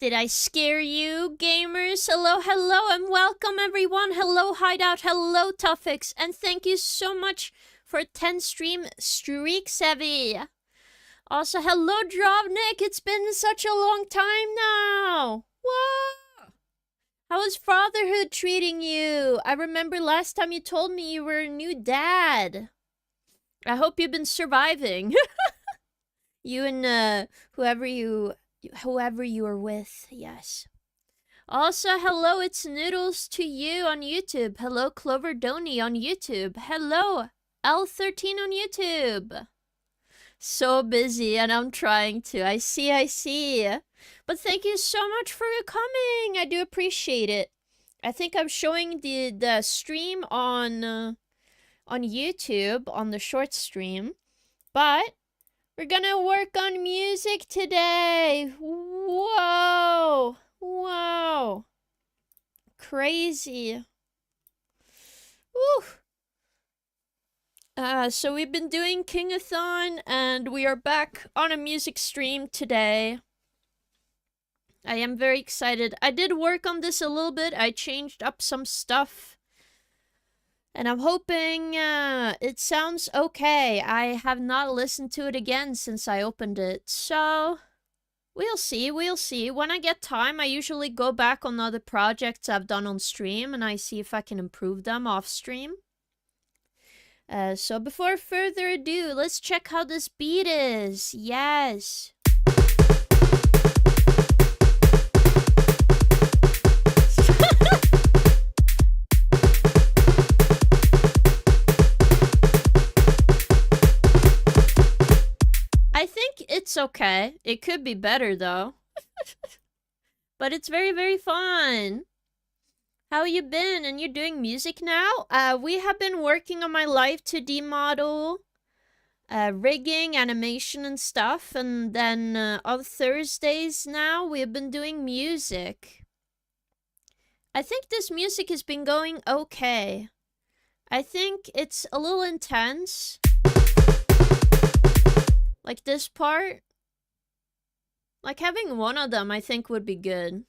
Did I scare you, gamers? Hello, hello, and welcome everyone. Hello, Hideout. Hello, Tuffix. And thank you so much for 10 stream streak, Savvy. Also, hello, Drovnik. It's been such a long time now. Whoa. How is fatherhood treating you? I remember last time you told me you were a new dad. I hope you've been surviving. You and whoever you are with, yes. Also, hello, it's Noodles to you on YouTube. Hello, Clover Donny on YouTube. Hello, L13 on YouTube. So busy, and I'm trying to. I see. But thank you so much for coming. I do appreciate it. I think I'm showing the stream on YouTube, on the short stream. But we're gonna work on music today. Whoa. Whoa. Crazy. Woo. So we've been doing King-a-thon, and we are back on a music stream today. I am very excited. I did work on this a little bit. I changed up some stuff. And I'm hoping it sounds okay. I have not listened to it again since I opened it. So, we'll see. When I get time, I usually go back on other projects I've done on stream, and I see if I can improve them off stream. So before further ado, let's check how this beat is. Yes. I think it's okay. It could be better though. But it's very, very fun. How you been? And you're doing music now? We have been working on my Live 2D model, rigging, animation and stuff. And then on Thursdays now, we've been doing music. I think this music has been going okay. I think it's a little intense. Like this part. Like having one of them I think would be good.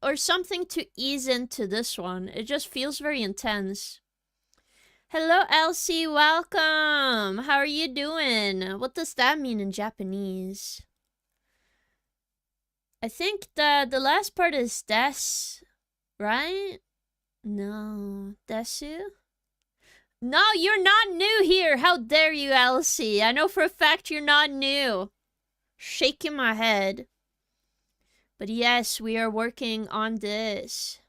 Or something to ease into this one. It just feels very intense. Hello Elsie, welcome! How are you doing? What does that mean in Japanese? I think the last part is des, right? No, desu? No, you're not new here! How dare you, Elsie? I know for a fact you're not new. Shaking my head. But yes, we are working on this.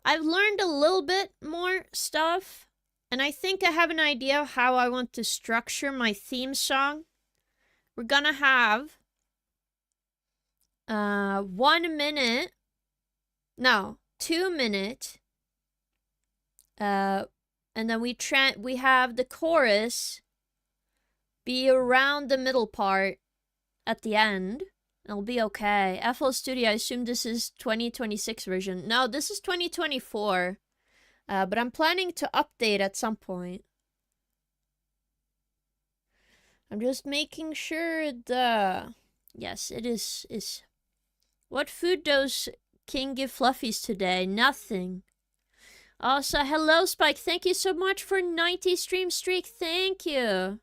I've learned a little bit more stuff. And I think I have an idea of how I want to structure my theme song. We're gonna have 1 minute. No, 2 minute. And then we have the chorus be around the middle part at the end. It'll be okay. FL Studio, I assume this is 2026 version. No, this is 2024. But I'm planning to update at some point. I'm just making sure the... Yes, it is. What food does King give Fluffies today? Nothing. Also, hello Spike. Thank you so much for 90 stream streak. Thank you.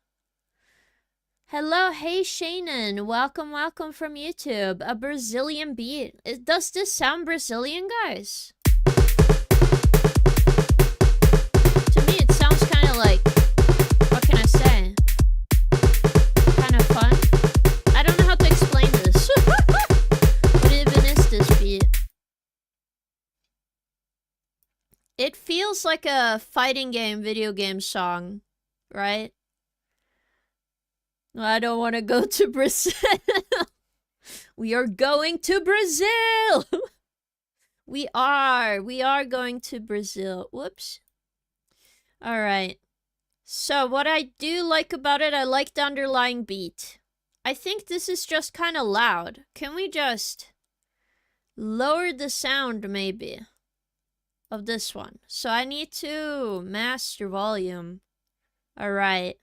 Hello, hey Shannon. Welcome from YouTube. A Brazilian beat. Does this sound Brazilian, guys? To me, it sounds kind of like... What can I say? Kind of fun? I don't know how to explain this. What even is this beat? It feels like a fighting game, video game song, right? I don't want to go to Brazil. We are going to Brazil. We are going to Brazil. Whoops. All right. So what I do like about it, I like the underlying beat. I think this is just kind of loud. Can we just lower the sound maybe of this one? So I need to master volume. All right.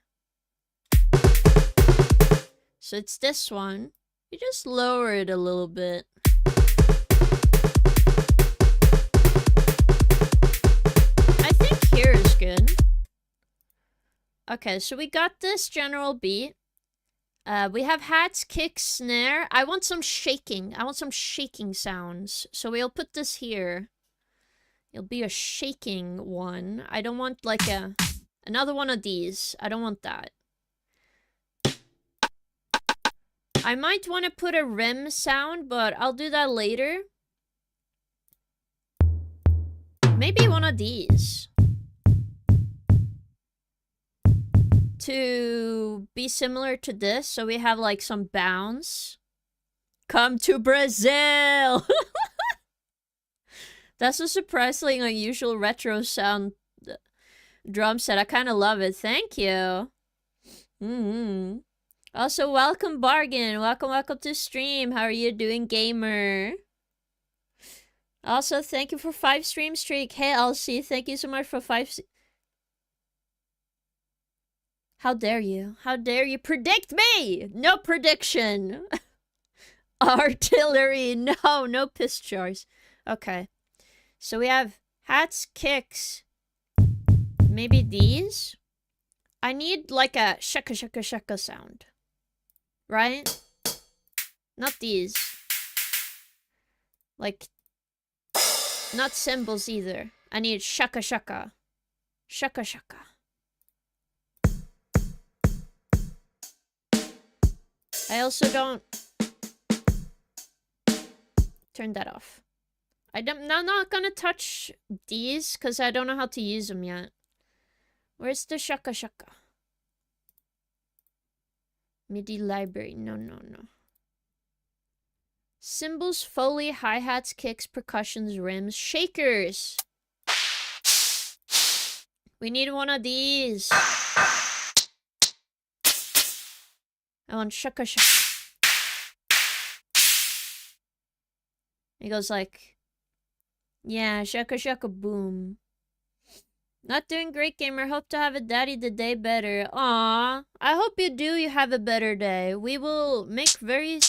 So it's this one. You just lower it a little bit. I think here is good. Okay, so we got this general beat. We have hats, kicks, snare. I want some shaking. I want some shaking sounds. So we'll put this here. It'll be a shaking one. I don't want like another one of these. I don't want that. I might want to put a rim sound, but I'll do that later. Maybe one of these. To be similar to this, so we have like some bounce. Come to Brazil! That's a surprisingly unusual retro sound drum set. I kind of love it. Thank you. Also, welcome Bargain. Welcome to stream. How are you doing, gamer? Also, thank you for 5 stream streak. Hey, LC, thank you so much for 5. How dare you? How dare you predict me? No prediction. Artillery. No piss jars. Okay. So we have hats, kicks. Maybe these? I need like a shaka shaka shaka sound. Right? Not these. Like, not cymbals either. I need shaka shaka. Shaka shaka. I also don't... Turn that off. I'm not gonna touch these because I don't know how to use them yet. Where's the shaka shaka? MIDI library. No. Cymbals, Foley, hi-hats, kicks, percussions, rims, shakers. We need one of these. I want shaka shaka. It goes like, yeah, shaka shaka boom. Not doing great, gamer. Hope to have a daddy the day better. Aww. I hope you do. You have a better day. We will make very...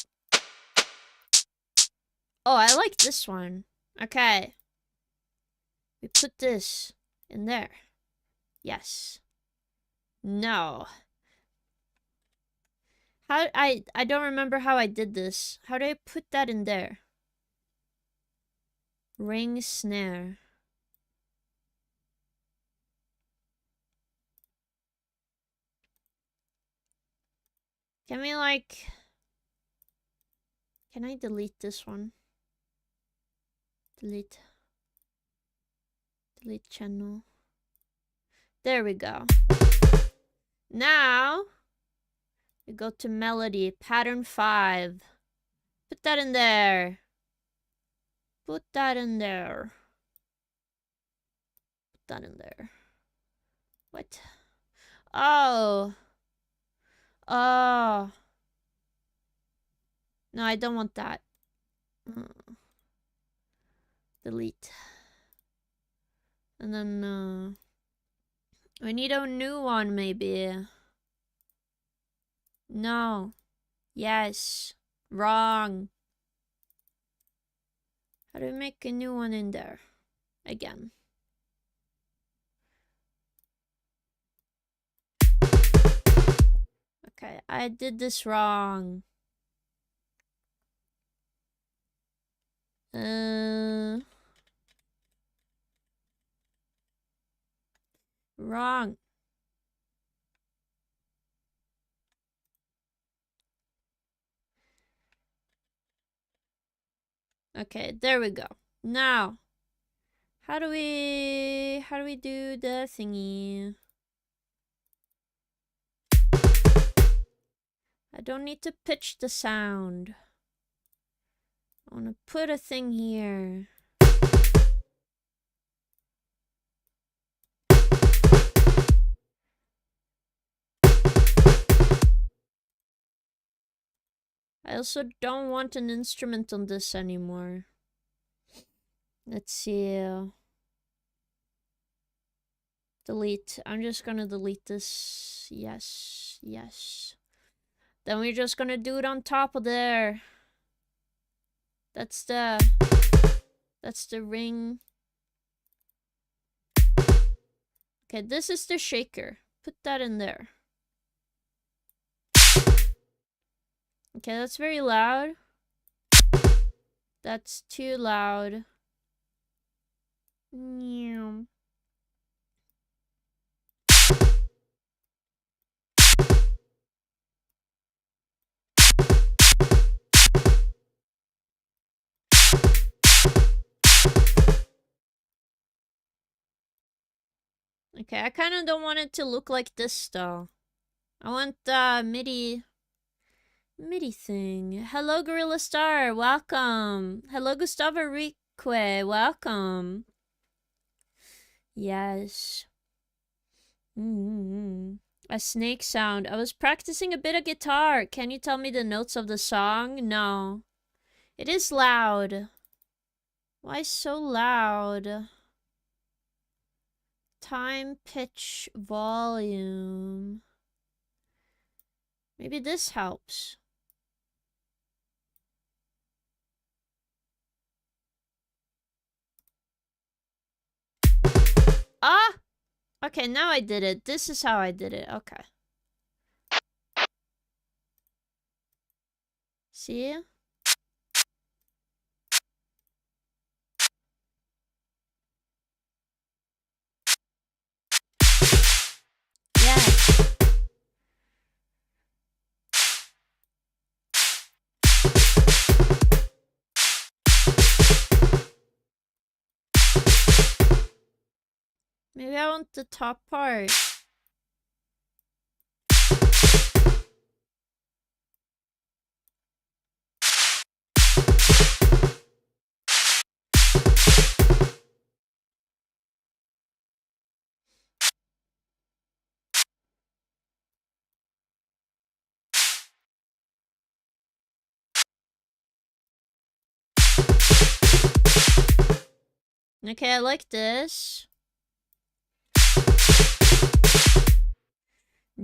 Oh, I like this one. Okay. We put this in there. Yes. No. How... I don't remember how I did this. How do I put that in there? Ring snare. Can we like... Can I delete this one? Delete channel. There we go. Now, we go to melody, pattern 5. Put that in there. Put that in there. Put that in there. What? Oh. Oh. No, I don't want that. Delete. And then, we need a new one, maybe. No. Yes. Wrong. How do we make a new one in there? Again. Okay, I did this wrong. Wrong. Okay, there we go. Now, how do we do the thingy? I don't need to pitch the sound. I want to put a thing here. I also don't want an instrument on this anymore. Let's see. Delete. I'm just gonna delete this. Yes. Then we're just gonna do it on top of there. That's the ring. Okay, this is the shaker. Put that in there. Okay, that's very loud. That's too loud. Meow. Okay, I kind of don't want it to look like this though. I want the MIDI thing. Hello, Gorilla Star. Welcome. Hello, Gustavo Rique. Welcome. Yes. A snake sound. I was practicing a bit of guitar. Can you tell me the notes of the song? No. It is loud. Why so loud? Time, pitch, volume. Maybe this helps. Ah! Okay, now I did it. This is how I did it. Okay. See? Yes. Maybe I want the top part. Okay, I like this.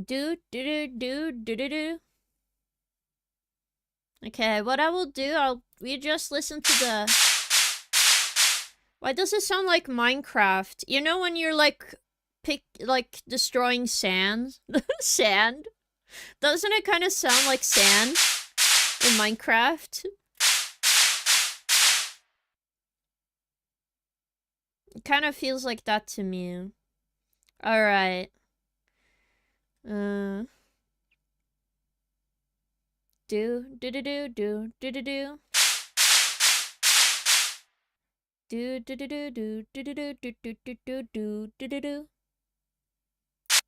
Do. Okay, what I will do, we just listen to the... Why does it sound like Minecraft? You know when you're like destroying sand? Sand? Doesn't it kind of sound like sand in Minecraft? It kind of feels like that to me. Alright. Do. Do. Do. Do. Do. Do. Do. Do. Do. Do do do do do do do do do do do do do do do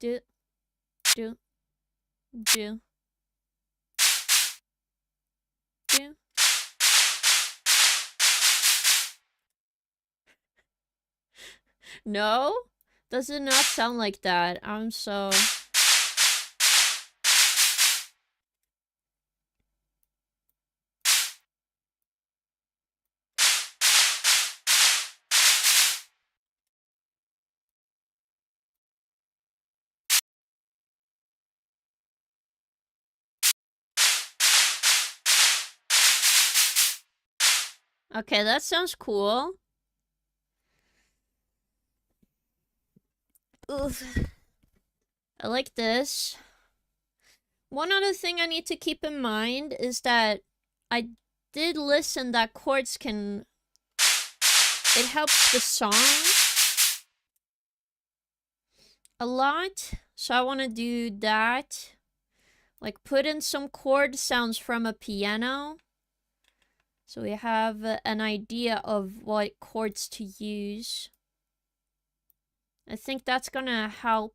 do do do do. No? Does it not sound like that? I'm so... Okay, that sounds cool. Oof. I like this. One other thing I need to keep in mind is that I did listen that chords can... It helps the song a lot. So I want to do that. Like put in some chord sounds from a piano. So we have an idea of what chords to use. I think that's gonna help.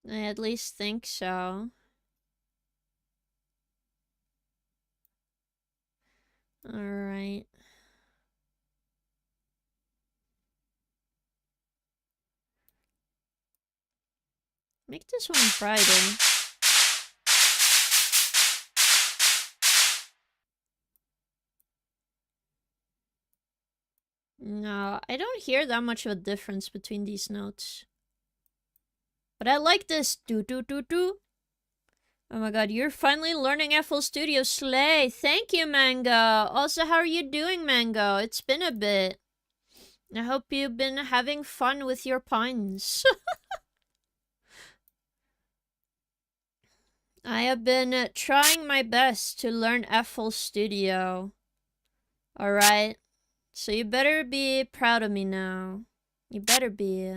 I at least think so. Alright. Make this one brighter. No, I don't hear that much of a difference between these notes. But I like this do do do do. Oh my god, you're finally learning FL Studio Slay. Thank you, Mango. Also, how are you doing, Mango? It's been a bit. I hope you've been having fun with your puns. I have been trying my best to learn FL Studio. Alright? So you better be proud of me now. You better be.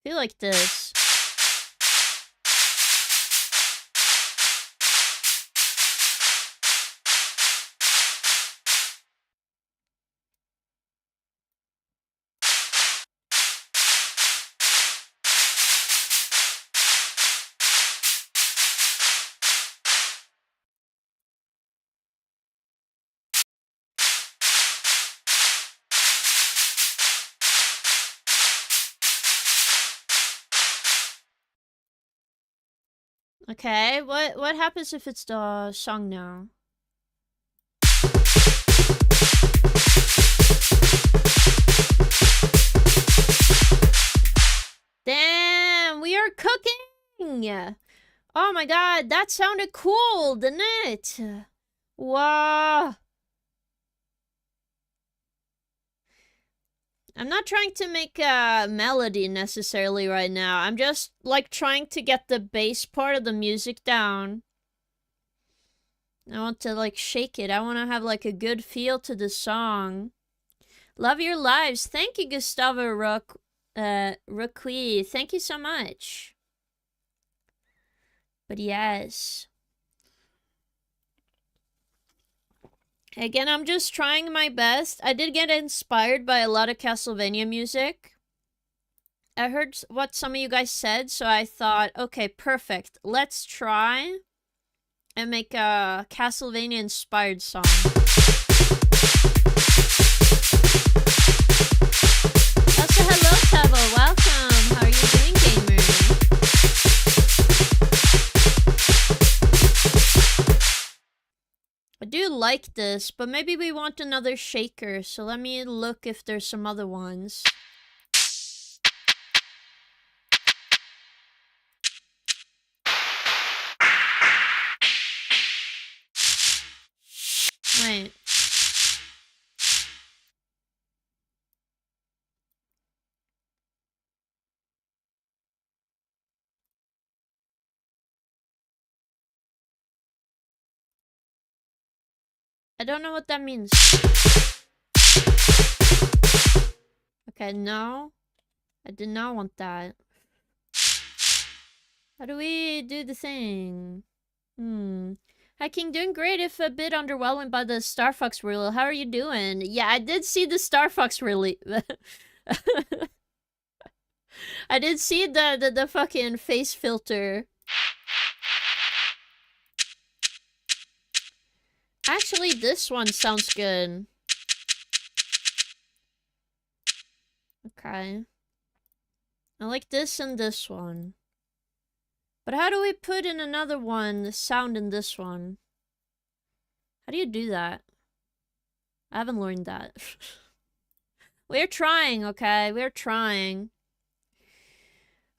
Feel like this. Okay, what happens if it's the song now? Damn, we are cooking! Oh my god, that sounded cool, didn't it? Wow. I'm not trying to make a melody necessarily right now. I'm just like trying to get the bass part of the music down. I want to like shake it. I want to have like a good feel to the song. Love your lives. Thank you, Gustavo Ruqui. Thank you so much. But yes. Again, I'm just trying my best. I did get inspired by a lot of Castlevania music. I heard what some of you guys said, so I thought, okay, perfect. Let's try and make a Castlevania-inspired song. Also, hello, Tavo. Welcome. How are you doing, gamer? I do like this, but maybe we want another shaker, so let me look if there's some other ones. Wait. I don't know what that means. Okay, no. I did not want that. How do we do the thing? Hi, King. Doing great, if a bit underwhelmed by the Star Fox reel. How are you doing? Yeah, I did see the Star Fox release. I did see the fucking face filter. Actually, this one sounds good. Okay. I like this and this one. But how do we put in another one, the sound in this one? How do you do that? I haven't learned that. We're trying, okay? We're trying.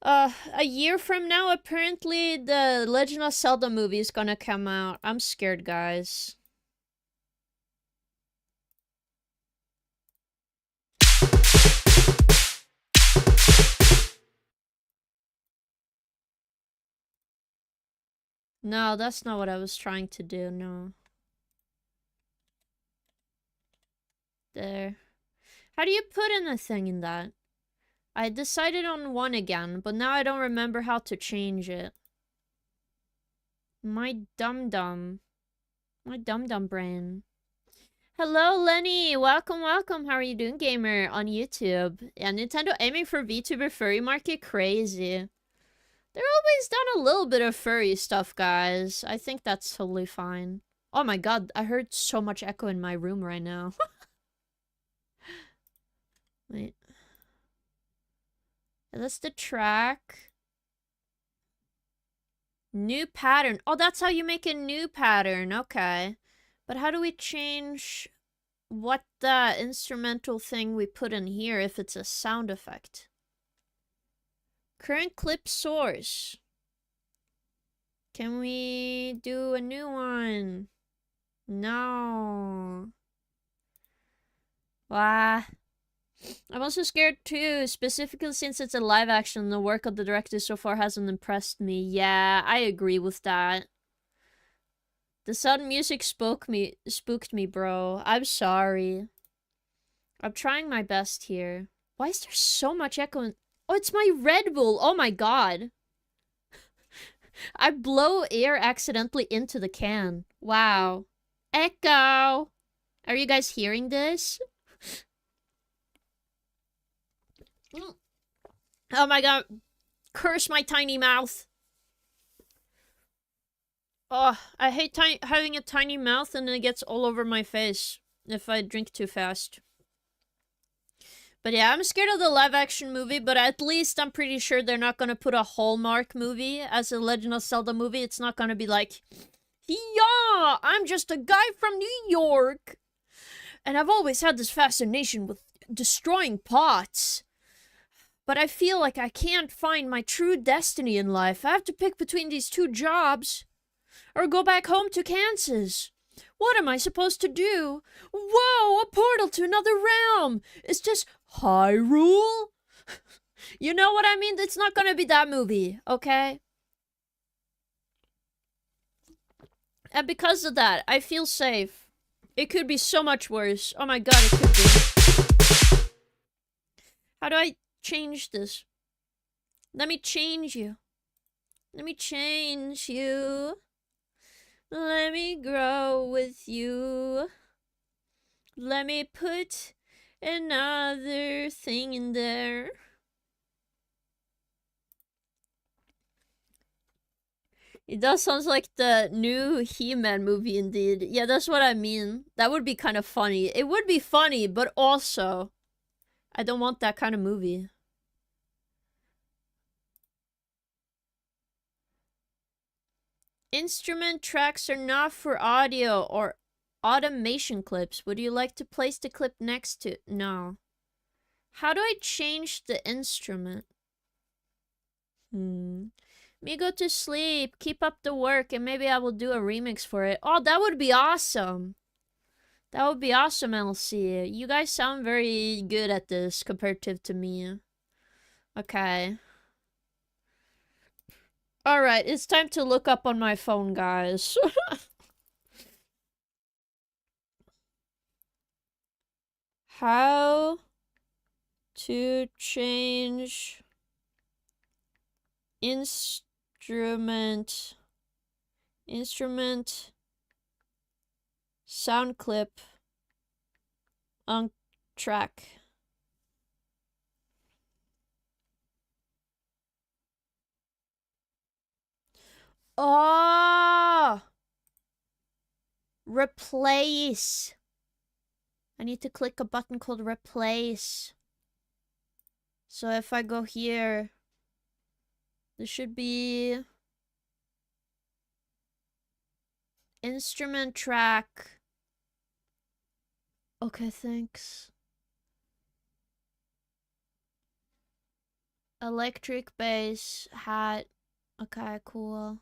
A year from now, apparently the Legend of Zelda movie is gonna come out. I'm scared, guys. No, that's not what I was trying to do, no. There. How do you put in a thing in that? I decided on one again, but now I don't remember how to change it. My dum-dum. My dum-dum brain. Hello, Lenny! Welcome, welcome! How are you doing, gamer? On YouTube. Yeah, Nintendo aiming for VTuber furry market? Crazy. They're always done a little bit of furry stuff, guys. I think that's totally fine. Oh my god, I heard so much echo in my room right now. Wait. That's the track. New pattern. Oh, that's how you make a new pattern. Okay. But how do we change what the instrumental thing we put in here if it's a sound effect? Current clip source. Can we do a new one? No. Wah. I'm also scared too, specifically since it's a live action. The work of the director so far hasn't impressed me. Yeah, I agree with that. The sudden music spooked me, bro. I'm sorry. I'm trying my best here. Why is there so much echo? Oh, it's my Red Bull. Oh my god. I blow air accidentally into the can. Wow. Echo. Are you guys hearing this? Oh my god. Curse my tiny mouth. Oh, I hate having a tiny mouth and it gets all over my face if I drink too fast. But yeah, I'm scared of the live-action movie, but at least I'm pretty sure they're not gonna put a Hallmark movie as a Legend of Zelda movie. It's not gonna be like, yeah, I'm just a guy from New York, and I've always had this fascination with destroying pots. But I feel like I can't find my true destiny in life. I have to pick between these two jobs, or go back home to Kansas. What am I supposed to do? Whoa, a portal to another realm! Is this Hyrule? You know what I mean? It's not gonna be that movie, okay? And because of that, I feel safe. It could be so much worse. Oh my god, it could be. How do I change this? Let me change you. Let me change you. Let me grow with you. Let me put another thing in there. It does sound like the new He-Man movie indeed. Yeah, that's what I mean. That would be kind of funny. It would be funny, but also, I don't want that kind of movie. Instrument tracks are not for audio or automation clips. Would you like to place the clip next to? No. How do I change the instrument? Me go to sleep, keep up the work, and maybe I will do a remix for it. Oh, that would be awesome. That would be awesome, LC. You guys sound very good at this comparative to me. Okay. Alright, it's time to look up on my phone, guys. How to change instrument sound clip on track. Oh! Replace. I need to click a button called replace. So if I go here, this should be instrument track. Okay, thanks. Electric bass, hat. Okay, cool.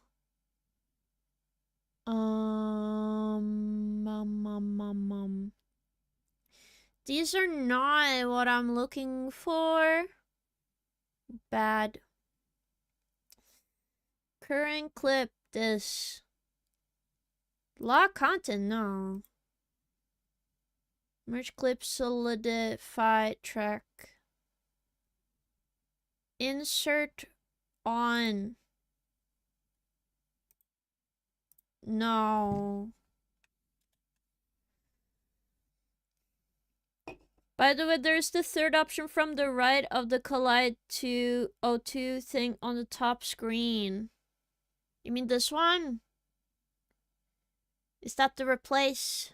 These are not what I'm looking for. Bad. Current clip, this. Lock content, no. Merge clip, solidify track. Insert on. No. By the way, there's the third option from the right of the collide to O2 thing on the top screen. You mean this one? Is that the replace?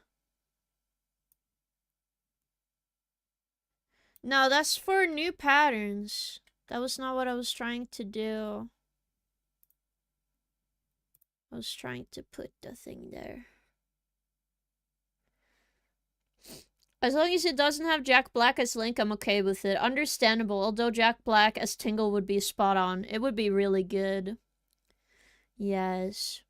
No, that's for new patterns. That was not what I was trying to do. I was trying to put the thing there. As long as it doesn't have Jack Black as Link, I'm okay with it. Understandable, although Jack Black as Tingle would be spot on. It would be really good. Yes.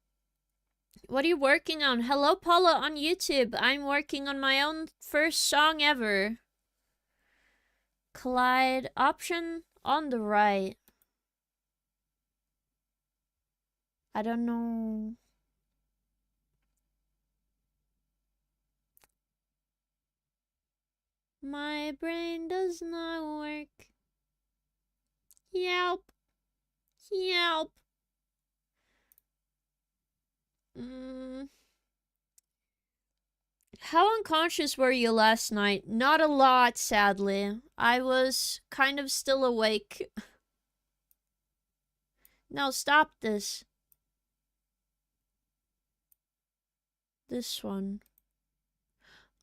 What are you working on? Hello, Paula on YouTube. I'm working on my own first song ever. Collide option on the right. I don't know. My brain does not work. Help. Help. How unconscious were you last night? Not a lot, sadly. I was kind of still awake. No, stop this. This one.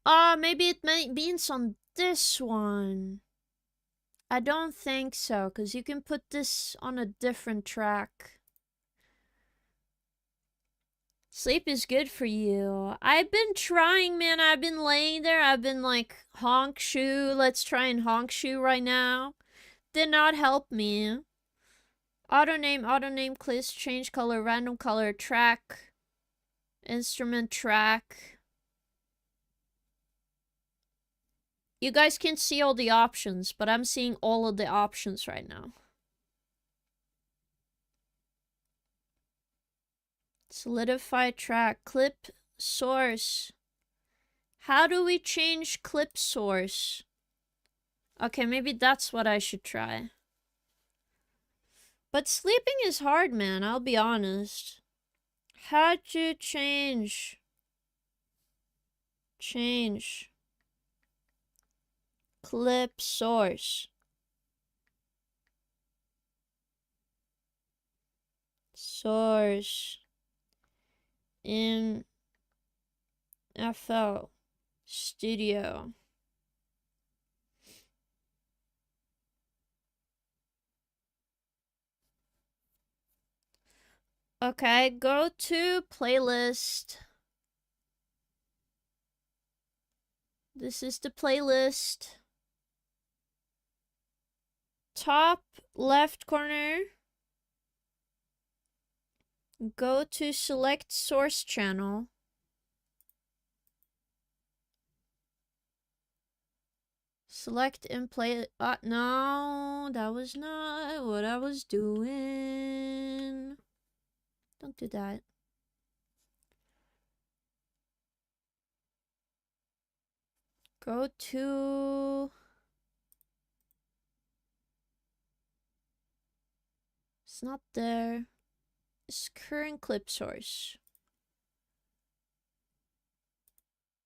Maybe it means on this one. I don't think so, because you can put this on a different track. Sleep is good for you. I've been trying, man. I've been laying there. I've been like, honk shoe. Let's try and honk shoe right now. Did not help me. Auto name, clips, change color, random color, track, instrument track. You guys can see all the options, but I'm seeing all of the options right now. Solidify track, clip source. How do we change clip source? Okay, maybe that's what I should try. But sleeping is hard, man, I'll be honest. How to change clip source. Source in FL Studio. Okay, go to playlist. This is the playlist. Top left corner. Go to select source channel. Select in play. No, that was not what I was doing. Don't do that. Go to... It's not there. It's current clip source.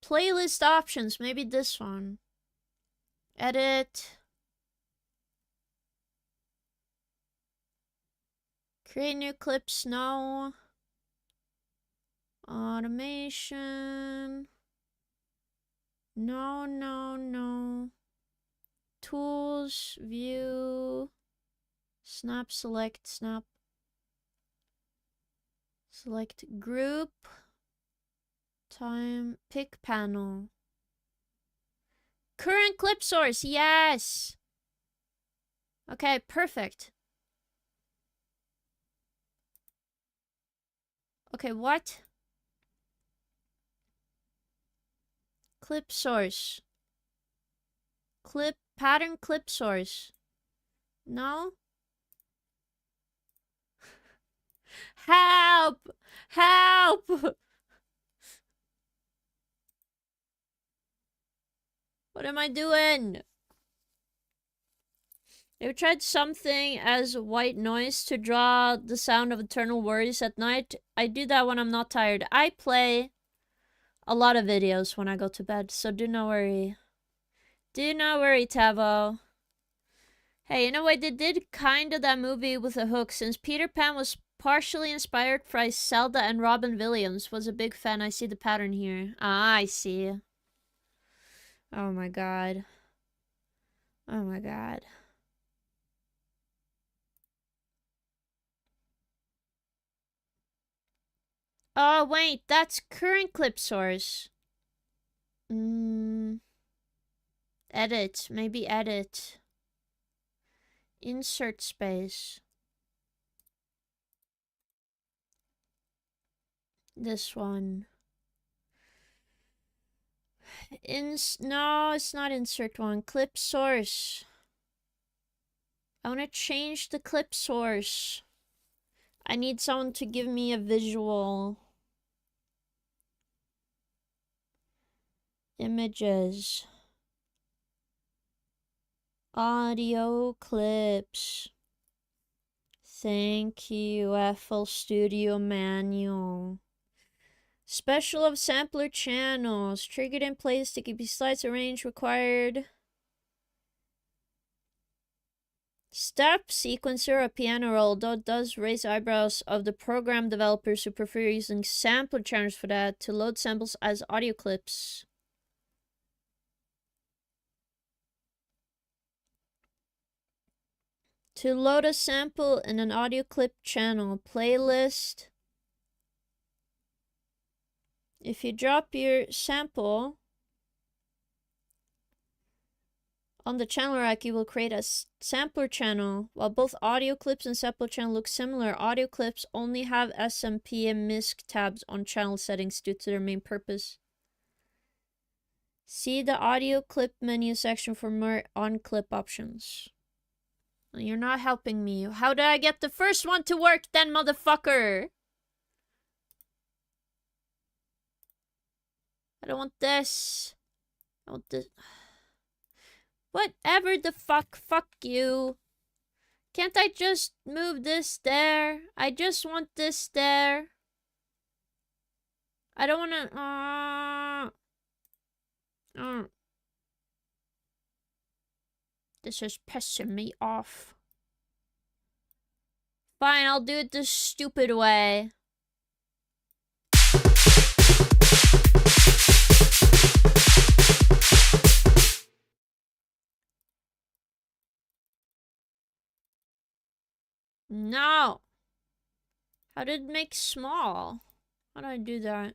Playlist options, maybe this one. Edit. Create new clips, no. Automation. No. Tools, view. Snap, select, snap. Select group. Time, pick panel. Current clip source, yes! Okay, perfect. Okay, what? Clip source. Clip, pattern clip source. No? Help! Help! What am I doing? I've tried something as white noise to draw the sound of eternal worries at night. I do that when I'm not tired. I play a lot of videos when I go to bed, so do not worry. Do not worry, Tavo. Hey, you know what? They did kind of that movie with a hook, since Peter Pan was partially inspired by Zelda, and Robin Williams was a big fan. I see the pattern here. Ah, I see. Oh my god. Oh my god. Oh wait, that's current clip source. Edit. Maybe edit. Insert space. This one. No, it's not insert one. Clip source. I want to change the clip source. I need someone to give me a visual. Images. Audio clips. Thank you, FL Studio Manual. Special of sampler channels. Triggered in place to keep your slides arranged required. Step sequencer, a piano roll, though it does raise eyebrows of the program developers who prefer using sampler channels for that to load samples as audio clips. To load a sample in an audio clip channel, playlist. If you drop your sample on the channel rack, you will create a sampler channel. While both audio clips and sampler channel look similar, audio clips only have SMP and MISC tabs on channel settings due to their main purpose. See the audio clip menu section for more on-clip options. You're not helping me. How did I get the first one to work then, motherfucker? I don't want this. I want this. Whatever the fuck. Fuck you. Can't I just move this there? I just want this there. I don't want to... This is pissing me off. Fine, I'll do it the stupid way. No. How did it make small? How do I do that?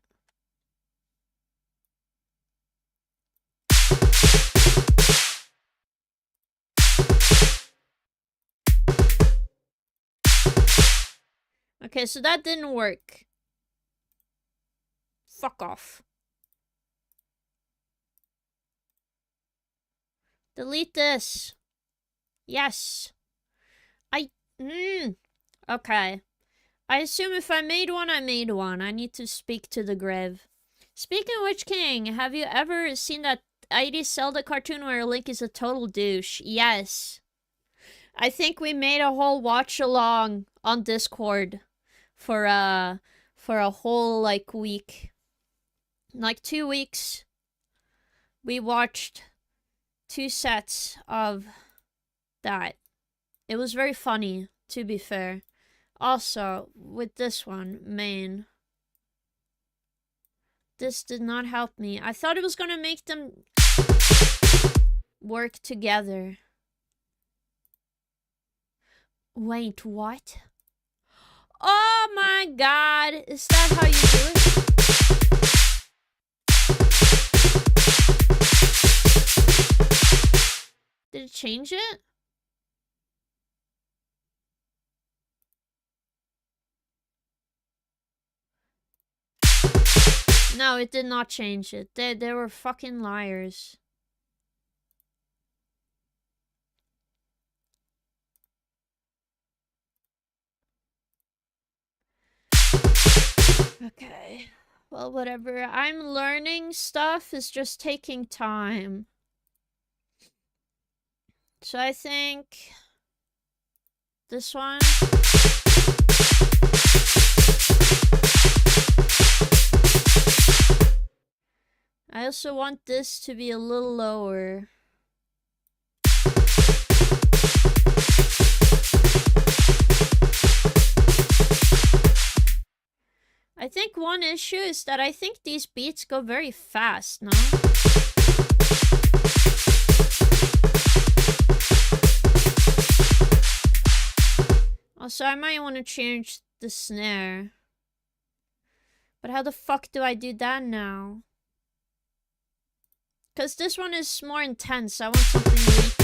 Okay, so that didn't work. Fuck off. Delete this. Yes. Okay. I assume if I made one, I made one. I need to speak to the grave. Speaking of which, King, have you ever seen that 80s Zelda cartoon where Link is a total douche? Yes. I think we made a whole watch-along on Discord for a whole, like, week. Like, 2 weeks. We watched 2 sets of that. It was very funny, to be fair. Also, with this one, main. This did not help me. I thought it was gonna make them work together. Wait, what? Oh my god! Is that how you do it? Did it change it? No, it did not change it. They were fucking liars. Okay. Well, whatever. I'm learning stuff. It's just taking time. So I think this one. I also want this to be a little lower. I think one issue is that I think these beats go very fast, no? Also, I might want to change the snare. But how the fuck do I do that now? Because this one is more intense. I want something weaker.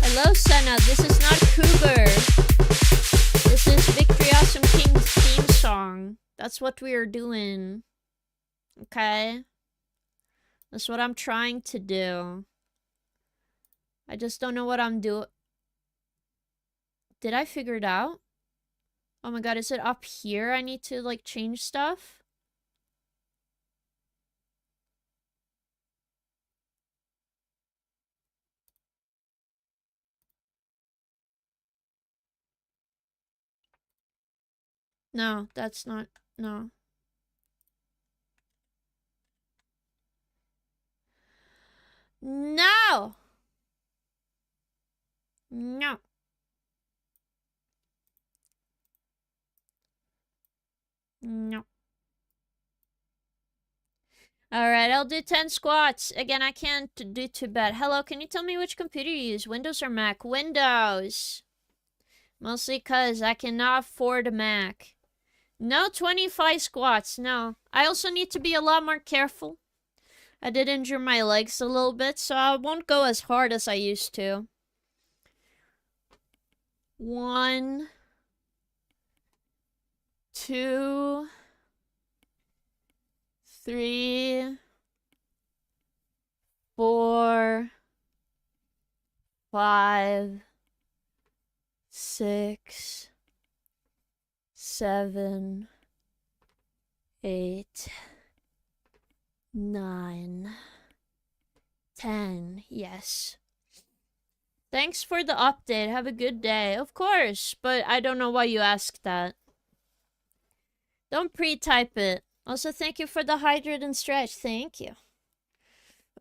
Hello, Senna. This is not Cougar. This is Victory Awesome King's theme song. That's what we are doing. Okay? That's what I'm trying to do. I just don't know what I'm doing. Did I figure it out? Oh my god, is it up here? I need to, like, change stuff? No, that's not... No. No! No. No. Alright, I'll do 10 squats. Again, I can't do too bad. Hello, can you tell me which computer you use? Windows or Mac? Windows. Mostly because I cannot afford a Mac. No 25 squats, no. I also need to be a lot more careful. I did injure my legs a little bit, so I won't go as hard as I used to. 1, 2, 3, 4, 5, 6, 7, 8, 9, 10. Yes. Thanks for the update. Have a good day. Of course, but I don't know why you asked that. Don't pre-type it. Also, thank you for the hydrate and stretch. Thank you.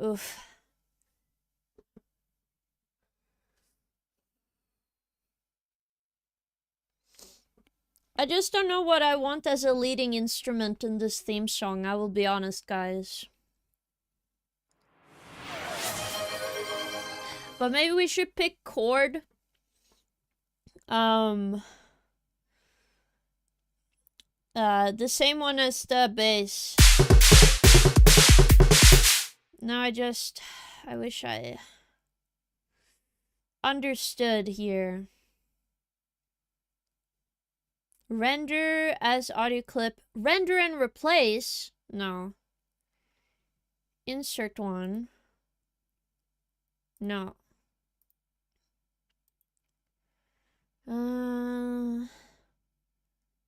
Oof. I just don't know what I want as a leading instrument in this theme song, I will be honest, guys. But maybe we should pick chord. The same one as the bass. No, I wish I understood here. Render as audio clip. Render and replace? No. Insert one. No.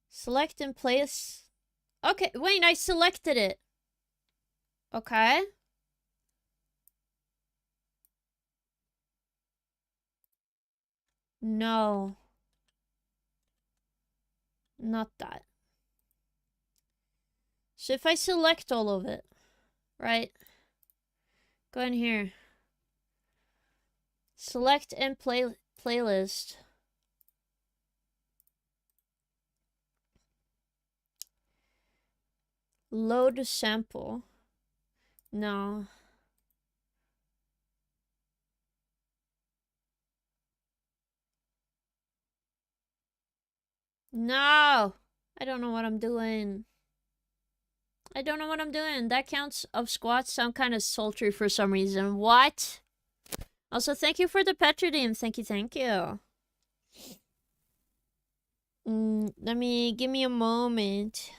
Select and place. Okay, wait, I selected it. Okay. No. Not that. So if I select all of it, right? Go in here. Select and playlist. Load a sample. No. No! I don't know what I'm doing. I don't know what I'm doing. That counts of squats sound kind of sultry for some reason. What? Also, thank you for the Petrodim. Thank you, thank you. Give me a moment.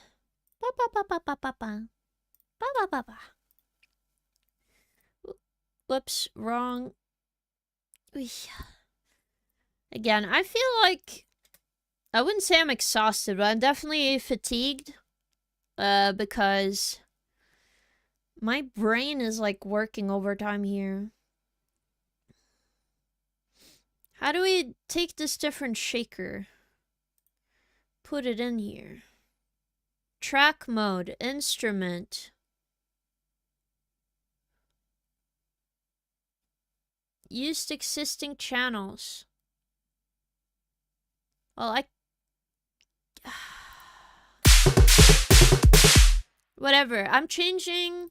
Whoops, wrong. Again, I feel like I wouldn't say I'm exhausted, but I'm definitely fatigued. Because my brain is like working overtime here. How do we take this different shaker? Put it in here. Track mode, instrument. Used existing channels. Well, whatever. I'm changing.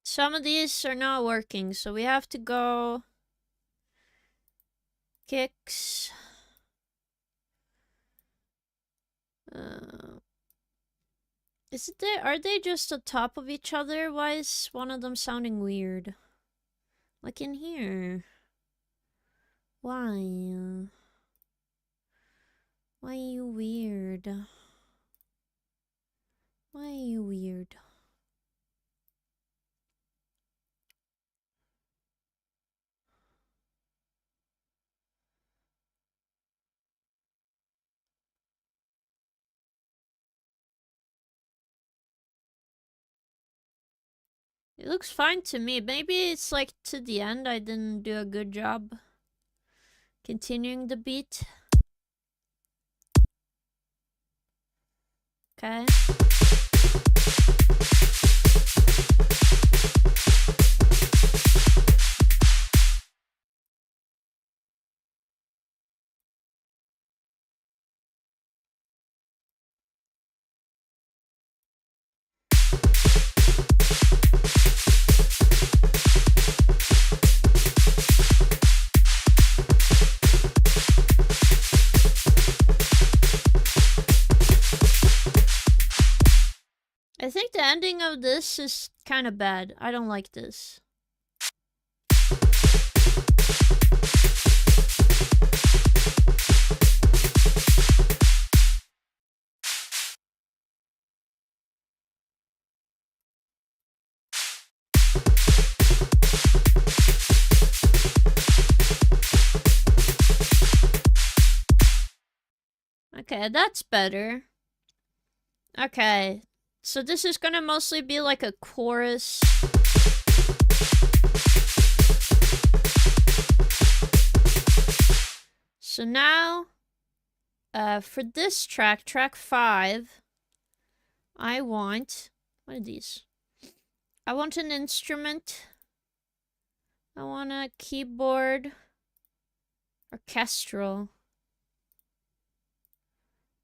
Some of these are not working, so we have to go kicks. Is it there? Are they just on top of each other? Why is one of them sounding weird? Like in here. Why? Why are you weird? Why are you weird? It looks fine to me. Maybe it's like to the end I didn't do a good job continuing the beat. Okay. I think the ending of this is kind of bad. I don't like this. Okay, that's better. Okay, so this is gonna mostly be like a chorus. So now, for this track, track 5, I want... What are these? I want an instrument. I want a keyboard. Orchestral.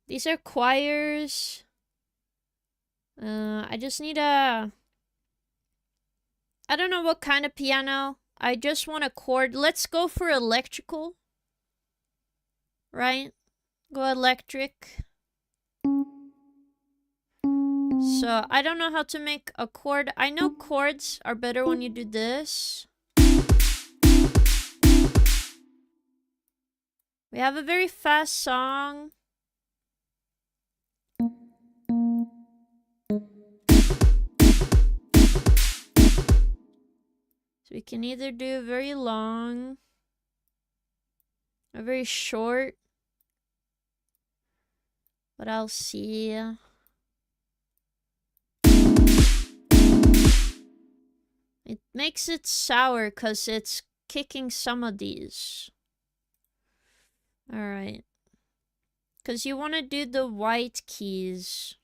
These are choirs. I just need a... I don't know what kind of piano. I just want a chord. Let's go for electrical. Right? Go electric. So, I don't know how to make a chord. I know chords are better when you do this. We have a very fast song. So we can either do very long or very short. But I'll see. It makes it sour because it's kicking some of these. Alright. Because you want to do the white keys.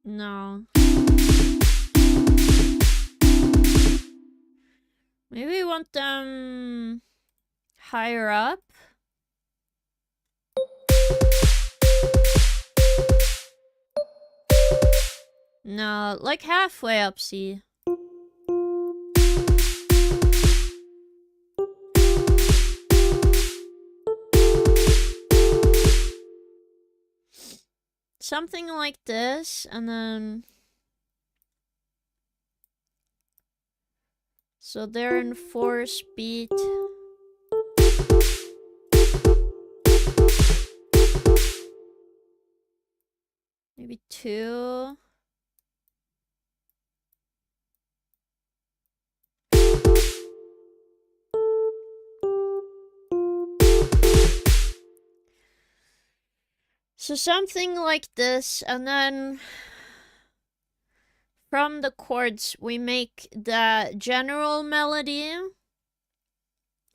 No. Maybe we want them higher up. No, like halfway up, see. something like this, and then so they're in 4-beat. Maybe 2. So something like this, and then from the chords we make the general melody.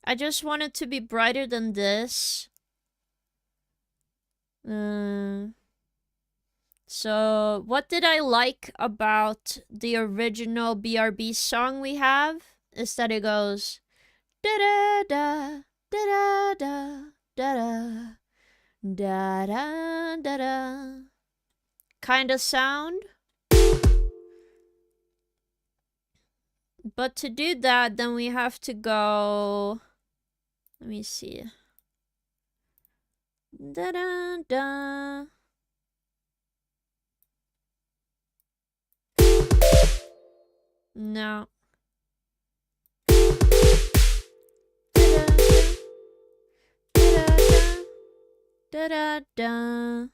I just want it to be brighter than this. So what did I like about the original BRB song we have is that it goes da da da da da da da da da da da kind of sound. But to do that, then we have to go. Let me see. Da da da. No. Da da da.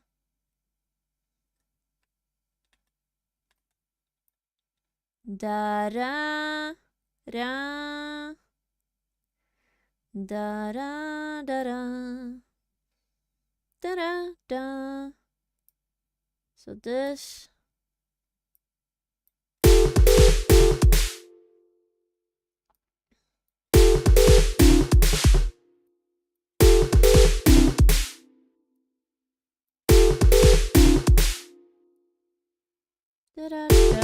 Da da da. Da da da da. Da da da. So this. Da da da.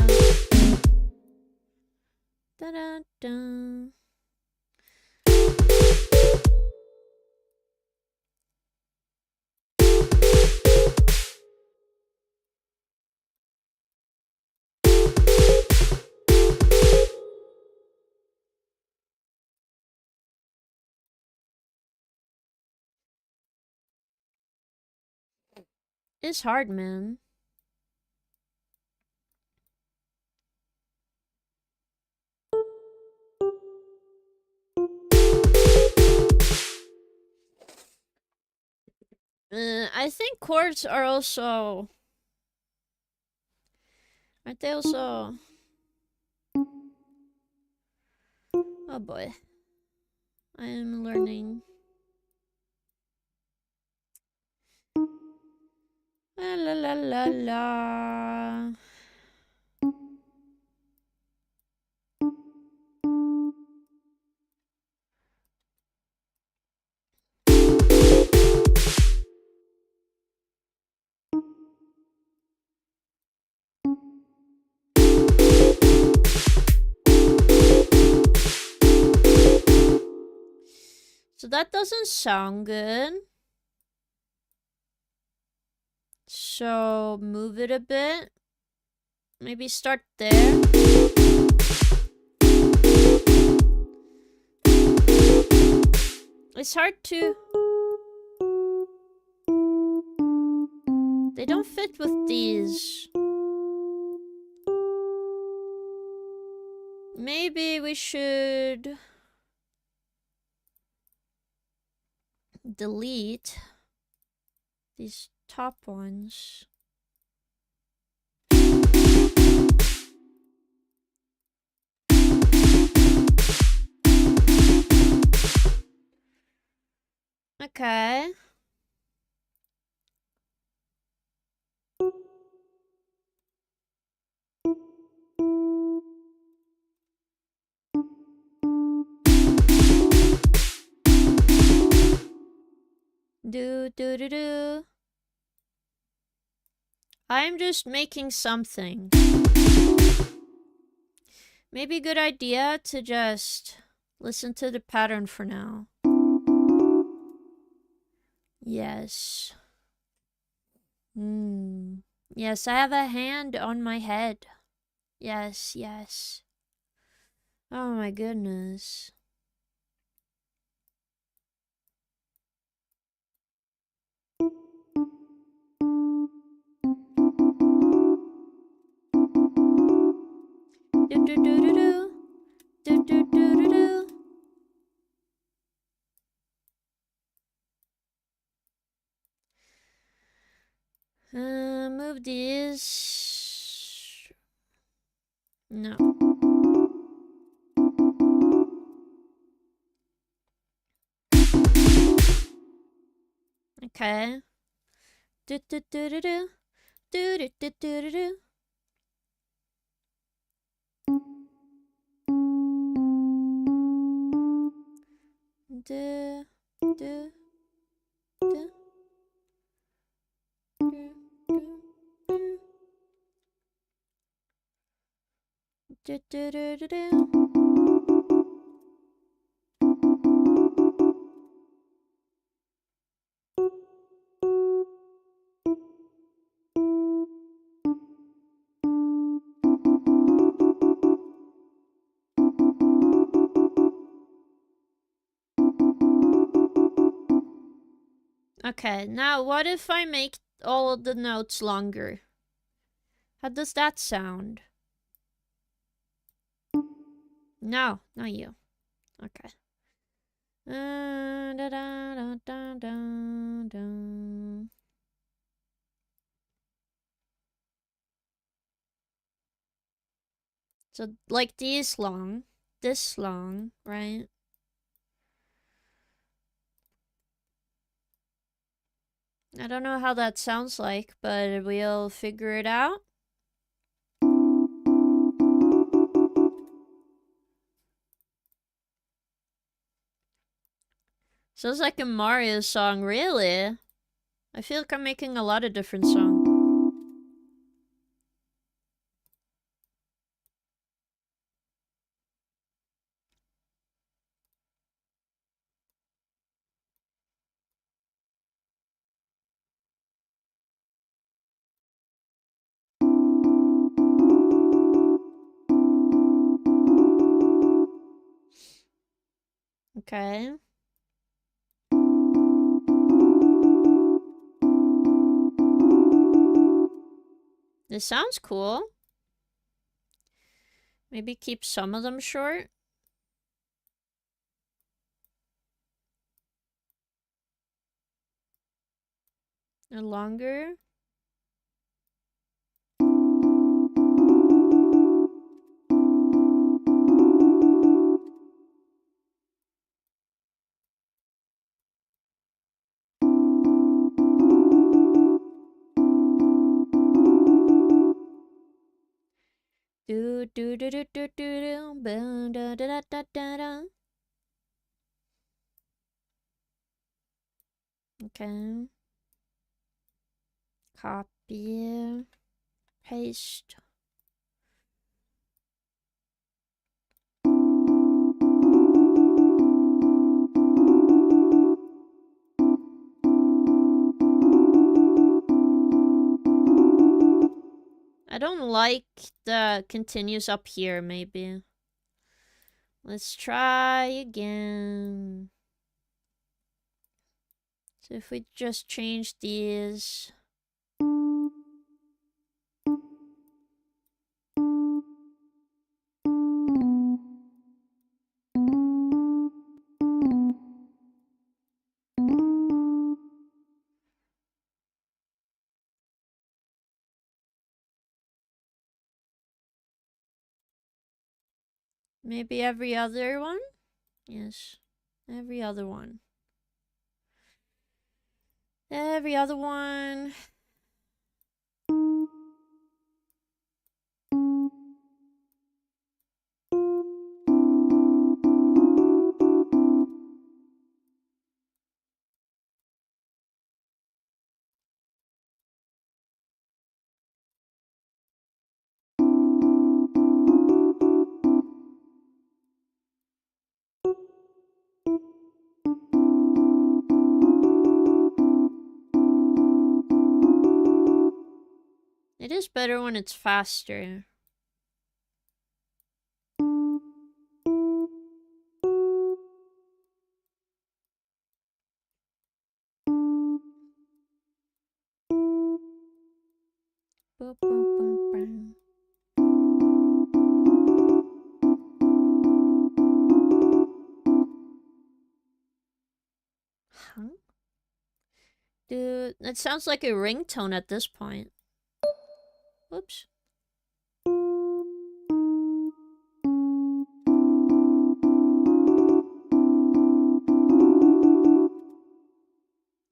Da da da. It's hard, man. I think chords are also. Aren't they also? Oh boy. I am learning. La la la la la. So that doesn't sound good. So move it a bit. Maybe start there. It's hard to. They don't fit with these. Maybe we should delete these top ones. Okay. Do do do do. I'm just making something. Maybe a good idea to just listen to the pattern for now. Yes. Yes, I have a hand on my head. Yes, yes. Oh my goodness. do do do do. Do do do do do. Move these. No. Okay. Do do do do do. Do do do do do do. Do do do do do do do do do. Okay, now what if I make all of the notes longer? How does that sound? No, not you. Okay. Da, da, da, da, da, da. So, like these long, this long, right? I don't know how that sounds like, but we'll figure it out. Sounds like a Mario song, really. I feel like I'm making a lot of different songs. Okay. This sounds cool. Maybe keep some of them short. And longer. Do do do do do do do da da da da da da. Okay. Copy. Paste. I don't like the continues up here, maybe. Let's try again. So if we just change these. Maybe every other one? Yes. Every other one. Every other one. It is better when it's faster. Boop, boop, boop, boop. Dude, that sounds like a ringtone at this point. Whoops.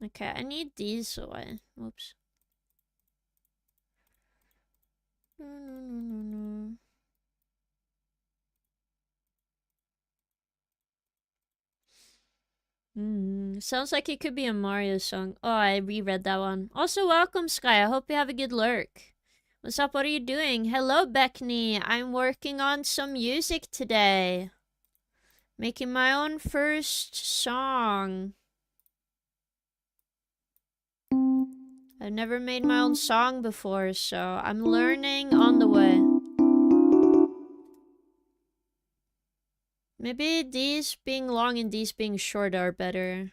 Okay, I need these away. Whoops. No. Sounds like it could be a Mario song. Oh, I reread that one. Also, welcome, Sky. I hope you have a good lurk. What's up? What are you doing? Hello, Beckney. I'm working on some music today. Making my own first song. I've never made my own song before, so I'm learning on the way. Maybe these being long and these being short are better.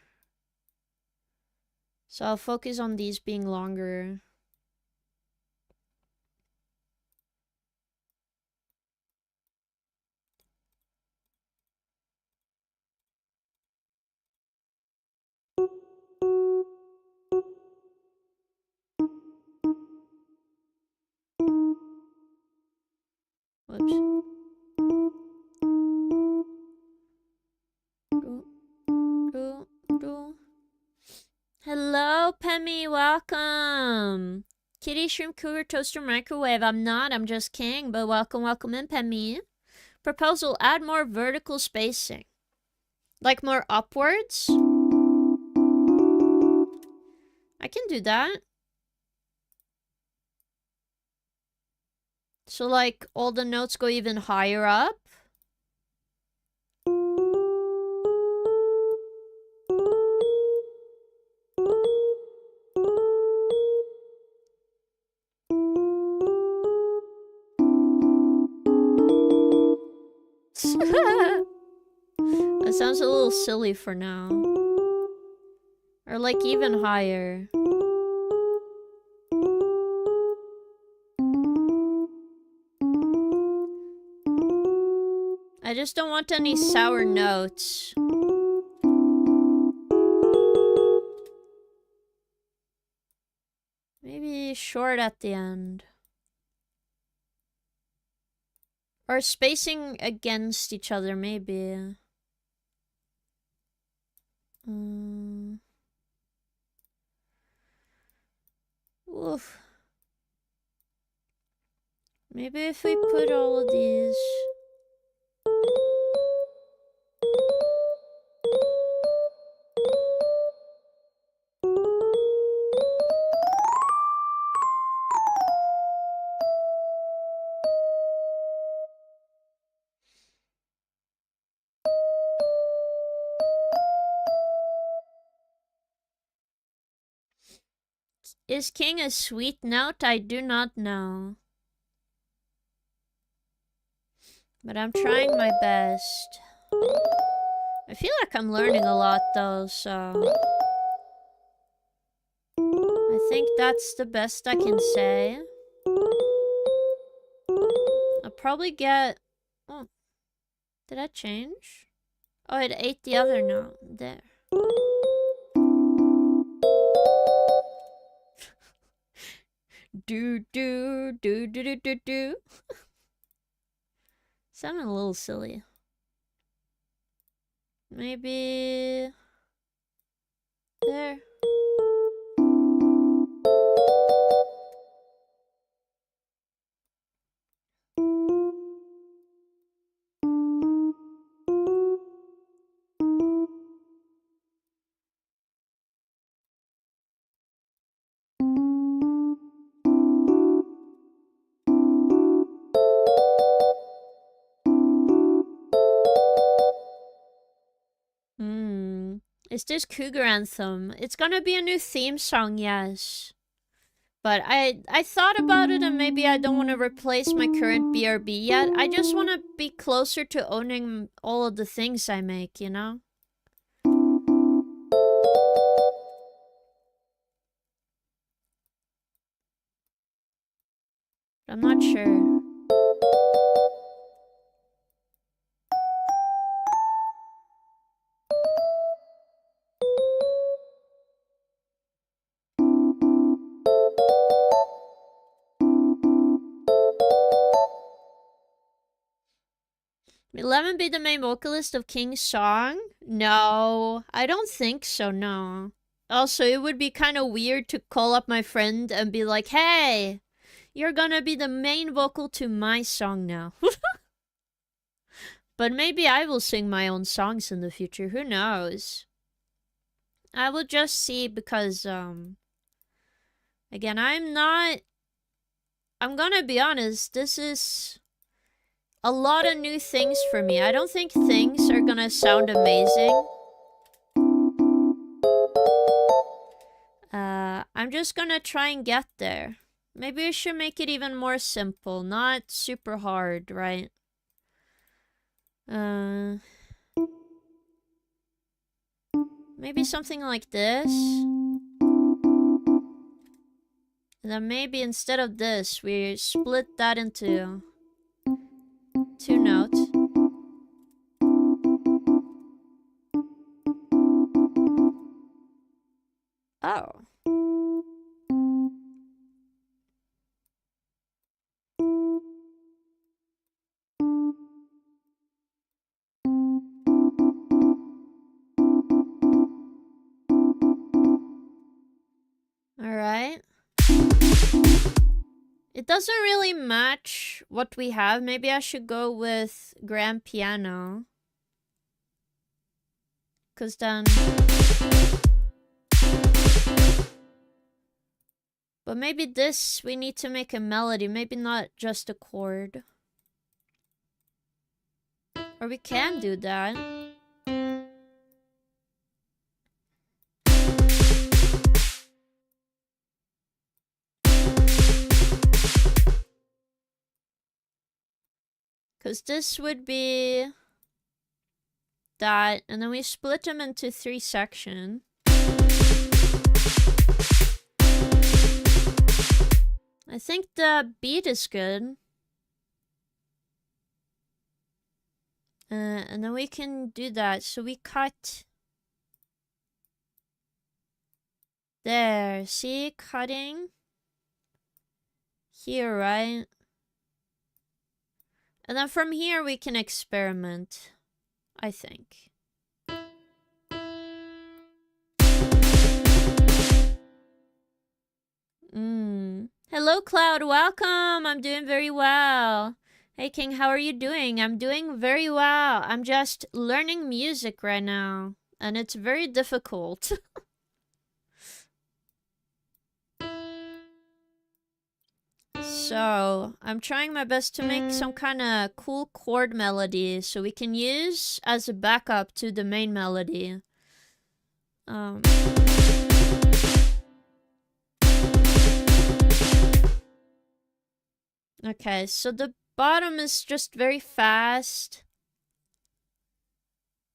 So I'll focus on these being longer. Whoops. Hello, Pemmy, welcome. Kitty, shrimp, cougar, toaster, microwave. I'm not, I'm just king, but welcome in, Pemmy. Proposal, add more vertical spacing. Like more upwards? I can do that. So like all the notes go even higher up? That sounds a little silly for now. Or like even higher. I just don't want any sour notes. Maybe short at the end. Or spacing against each other, maybe. Oof. Maybe if we put all of these... Is king a sweet note? I do not know. But I'm trying my best. I feel like I'm learning a lot though, so... I think that's the best I can say. I'll probably get... Oh. Did I change? Oh, it ate the other note. There. Do. Sounding a little silly. Maybe... There. Is this Cougar Anthem? It's gonna be a new theme song, yes. But I thought about it and maybe I don't want to replace my current BRB yet. I just want to be closer to owning all of the things I make, you know? I'm not sure. Will Lemon be the main vocalist of King's song? No, I don't think so, no. Also, it would be kind of weird to call up my friend and be like, hey, you're gonna be the main vocal to my song now. But maybe I will sing my own songs in the future, who knows? I will just see because, again, I'm gonna be honest, this is a lot of new things for me. I don't think things are gonna sound amazing. I'm just gonna try and get there. Maybe we should make it even more simple, not super hard, right? Maybe something like this. And then maybe instead of this, we split that into 2 notes. Oh. Alright. It doesn't really match what we have. Maybe I should go with grand piano. Because then... But maybe this, we need to make a melody. Maybe not just a chord. Or we can do that. Because this would be that, and then we split them into 3 sections. I think the beat is good. And then we can do that. So we cut there. See, cutting here, right? And then from here we can experiment, I think. Hello, Cloud. Welcome. I'm doing very well. Hey, King, how are you doing? I'm doing very well. I'm just learning music right now, and it's very difficult. So, I'm trying my best to make some kind of cool chord melody so we can use as a backup to the main melody. Okay, so the bottom is just very fast.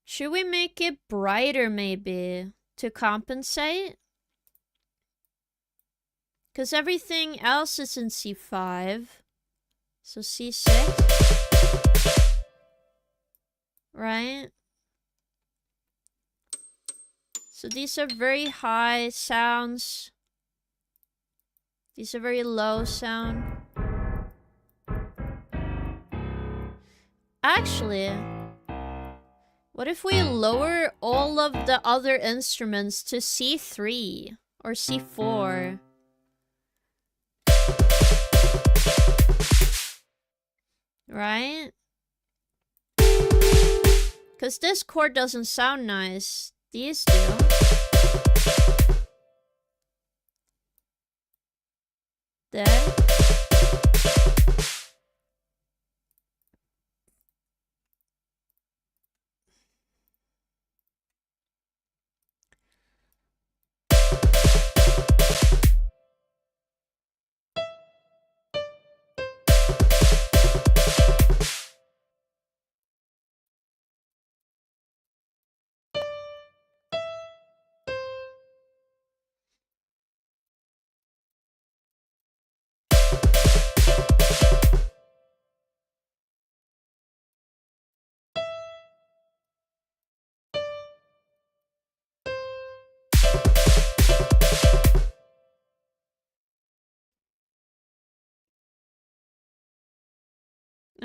Should we make it brighter maybe to compensate? Because everything else is in C5. So C6. Right? So these are very high sounds. These are very low sound. Actually, what if we lower all of the other instruments to C3 or C4? Right? Because this chord doesn't sound nice. These do. There.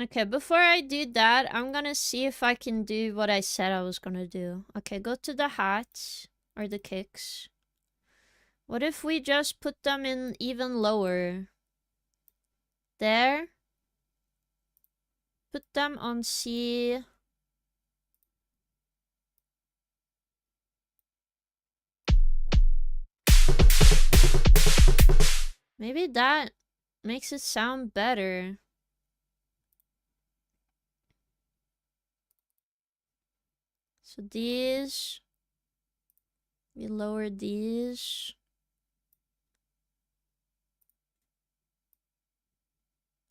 Okay, before I do that, I'm gonna see if I can do what I said I was gonna do. Okay, go to the hats, or the kicks. What if we just put them in even lower? There. Put them on C. Maybe that makes it sound better. So these, we lower these.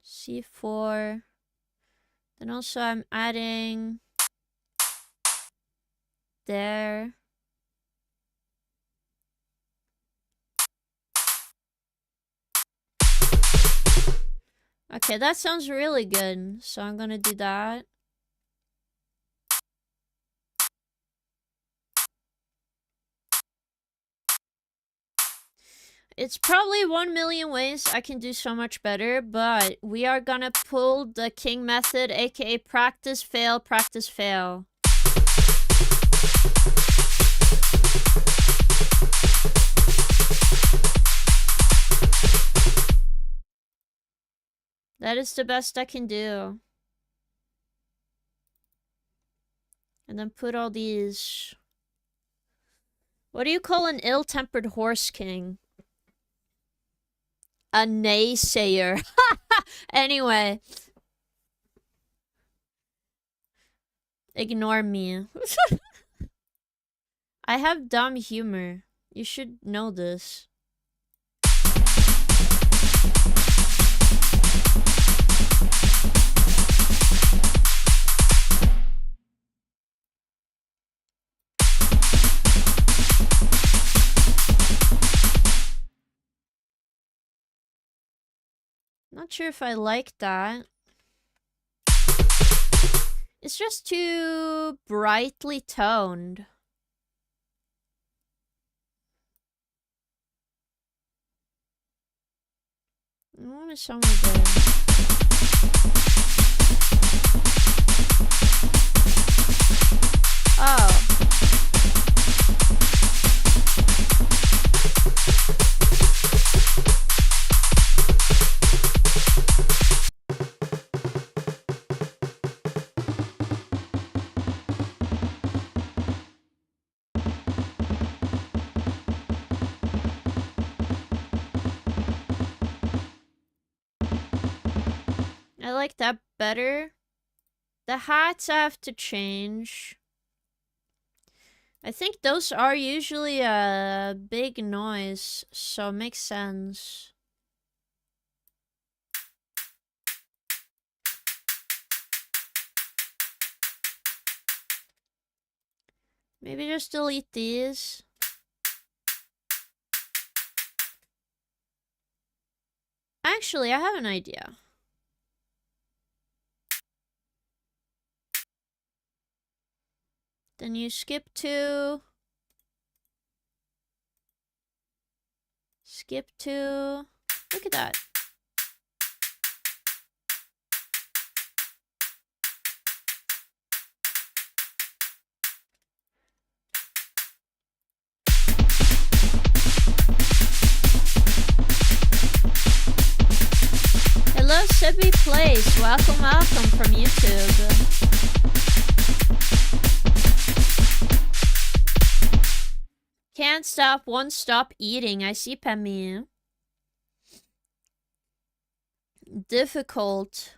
C4. Then also I'm adding there. Okay, that sounds really good. So I'm gonna do that. It's probably 1,000,000 ways I can do so much better, but we are gonna pull the king method, aka practice, fail, practice, fail. That is the best I can do. And then put all these... What do you call an ill-tempered horse king? A naysayer. Anyway. Ignore me. I have dumb humor. You should know this. Not sure if I like that. It's just too brightly toned. I want it somewhere there. Oh. I like that better. The hats I have to change. I think those are usually a big noise, so it makes sense. Maybe just delete these. Actually, I have an idea. Then you skip to... Skip to... Look at that. Hello, Sebby Plays. Welcome, welcome from YouTube. Can't stop, won't stop eating. I see, Pemi. Difficult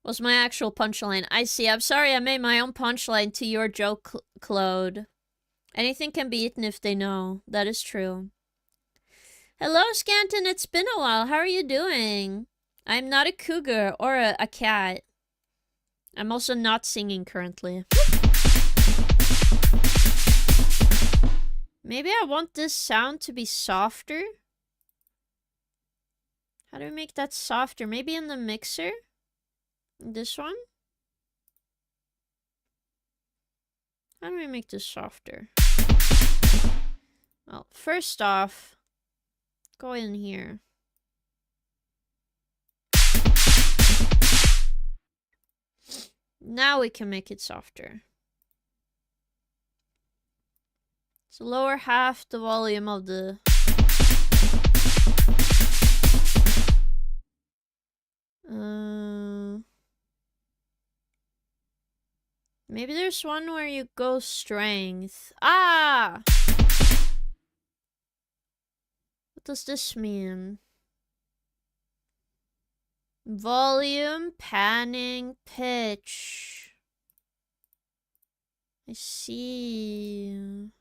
was my actual punchline. I see. I'm sorry I made my own punchline to your joke, Claude. Anything can be eaten if they know. That is true. Hello, Scanton. It's been a while. How are you doing? I'm not a cougar or a cat. I'm also not singing currently. Maybe I want this sound to be softer. How do we make that softer? Maybe in the mixer? This one? How do we make this softer? Well, first off, go in here. Now we can make it softer. So lower half the volume of the... Maybe there's one where you go strength. Ah! What does this mean? Volume, panning, pitch. I see.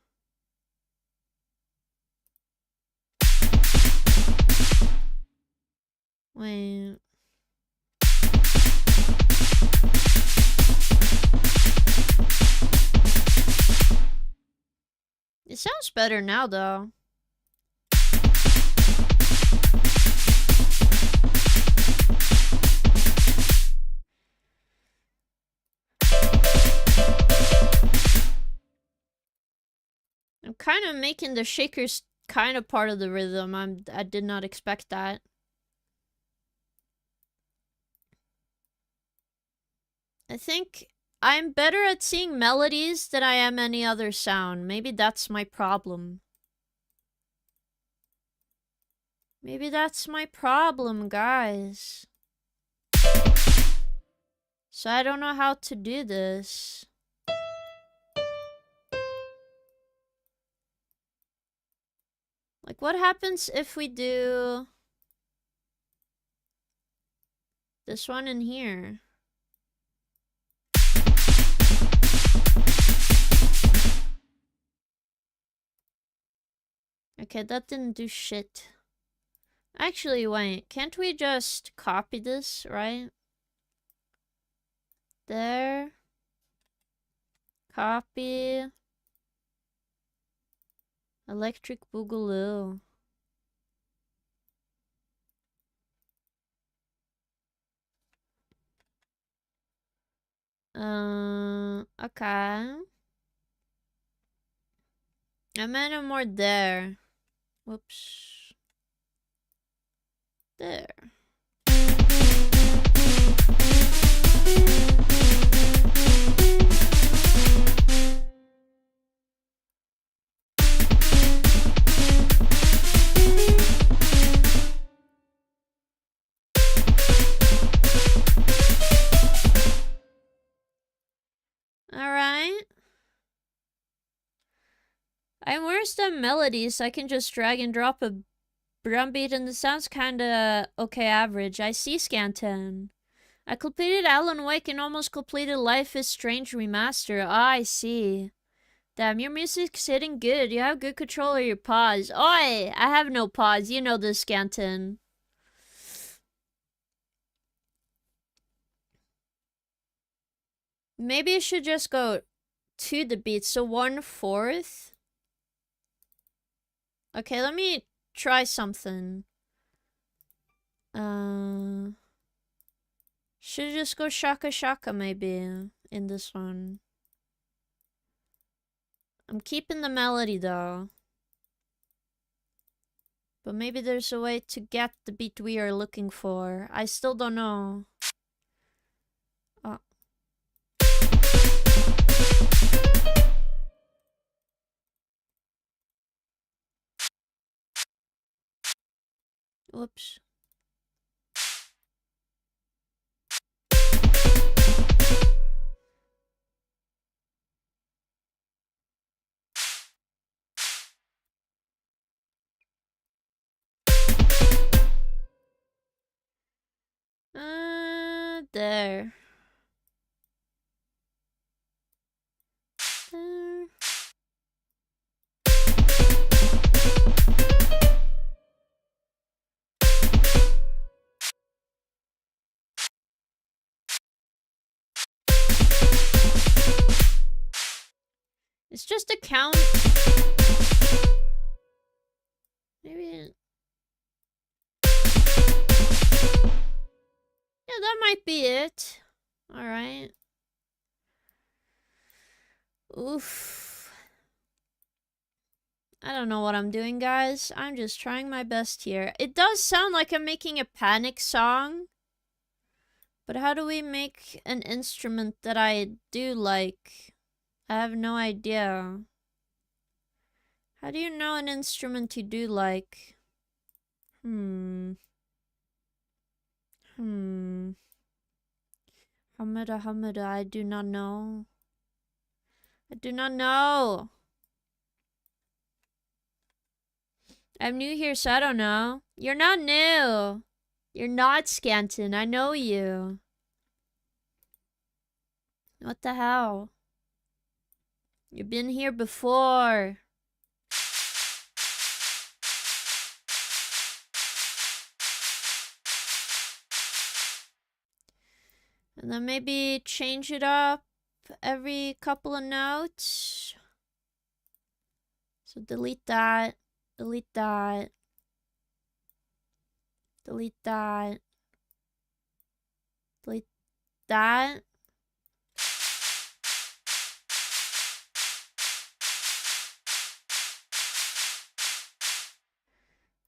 Wait. It sounds better now, though. I'm kind of making the shakers kind of part of the rhythm. I did not expect that. I think I'm better at seeing melodies than I am any other sound. Maybe that's my problem. Maybe that's my problem, guys. So I don't know how to do this. Like, what happens if we do this one in here? Okay, that didn't do shit. Actually, wait. Can't we just copy this, right? There. Copy. Electric Boogaloo. Okay. I meant it more there. Whoops. There. Alright. I'm worse than melodies. I can just drag and drop a drum beat and it sounds kinda okay average. I see Scan10. I completed Alan Wake and almost completed Life is Strange Remaster. Ah, I see. Damn, your music's hitting good. You have good control of your pause. Oi! I have no pause. You know this, Scanton. Maybe I should just go to the beat. So 1/4. Okay, let me try something. Should just go shaka shaka maybe in this one. I'm keeping the melody though. But maybe there's a way to get the beat we are looking for. I still don't know. Oh. Whoops. There. There. It's just a count. Maybe. Yeah, that might be it. Alright. Oof. I don't know what I'm doing, guys. I'm just trying my best here. It does sound like I'm making a panic song. But how do we make an instrument that I do like? I have no idea. How do you know an instrument you do like? Hamada, I do not know. I do not know. I'm new here, so I don't know. You're not new. You're not, Scanton. I know you. What the hell? You've been here before. And then maybe change it up every couple of notes. So delete that. Delete that. Delete that. Delete that.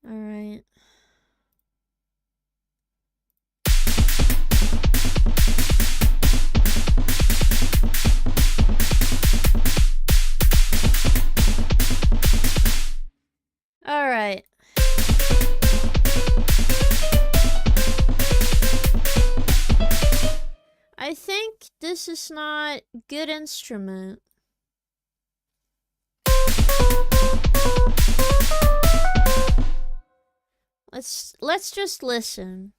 Alright. Alright. I think this is not good instrument. Let's just listen.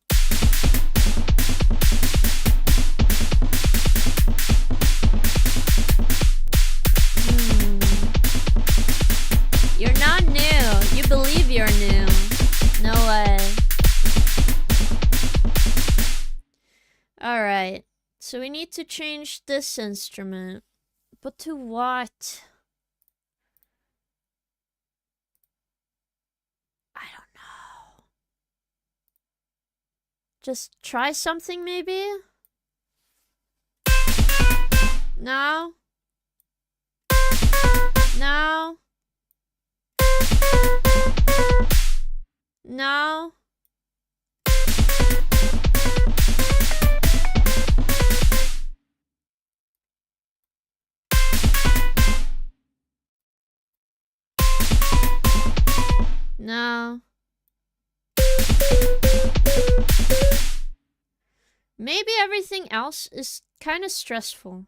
You're not new. You believe you're new. No way. Alright. So we need to change this instrument. But to what? I don't know. Just try something maybe? No? No? No? No. Maybe everything else is kind of stressful.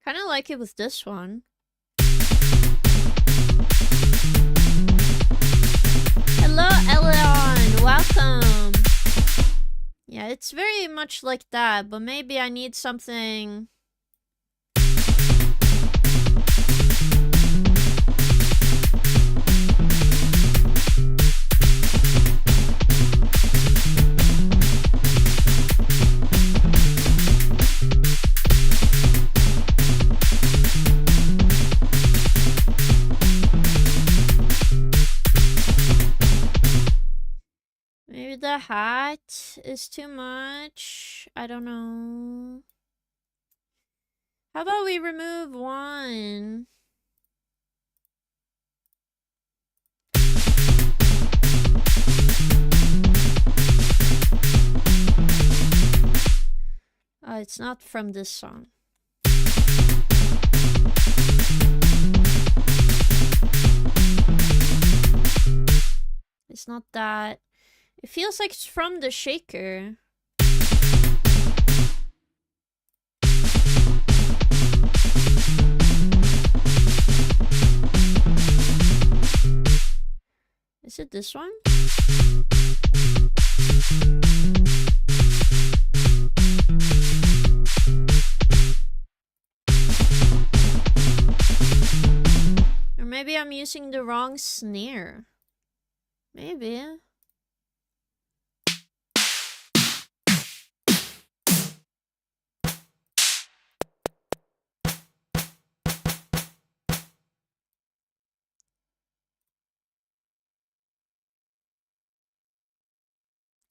Kind of like it with this one. Hello, Eleon. Welcome. Yeah, it's very much like that, but maybe I need something. Maybe the hat is too much. I don't know. How about we remove one? Oh, it's not from this song. It's not that. It feels like it's from the shaker. Is it this one? Or maybe I'm using the wrong snare. Maybe.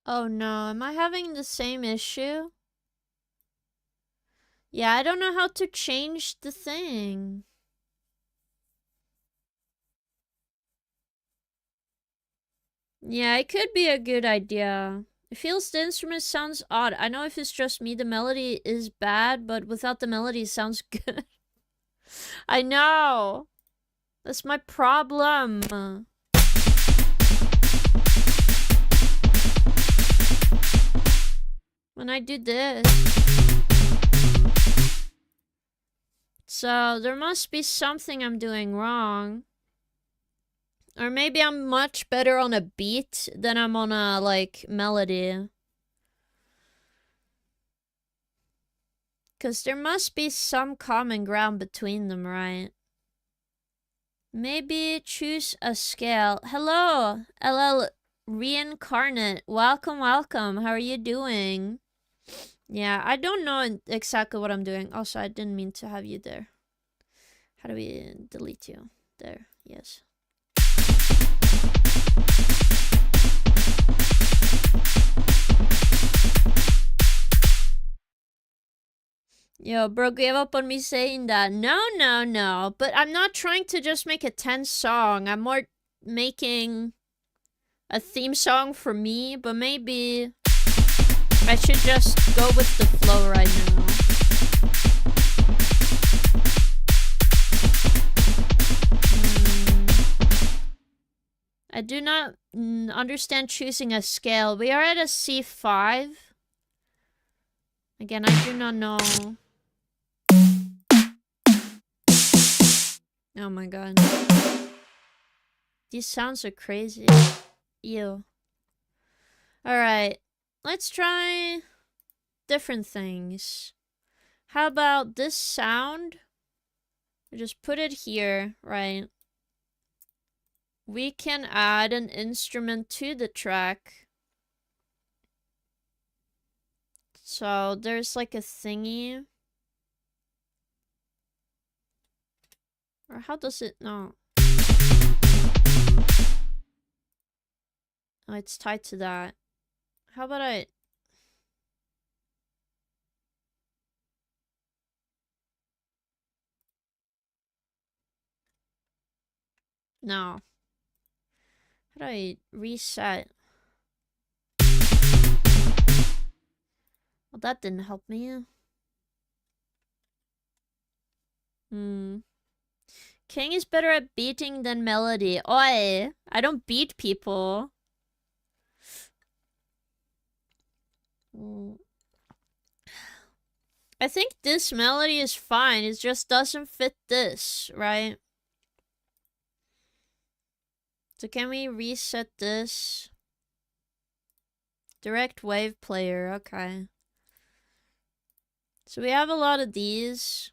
Oh no, am I having the same issue? Yeah, I don't know how to change the thing. Yeah, it could be a good idea. It feels the instrument sounds odd. I know if it's just me, the melody is bad, but without the melody, it sounds good. I know. That's my problem. When I do this. So, there must be something I'm doing wrong. Or maybe I'm much better on a beat than I'm on a, like, melody. Because there must be some common ground between them, right? Maybe choose a scale. Hello, LL Reincarnate. Welcome, welcome. How are you doing? Yeah, I don't know exactly what I'm doing. Also, I didn't mean to have you there. How do we delete you? There, yes. Yo, bro gave up on me saying that. No, no, no. But I'm not trying to just make a 10 song. I'm more making a theme song for me, but maybe I should just go with the flow right now. I do not understand choosing a scale. We are at a C5. Again, I do not know. Oh my god. These sounds are crazy. Ew. Alright. Let's try different things. How about this sound? We just put it here, right? We can add an instrument to the track. So there's like a thingy. Or how does it know? Oh, it's tied to that. How about I... No. How do I reset? Well, that didn't help me. King is better at beating than melody. Oi! I don't beat people. I think this melody is fine. It just doesn't fit this, right? So can we reset this? Direct wave player, okay. So we have a lot of these.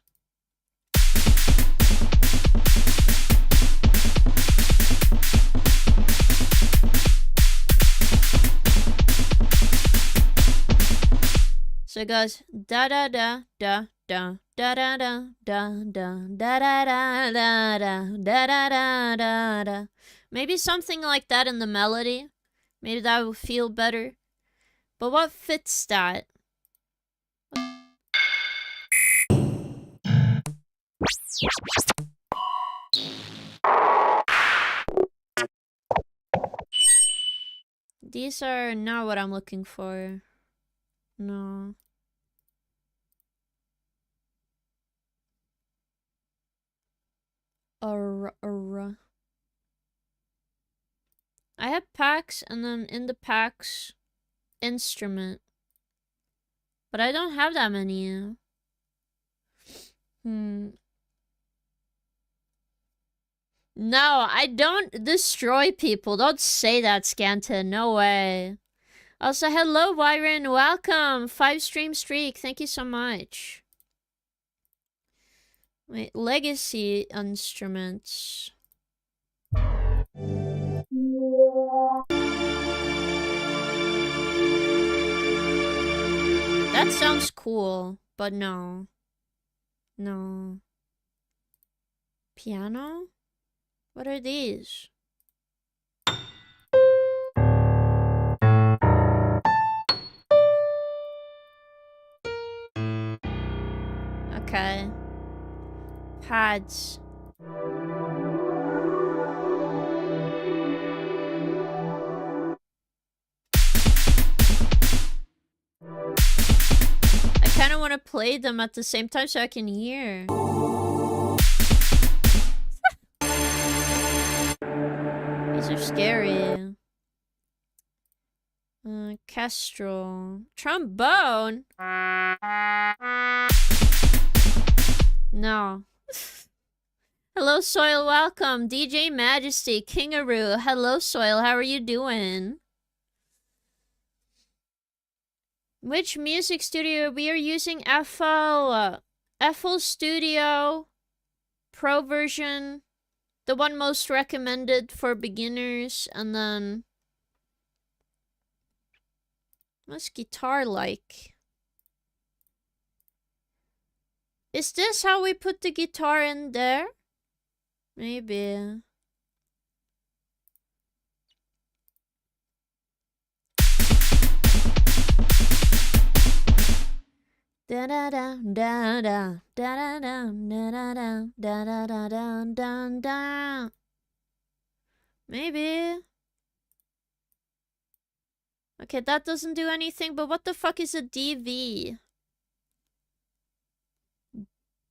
So it goes da da da da da da da da da da da da da da da da da da da. Maybe something like that in the melody. Maybe that will feel better. But what fits that? These are not what I'm looking for. No. I have packs and then in the packs, instrument. But I don't have that many. No, I don't destroy people. Don't say that, Scanton. No way. Also, hello, Wyron. Welcome. 5-stream streak. Thank you so much. Wait, legacy instruments. That sounds cool, but no. No. Piano? What are these? Okay. Pads. I kind of want to play them at the same time so I can hear. These are scary. Kestrel. Trombone? No. Hello, Soil. Welcome. DJ Majesty. Kingaroo. Hello, Soil. How are you doing? Which music studio? We are using FL Studio Pro version. The one most recommended for beginners. And then... what's guitar like? Is this how we put the guitar in there? Maybe. Da da da da da da da da da da da da da da. Maybe. Okay, that doesn't do anything, but what the fuck is a DV?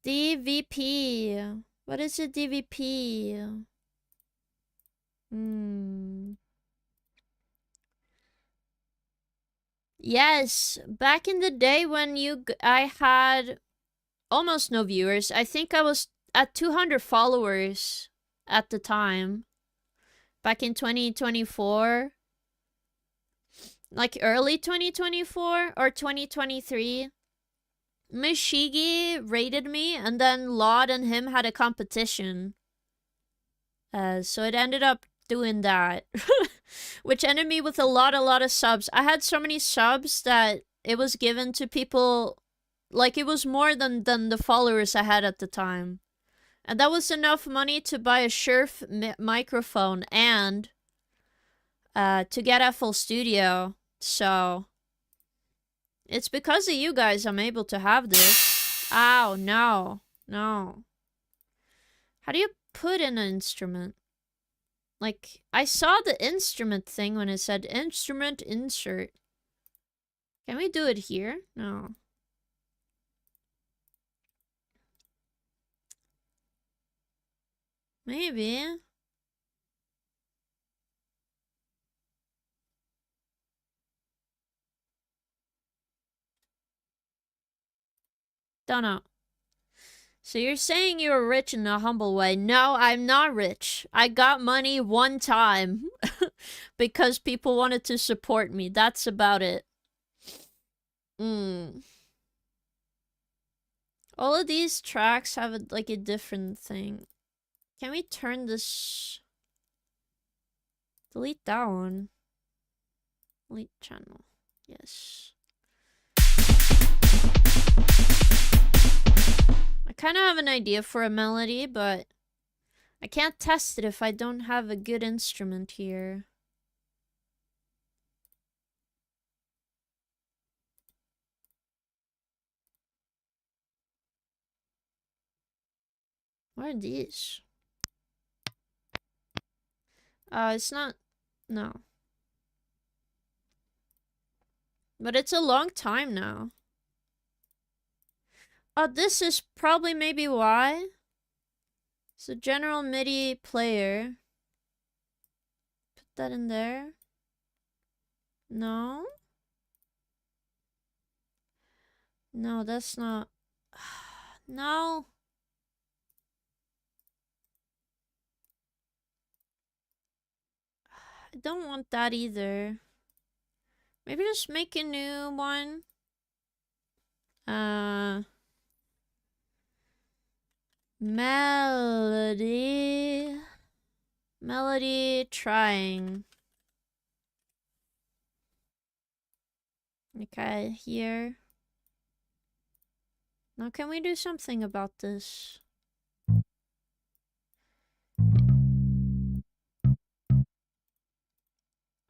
DVP. What is a DVP? Yes, back in the day when I had almost no viewers. I think I was at 200 followers at the time. Back in 2024. Like early 2024 or 2023. Mishigi rated me, and then Laud and him had a competition. So it ended up doing that. Which ended me with a lot of subs. I had so many subs that it was given to people, like it was more than the followers I had at the time. And that was enough money to buy a Shure microphone and to get FL Studio. So it's because of you guys I'm able to have this. Ow, no. No. How do you put in an instrument? Like, I saw the instrument thing when it said instrument insert. Can we do it here? No. Maybe. Don't know. So you're saying you're rich in a humble way. No, I'm not rich. I got money one time because people wanted to support me. That's about it. All of these tracks have like a different thing. Can we turn this... delete that one. Delete channel. Yes. I kind of have an idea for a melody, but I can't test it if I don't have a good instrument here. What are these? It's not... no. But it's a long time now. Oh, this is probably maybe why. It's a general MIDI player. Put that in there. No? No, that's not... no. I don't want that either. Maybe just make a new one. Melody trying. Okay, here. Now can we do something about this?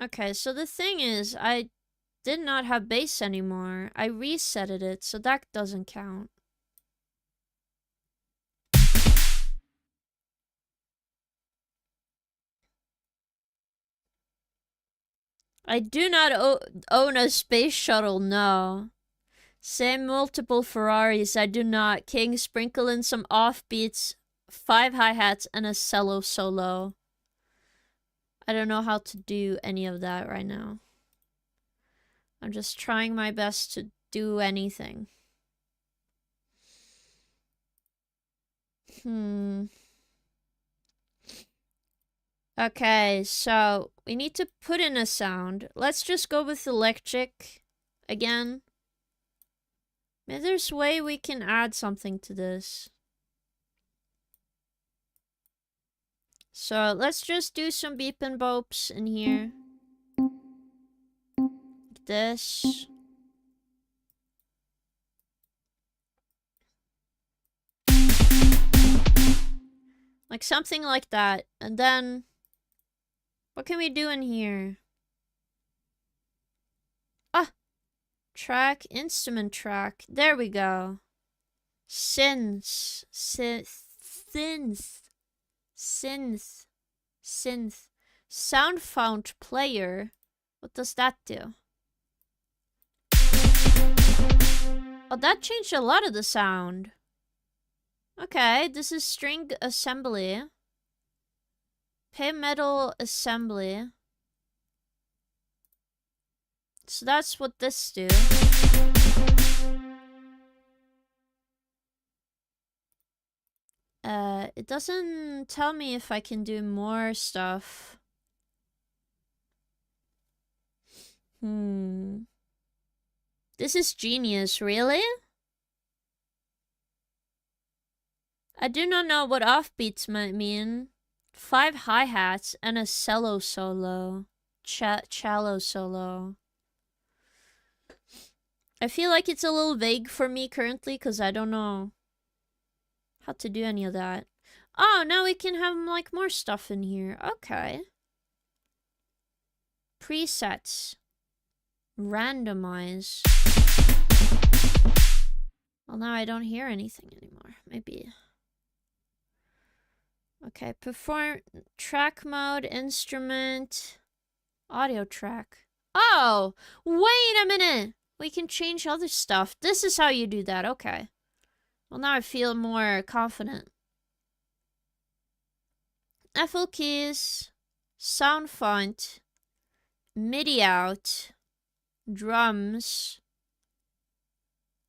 Okay, so the thing is, I did not have bass anymore. I resetted it, so that doesn't count. I do not own a space shuttle, no. Same multiple Ferraris, I do not. King, sprinkle in some offbeats, 5 hi-hats, and a cello solo. I don't know how to do any of that right now. I'm just trying my best to do anything. Okay, so we need to put in a sound. Let's just go with electric again. Maybe there's a way we can add something to this. So let's just do some beep and bopes in here. Like this. Like something like that. And then, what can we do in here? Ah! Track, instrument track. There we go. Synth. Sound fount player. What does that do? Oh, that changed a lot of the sound. Okay, this is string assembly. Pay metal assembly. So that's what this do. It doesn't tell me if I can do more stuff. This is genius, really? I do not know what offbeats might mean. 5 hi-hats and a cello solo. Cello solo. I feel like it's a little vague for me currently because I don't know how to do any of that. Oh, now we can have like more stuff in here. Okay. Presets. Randomize. Well, now I don't hear anything anymore. Maybe. Okay, perform track mode, instrument, audio track. Oh, wait a minute. We can change other stuff. This is how you do that. Okay. Well, now I feel more confident. FL keys, sound font, MIDI out, drums,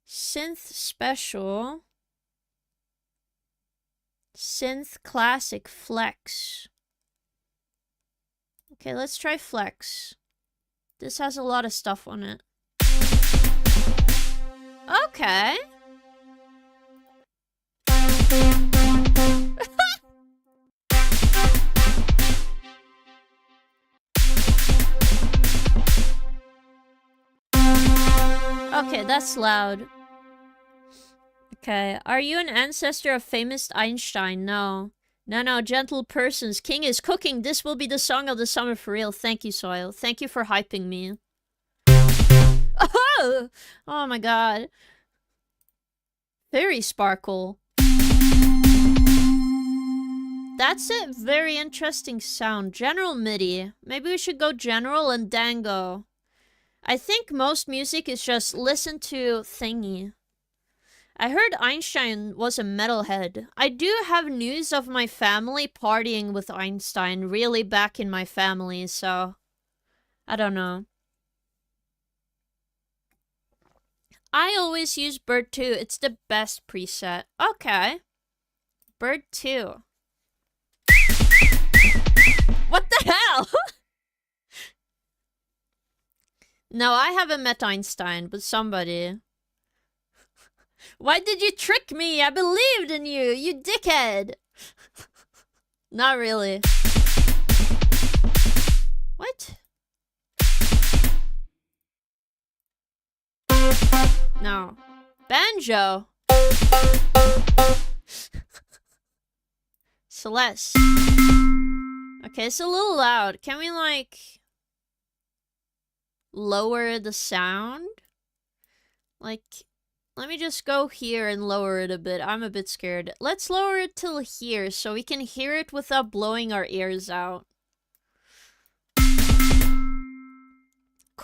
synth special, synth classic flex. Okay, let's try flex. This has a lot of stuff on it. Okay. Okay, that's loud. Okay, are you an ancestor of famous Einstein? No. No, gentle persons. King is cooking. This will be the song of the summer for real. Thank you, Soil. Thank you for hyping me. Oh! Oh my god. Very sparkle. That's a very interesting sound. General MIDI. Maybe we should go general and then go. I think most music is just listen to thingy. I heard Einstein was a metalhead. I do have news of my family partying with Einstein really back in my family, so I don't know. I always use Bird 2. It's the best preset. Okay. Bird 2. What the hell? No, I haven't met Einstein, but somebody. Why did you trick me? I believed in you, you dickhead. Not really. What? No. Banjo. Celeste. Okay, it's a little loud. Can we, like, lower the sound? Like, let me just go here and lower it a bit. I'm a bit scared. Let's lower it till here so we can hear it without blowing our ears out.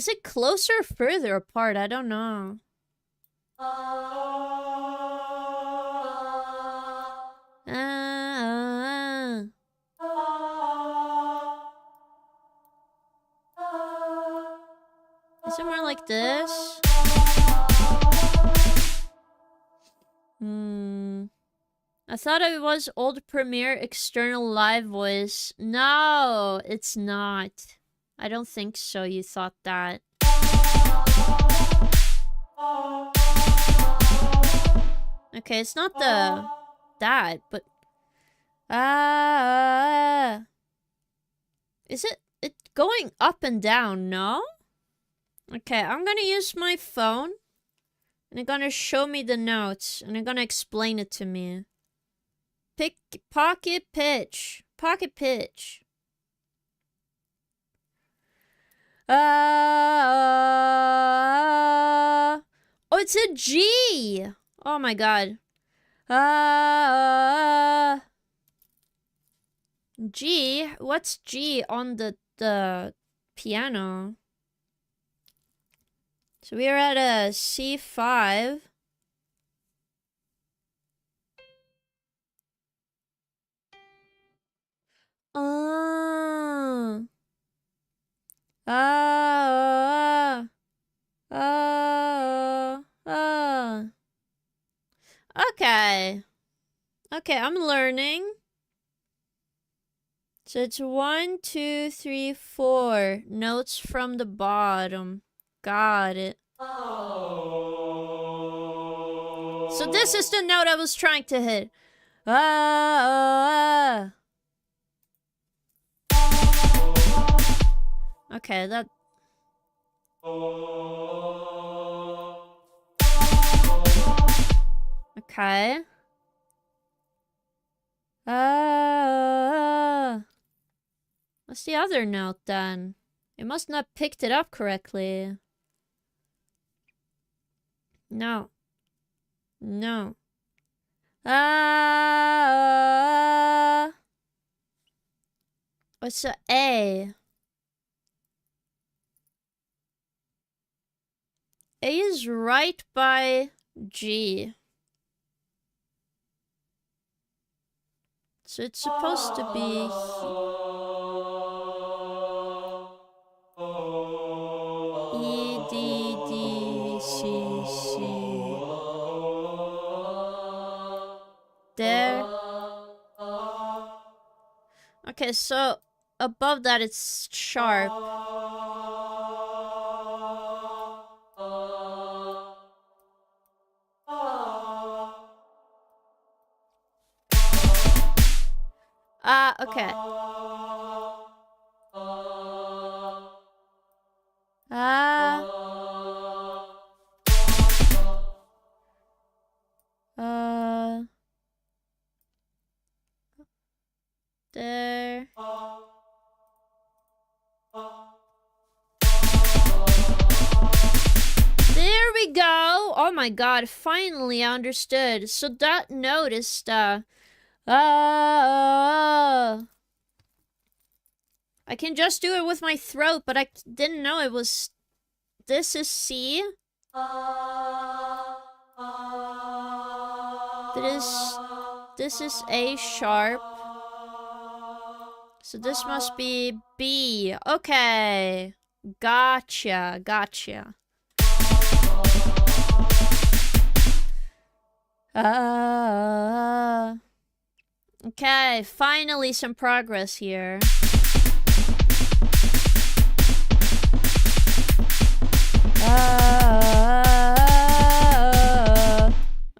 Is it closer or further apart? I don't know. Is it more like this? I thought it was old Premiere external live voice. No, it's not. I don't think so. You thought that. Okay, it's not that, but is it going up and down? No? Okay, I'm gonna use my phone and it's gonna show me the notes and it's gonna explain it to me. Pocket pitch. Pocket pitch. Oh, it's a G. Oh my god. G? What's G on the piano? So we are at a C5. Okay. Okay, I'm learning. So it's 1, 2, 3, 4 notes from the bottom. Got it. So this is the note I was trying to hit. Okay, that... Okay. What's the other note then? It must not have picked it up correctly. No. No. What's the A? A is right by G. So it's supposed to be... E, D, D, C, C. There. Okay, so above that it's sharp. Okay. There. There we go. Oh my god, finally I understood. So that note is I can just do it with my throat, but I didn't know it was... This is C. This is A sharp. So this must be B. Okay. Gotcha. Gotcha. Okay, finally some progress here.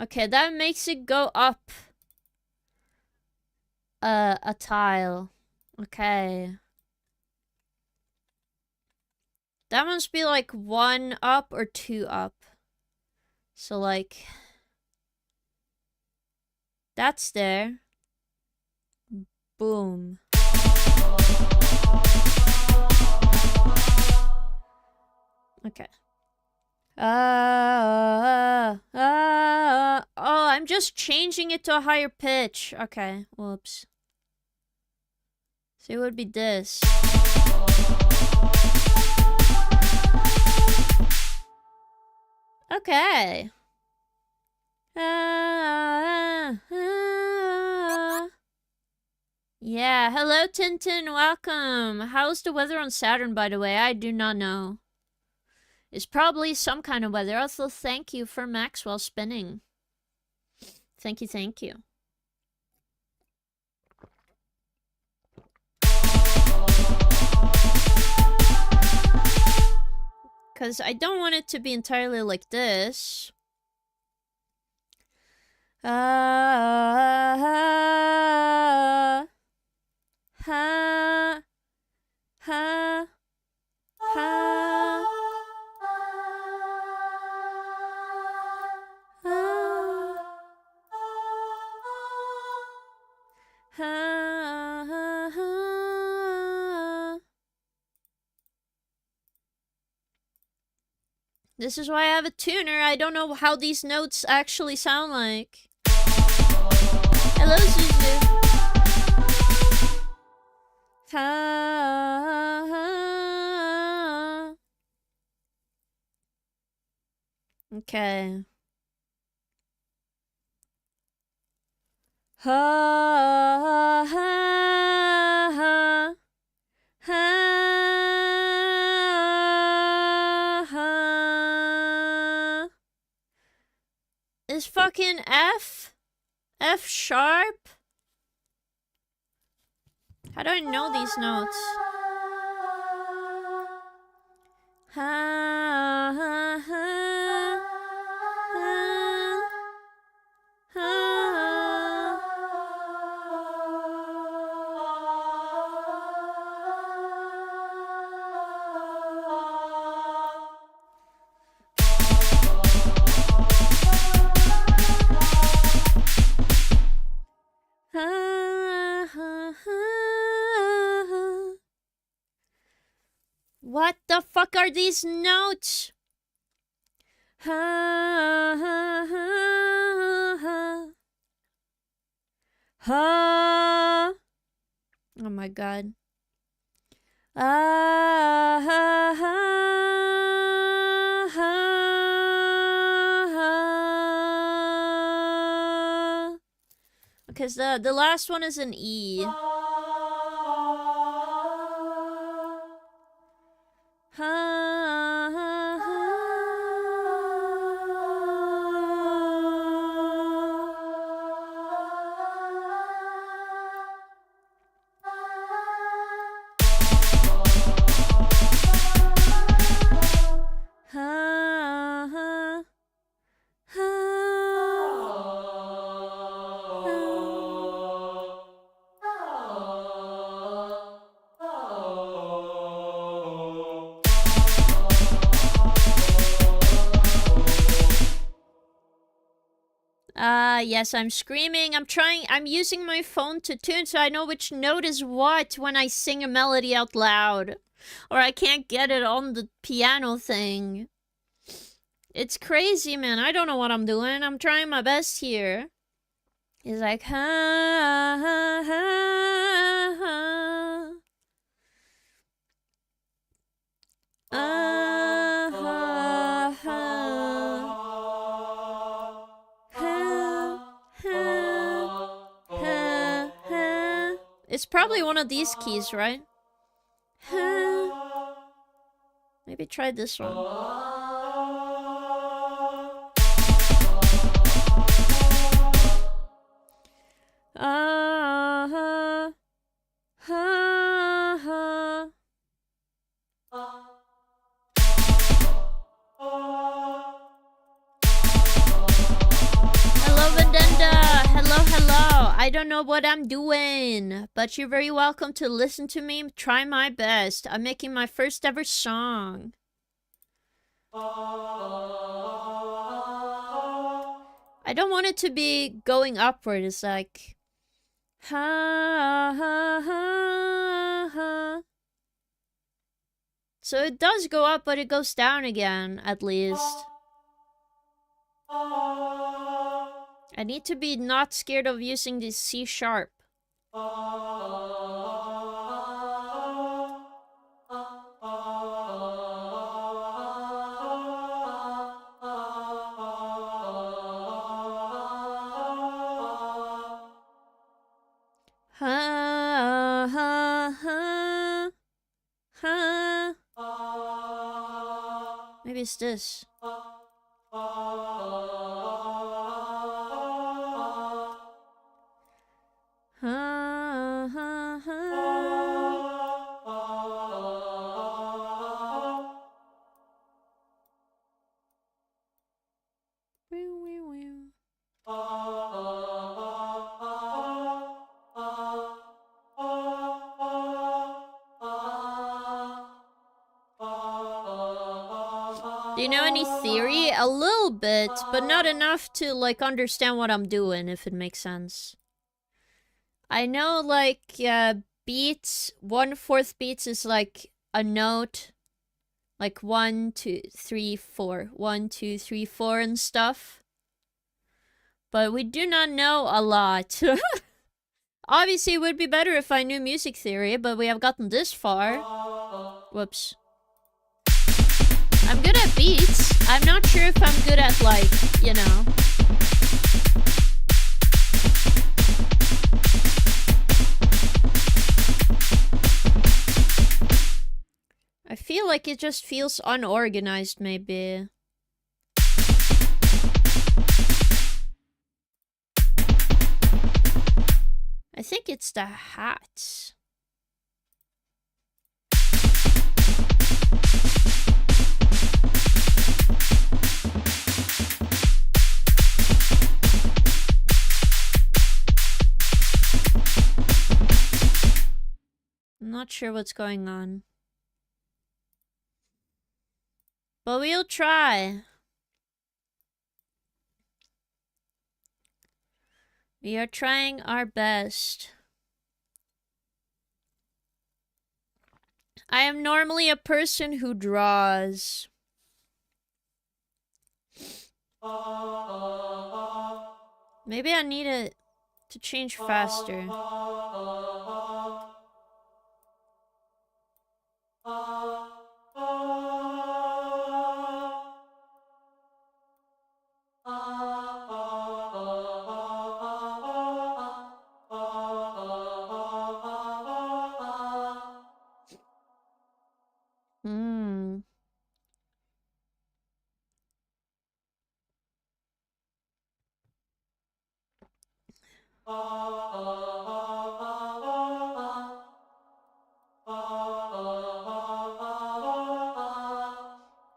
Okay, that makes it go up a tile. Okay. That must be like 1 up or 2 up. So like... That's there. Boom. Okay. Oh, I'm just changing it to a higher pitch. Okay, whoops. So it would be this. Okay. Yeah, hello Tintin, welcome. How's the weather on Saturn, by the way? I do not know. It's probably some kind of weather. Also, thank you for Maxwell spinning. Thank you, thank you. Because I don't want it to be entirely like this. Ha ha ha ha. This is why I have a tuner. I don't know how these notes actually sound like. Hello, Zuzu. Ha. Okay. Ha ha ha ha. Is fucking F sharp? How do I know these notes? Ha ha ha ha ha. What the fuck are these notes? Ha ha ha ha ha. Oh my god. Ah ha ha ha ha. Because the last one is an E. Ha ha ha. Ha ha yes, I'm screaming. I'm using my phone to tune so I know which note is what when I sing a melody out loud. Or I can't get it on the piano thing. It's crazy, man. I don't know what I'm doing. I'm trying my best here. It's like, ha, ha, ha, ha. Ha, ha, ha, ha, ha. It's probably one of these keys, right? Ha. Maybe try this one. Ha, ha, ha. Hello, Vendenda. Hello, hello. I don't know what I'm doing, but you're very welcome to listen to me. Try my best. I'm making my first ever song. I don't want it to be going upward. It's like, ha, ha, ha, ha. So it does go up, but it goes down again, at least. I need to be not scared of using this C sharp. maybe it's this. Do you know any theory? A little bit, but not enough to, like, understand what I'm doing, if it makes sense. I know, like, beats, 1/4 beats is, like, a note. Like, 1, 2, 3, 4. 1, 2, 3, 4 and stuff. But we do not know a lot. Obviously, it would be better if I knew music theory, but we have gotten this far. Whoops. I'm good at beats. I'm not sure if I'm good at, like, you know. I feel like it just feels unorganized, maybe. I think it's the hat. I'm not sure what's going on. But we'll try. We are trying our best. I am normally a person who draws. Maybe I need it to change faster.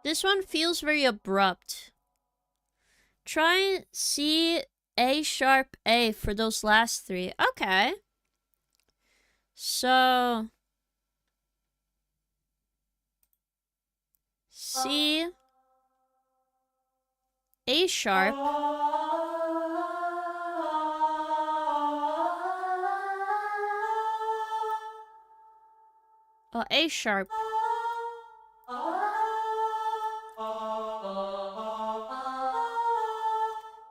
This one feels very abrupt. Try C, A sharp, A for those last three. Okay. So C, A sharp. Oh, A sharp.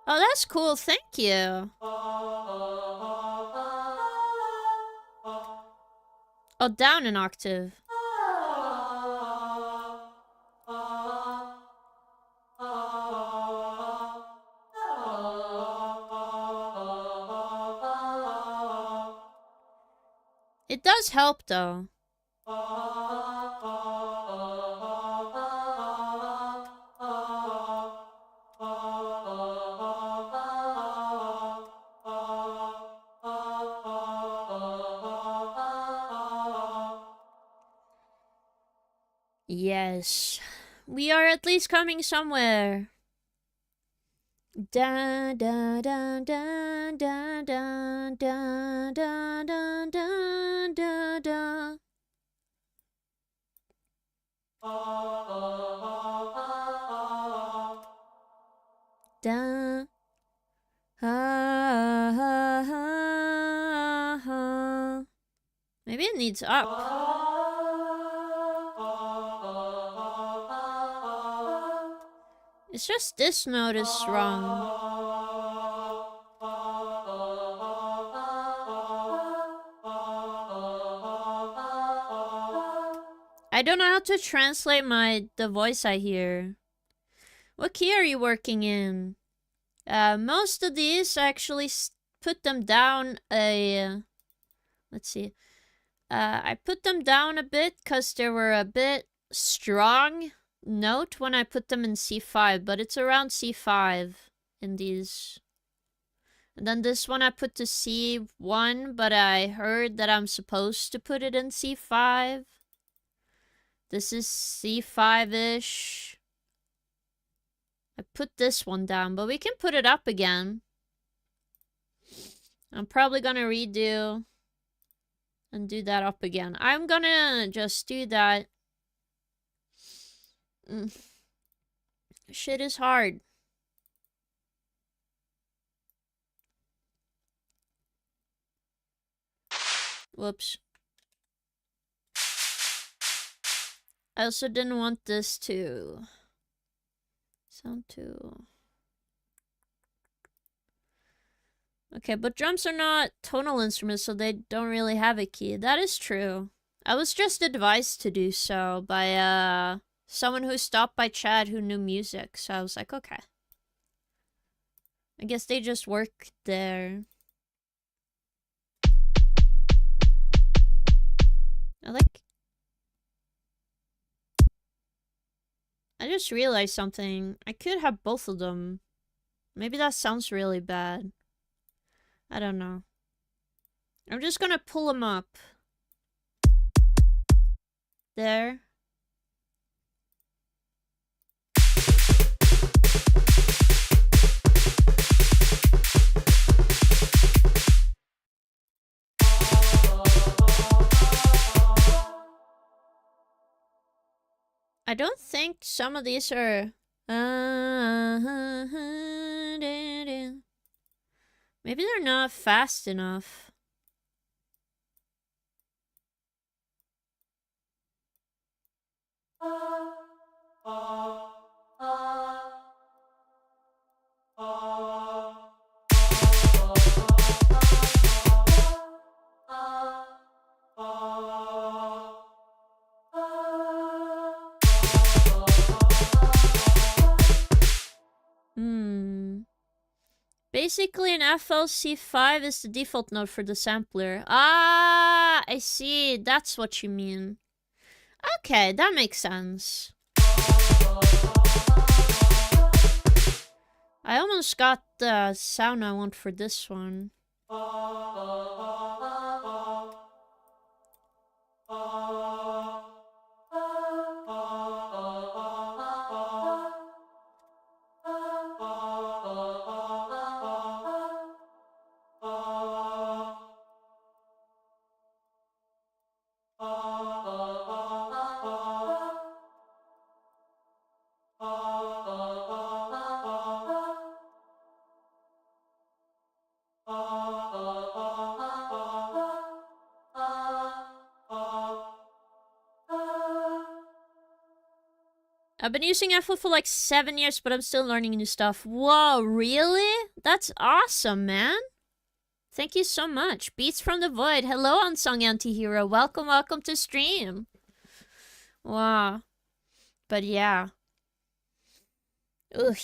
Oh, that's cool. Thank you. Oh, down an octave. It does help, though. Yes. We are at least coming somewhere. Da da da da da da da da da da da da. Da ha ha ha ha. Maybe it needs up. It's just this note is wrong. I don't know how to translate the voice I hear. What key are you working in? Most of these I actually put them down let's see. I put them down a bit because they were a bit strong. note when I put them in C5, but it's around C5 in these. And then this one I put to C1, but I heard that I'm supposed to put it in C5. This is C5-ish. I put this one down, but we can put it up again. I'm probably gonna redo and do that up again. I'm gonna just do that. Shit is hard. Whoops. I also didn't want this to sound too... Okay, but drums are not tonal instruments, so they don't really have a key. That is true. I was just advised to do so by someone who stopped by chat who knew music, so I was like, okay. I guess they just work there. I just realized something. I could have both of them. Maybe that sounds really bad. I don't know. I'm just gonna pull them up. There. I don't think some of these are... Maybe they're not fast enough. Basically, an FLC5 is the default note for the sampler. Ah, I see. That's what you mean. Okay, that makes sense. I almost got the sound I want for this one. I've been using FL for like 7 years, but I'm still learning new stuff. Whoa, really? That's awesome, man. Thank you so much. Beats from the Void. Hello, Unsung Antihero. Welcome, welcome to stream. Wow. But yeah. Ugh.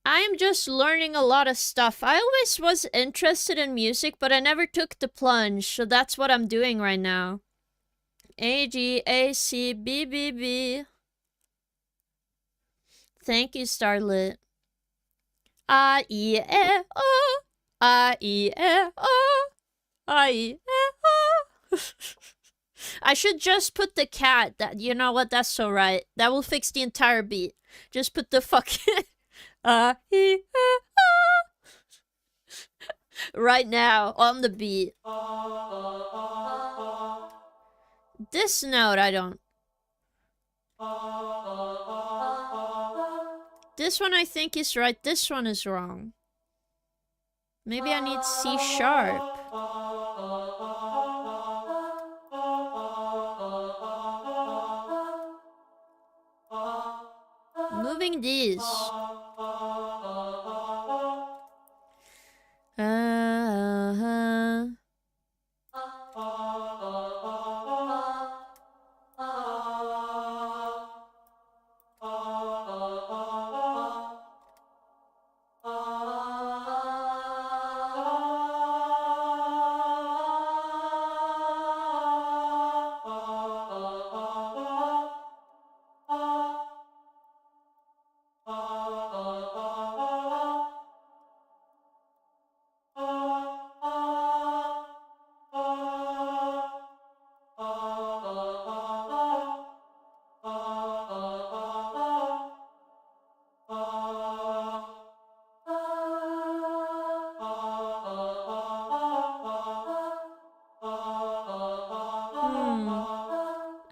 I am just learning a lot of stuff. I always was interested in music, but I never took the plunge, so that's what I'm doing right now. AGACBBB. Thank you, Starlit. I-E-A-O. I-E-A-O. I-E-A-O. I should just put the cat. That, you know what? That's so right. That will fix the entire beat. Just put the fucking... I-E-A-O. Right now, on the beat. This note, I don't... This one I think is right. This one is wrong. Maybe I need C sharp. Moving these.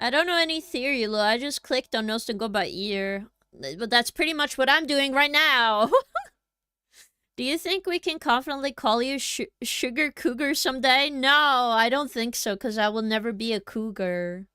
I don't know any theory, Lo. I just clicked on Notes to go by ear. But that's pretty much what I'm doing right now. Do you think we can confidently call you Sugar Cougar someday? No, I don't think so, because I will never be a cougar.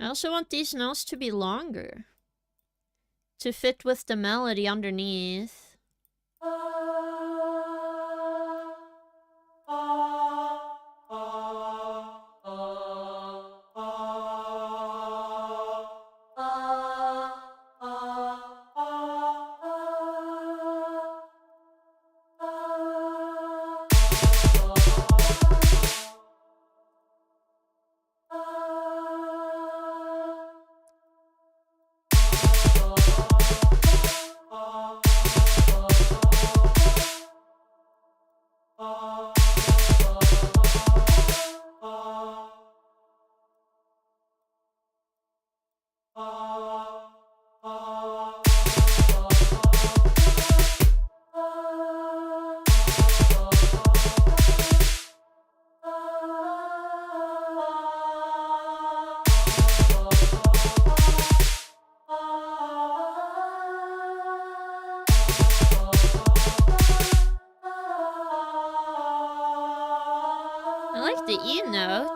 I also want these notes to be longer, to fit with the melody underneath. I like the E note.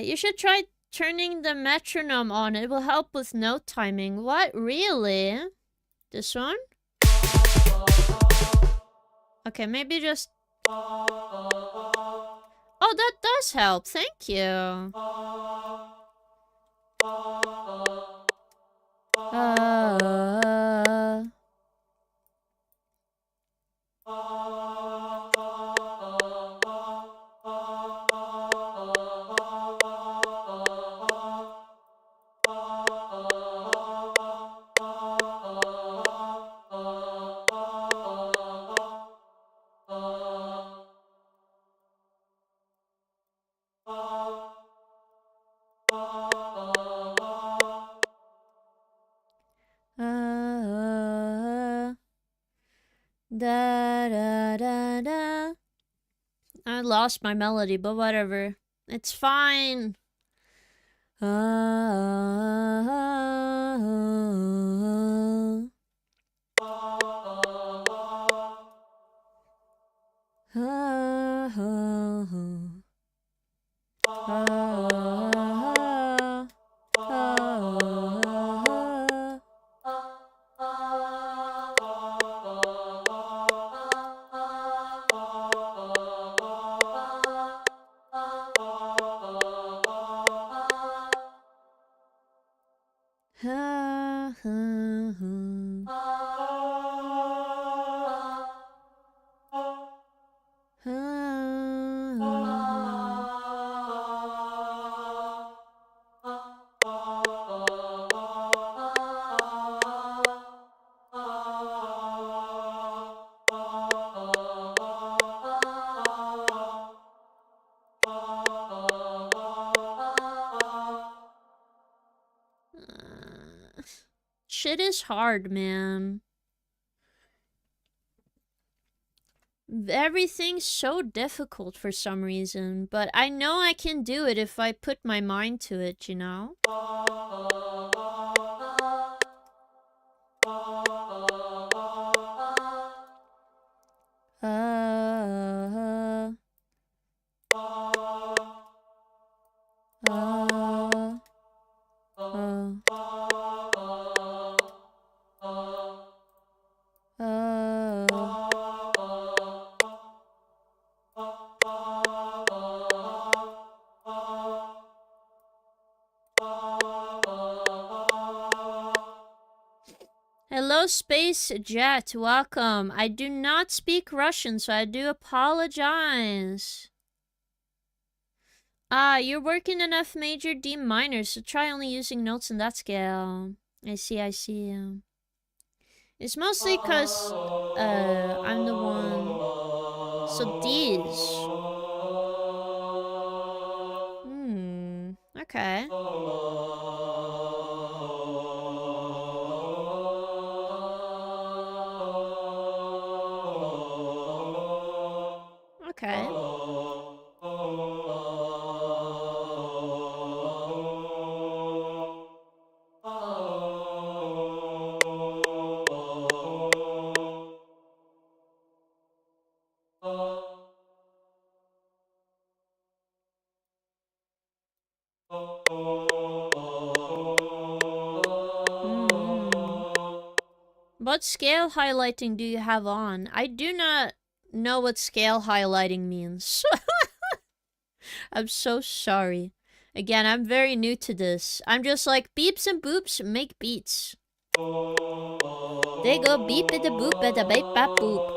You should try turning the metronome on. It will help with note timing. What? Really? This one? Okay, maybe just... Oh, that does help. Thank you. Da da da da. I lost my melody, but whatever. It's fine. Shit is hard, man. Everything's so difficult for some reason, but I know I can do it if I put my mind to it, you know? Hello, Space Jet. Welcome. I do not speak Russian, so I do apologize. You're working in F major, D minor, so try only using notes in that scale. I see. It's mostly because, I'm the one. So D's. Okay. Okay. What scale highlighting do you have on? I do not know what scale highlighting means. I'm so sorry. Again, I'm very new to this. I'm just like, beeps and boops make beats. They go beep at the boop at the beep bap boop.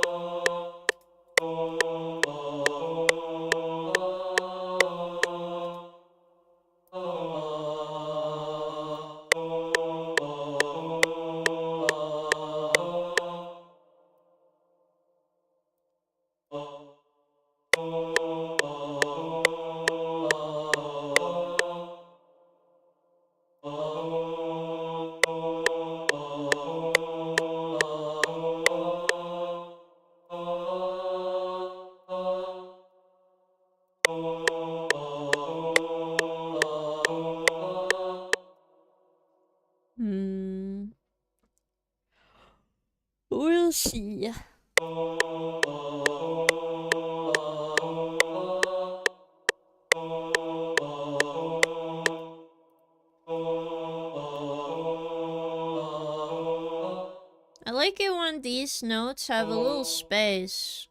We'll see. I like it when these notes have a little space.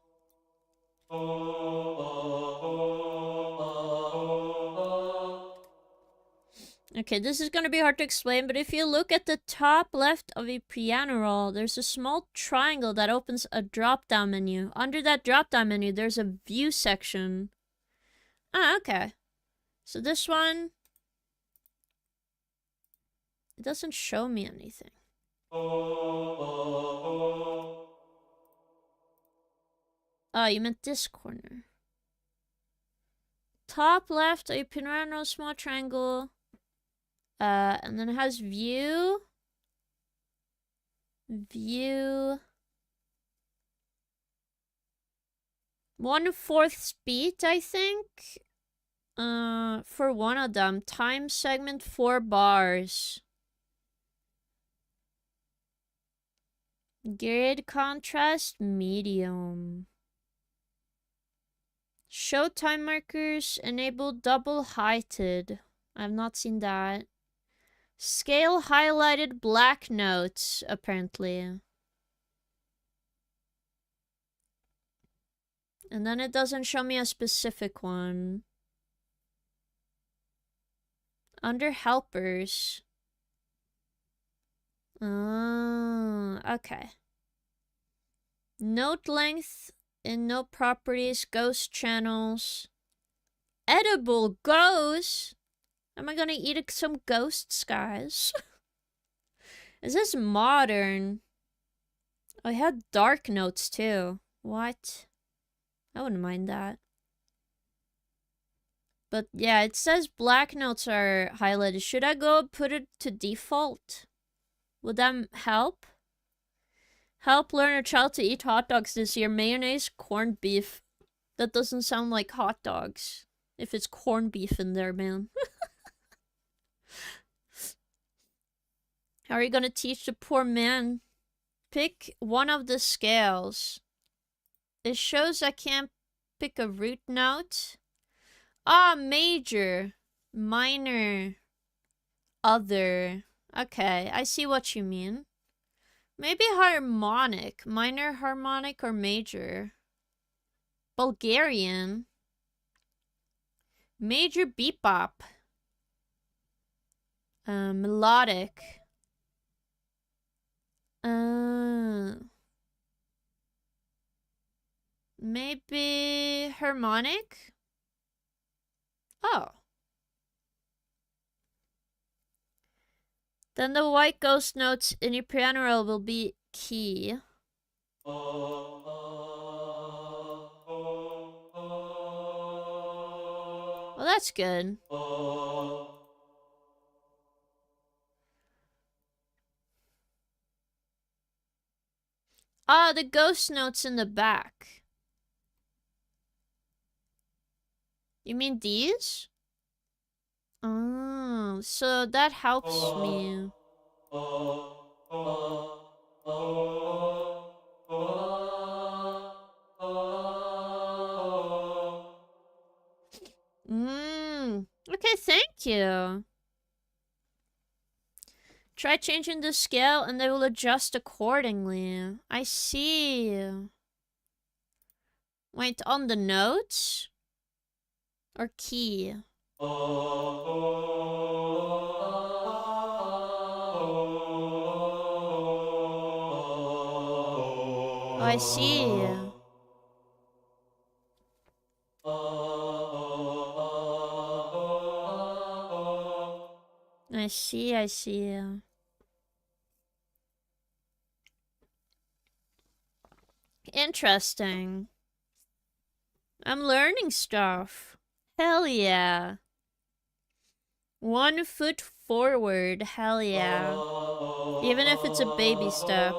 Okay, this is gonna be hard to explain, but if you look at the top left of a piano roll, there's a small triangle that opens a drop-down menu. Under that drop-down menu, there's a view section. Okay. So this one, it doesn't show me anything. Oh, you meant this corner. Top left, a piano small triangle. And then it has view. View. 1/4 speed, I think. For one of them. Time segment 4 bars. Grid contrast medium. Show time markers. Enable double heighted. I've not seen that. Scale highlighted black notes, apparently. And then it doesn't show me a specific one. Under helpers. Oh, okay. Note length in note properties, ghost channels. Edible ghosts? Am I gonna eat some ghosts, guys? Is this modern? Oh, I had dark notes too. What? I wouldn't mind that. But yeah, it says black notes are highlighted. Should I go put it to default? Would that help? Help learn a child to eat hot dogs this year. Mayonnaise, corned beef. That doesn't sound like hot dogs. If it's corned beef in there, man. How are you gonna teach the poor man? Pick one of the scales. It shows I can't pick a root note. Ah, major. Minor. Other. Okay, I see what you mean. Maybe harmonic. Minor harmonic or major. Bulgarian. Major bebop. Melodic. Maybe harmonic? Oh. Then the white ghost notes in your piano roll will be key. Well, that's good. Ah, the ghost notes in the back. You mean these? Oh, so that helps me. Okay, thank you. Try changing the scale and they will adjust accordingly. I see. Wait, on the notes? Or key? Oh, I see. I see, I see. Interesting. I'm learning stuff. Hell yeah. 1 foot forward, hell yeah. Even if it's a baby step.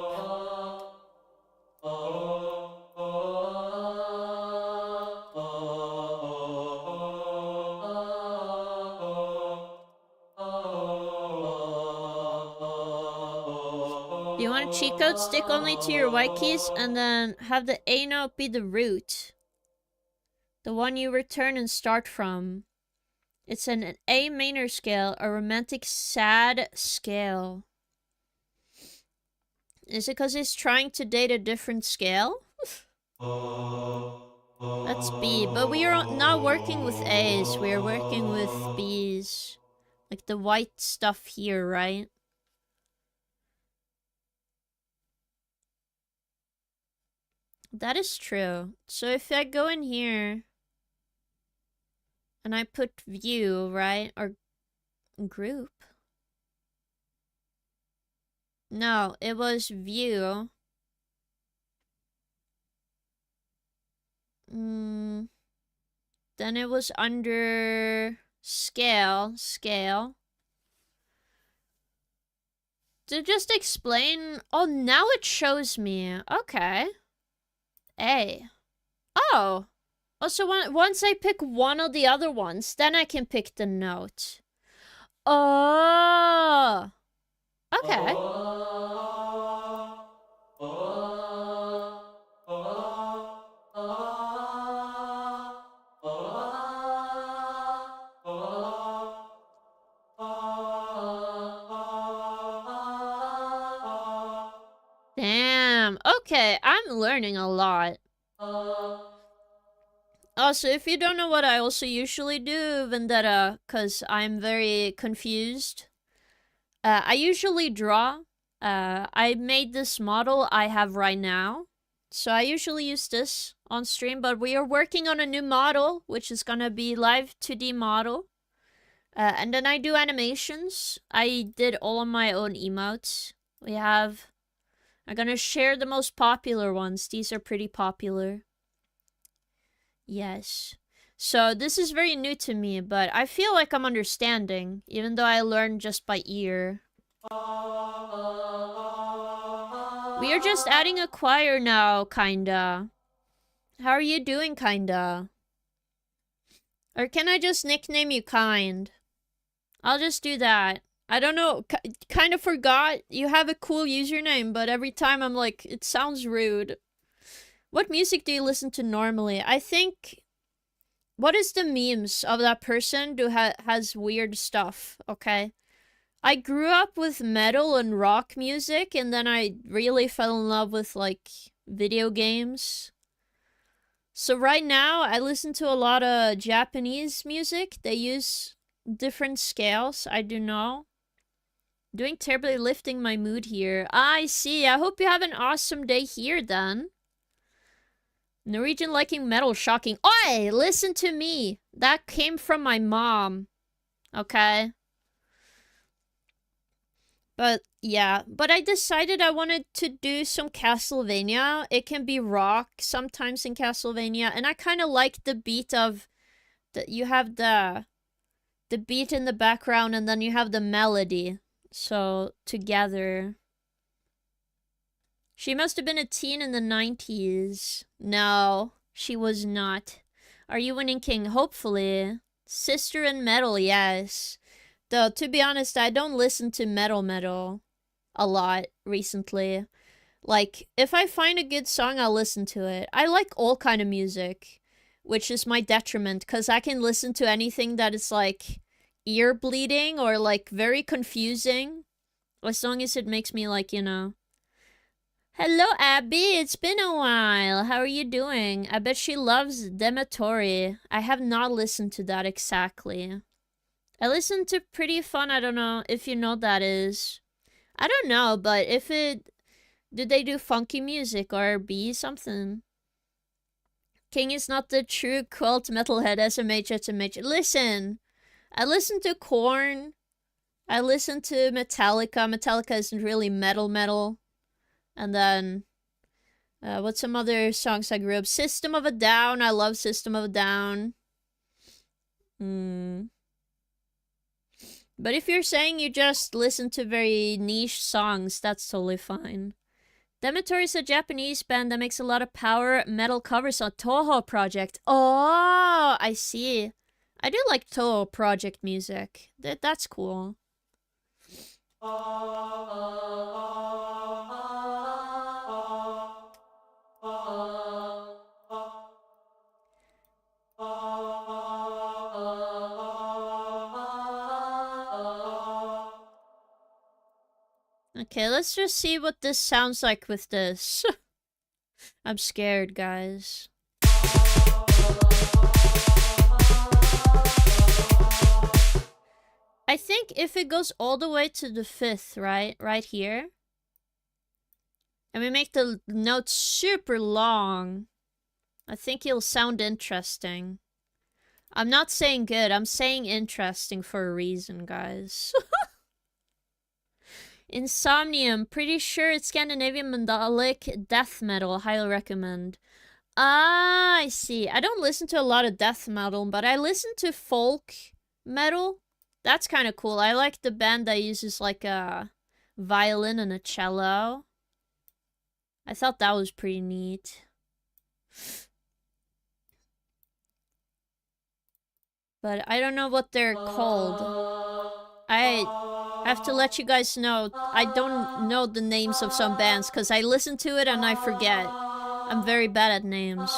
Do you want a cheat code? Stick only to your white keys and then have the A note be the root. The one you return and start from. It's an A minor scale, a romantic sad scale. Is it because he's trying to date a different scale? That's B, but we are not working with A's, we are working with B's. Like the white stuff here, right? That is true. So if I go in here and I put view, right? Or group. No, it was view. Then it was under scale. To just explain. Oh, now it shows me. Okay. A. Oh. Oh, so once I pick one of the other ones, then I can pick the note. Oh. Okay. Damn. Okay, I'm learning a lot. Also, if you don't know what I also usually do, Vendetta, because I'm very confused, I usually draw. I made this model I have right now. So I usually use this on stream, but we are working on a new model, which is gonna be live 2D model. And then I do animations. I did all of my own emotes. I'm gonna share the most popular ones. These are pretty popular. Yes. So this is very new to me, but I feel like I'm understanding, even though I learned just by ear. We are just adding a choir now, kinda. How are you doing, kinda? Or can I just nickname you Kind? I'll just do that. I don't know, kind of forgot you have a cool username, but every time I'm like, it sounds rude. What music do you listen to normally? I think... What is the memes of that person who has weird stuff, okay? I grew up with metal and rock music, and then I really fell in love with, like, video games. So right now, I listen to a lot of Japanese music. They use different scales, I do know. Doing terribly lifting my mood here. I see. I hope you have an awesome day here then. Norwegian liking metal, shocking. Oi! Listen to me. That came from my mom. Okay? But yeah, but I decided I wanted to do some Castlevania. It can be rock sometimes in Castlevania, and I kind of like the beat of that. You have the beat in the background, and then you have the melody. So together, she must have been a teen in the 90s. No, she was not. Are you winning king? Hopefully. Sister in metal, yes. Though, to be honest, I don't listen to metal a lot recently. Like, if I find a good song, I'll listen to it. I like all kind of music, which is my detriment, because I can listen to anything that is, like, ear bleeding or, like, very confusing. As long as it makes me, like, you know. Hello, Abby. It's been a while. How are you doing? I bet she loves Dematori. I have not listened to that exactly. I listened to Pretty Fun. I don't know if you know what that is. I don't know, but if it... Did they do funky music or be something? King is not the true cult metalhead. SMH. Listen! I listen to Korn. I listen to Metallica. Metallica isn't really metal. And then... what's some other songs I grew up? System of a Down. I love System of a Down. But if you're saying you just listen to very niche songs, that's totally fine. Demetor is a Japanese band that makes a lot of power metal covers on Toho Project. Oh, I see. I do like Toho Project music. That's cool. Okay, let's just see what this sounds like with this. I'm scared, guys. I think if it goes all the way to the 5th, right? Right here. And we make the notes super long. I think it'll sound interesting. I'm not saying good, I'm saying interesting for a reason, guys. Insomnium, pretty sure it's Scandinavian melodic death metal. Highly recommend. Ah, I see. I don't listen to a lot of death metal, but I listen to folk metal. That's kind of cool. I like the band that uses like a violin and a cello. I thought that was pretty neat. But I don't know what they're called. I have to let you guys know, I don't know the names of some bands because I listen to it and I forget. I'm very bad at names.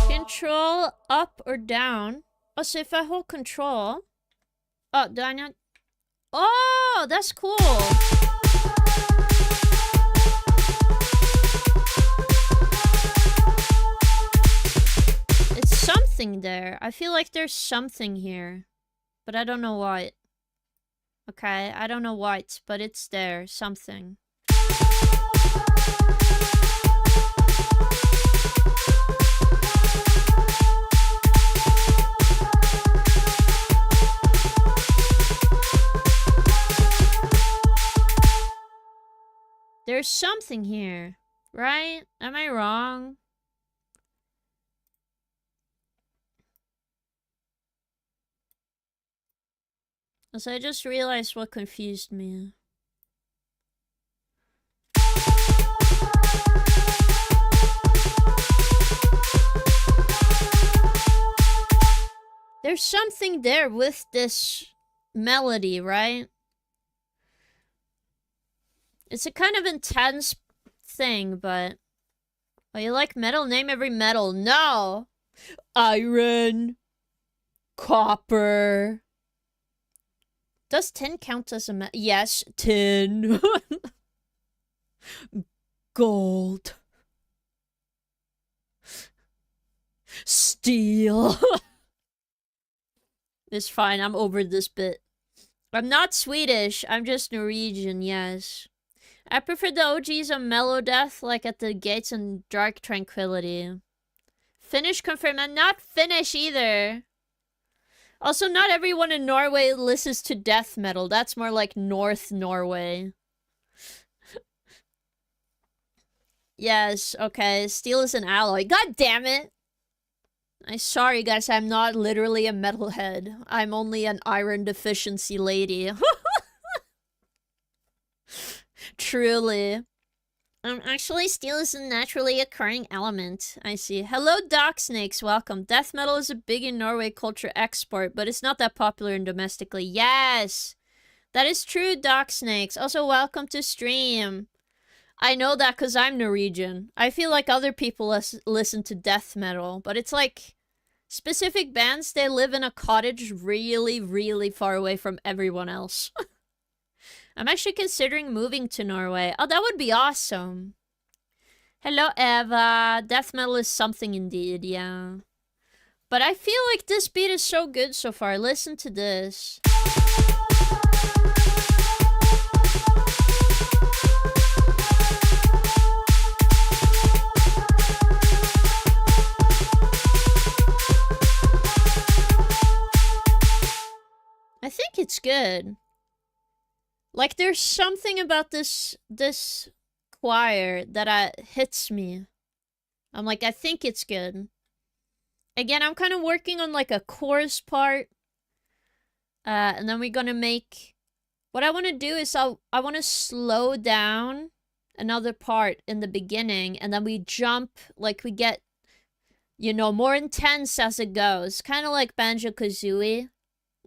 Control up or down. Oh, so if I hold control... Oh, do I not... Oh, that's cool. It's something there. I feel like there's something here. But I don't know what. Okay, I don't know what, but it's there. Something. There's something here, right? Am I wrong? So I just realized what confused me. There's something there with this melody, right? It's a kind of intense thing, but... Oh, you like metal? Name every metal. No! Iron. Copper. Does tin count as a metal? Yes, tin. Gold. Steel. It's fine, I'm over this bit. I'm not Swedish, I'm just Norwegian, yes. I prefer the OGs on Mellow Death, like at the Gates and Dark Tranquility. Finnish confirmed. I'm not Finnish either. Also, not everyone in Norway listens to death metal. That's more like North Norway. Yes, okay. Steel is an alloy. God damn it! I'm sorry, guys. I'm not literally a metalhead. I'm only an iron deficiency lady. Truly. Actually, steel is a naturally occurring element. I see. Hello, Doc Snakes. Welcome. Death metal is a big in Norway culture export, but it's not that popular in domestically. Yes! That is true, Doc Snakes. Also, welcome to stream. I know that because I'm Norwegian. I feel like other people listen to death metal, but it's like... specific bands, they live in a cottage really, really far away from everyone else. I'm actually considering moving to Norway. Oh, that would be awesome. Hello, Eva. Death metal is something indeed, yeah. But I feel like this beat is so good so far. Listen to this. I think it's good. Like, there's something about this choir that hits me. I'm like, I think it's good. Again, I'm kind of working on, like, a chorus part. And then we're gonna make... What I want to do is I want to slow down another part in the beginning. And then we jump, like, we get, you know, more intense as it goes. Kind of like Banjo-Kazooie.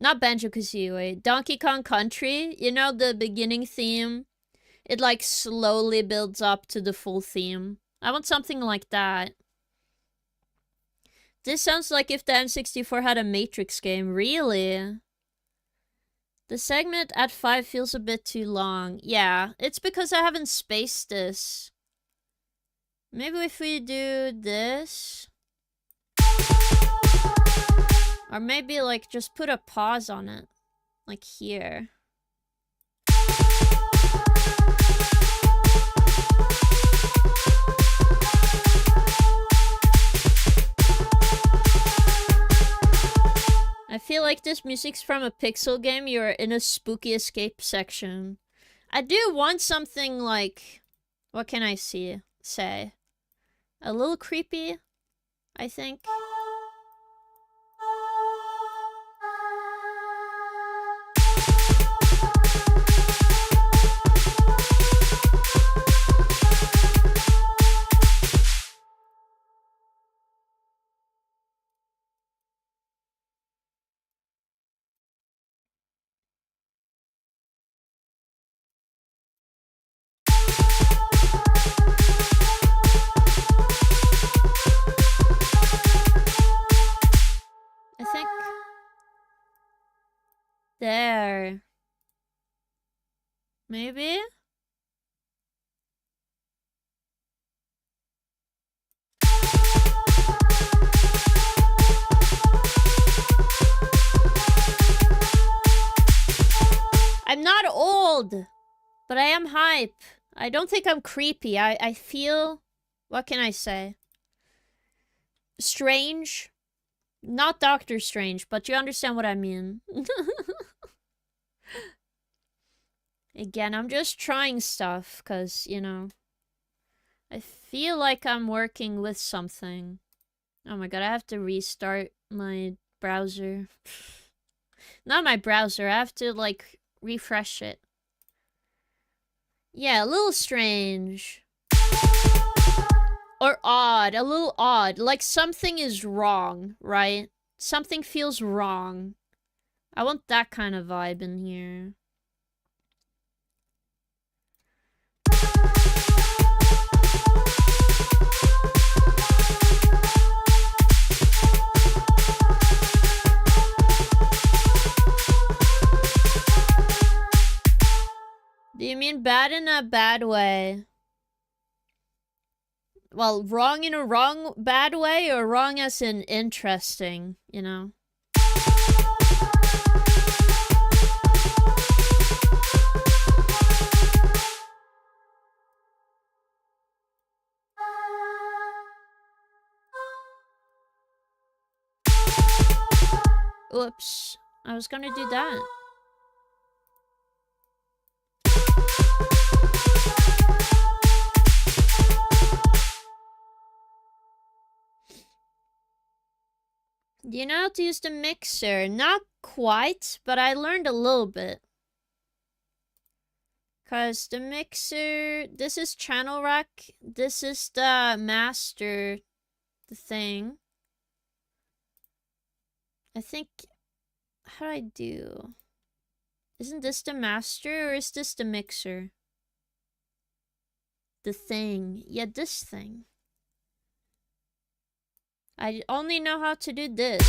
Not Banjo-Kazooie. Donkey Kong Country. You know, the beginning theme? It, like, slowly builds up to the full theme. I want something like that. This sounds like if the N64 had a Matrix game. Really? The segment at 5 feels a bit too long. Yeah, it's because I haven't spaced this. Maybe if we do this... Or maybe, like, just put a pause on it. Like, here. I feel like this music's from a pixel game. You're in a spooky escape section. I do want something, like... What can I say? A little creepy, I think. I think... There. Maybe? I'm not old, but I am hype. I don't think I'm creepy. I feel... What can I say? Strange? Not Doctor Strange, but you understand what I mean. Again, I'm just trying stuff, because, you know... I feel like I'm working with something. Oh my god, I have to restart my browser. Not my browser, I have to, like, refresh it. Yeah, a little strange. Or odd, a little odd. Like something is wrong, right? Something feels wrong. I want that kind of vibe in here. mean bad in a bad way. Well, wrong in a wrong bad way, or wrong as in interesting, you know? Oops. I was gonna do that. You know how to use the mixer? Not quite, but I learned a little bit. Cause the mixer, this is channel rack, this is the master, the thing. I think, how do I do? Isn't this the master or is this the mixer? The thing, yeah, this thing. I only know how to do this.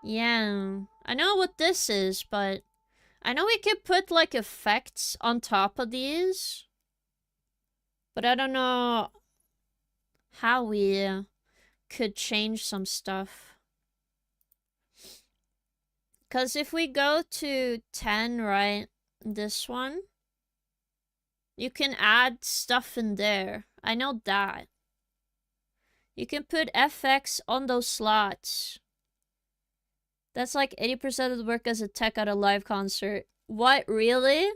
Yeah, I know what this is, but I know we could put like effects on top of these, but I don't know how we could change some stuff. Because if we go to 10, right, this one, you can add stuff in there. I know that. You can put FX on those slots. That's like 80% of the work as a tech at a live concert. What, really?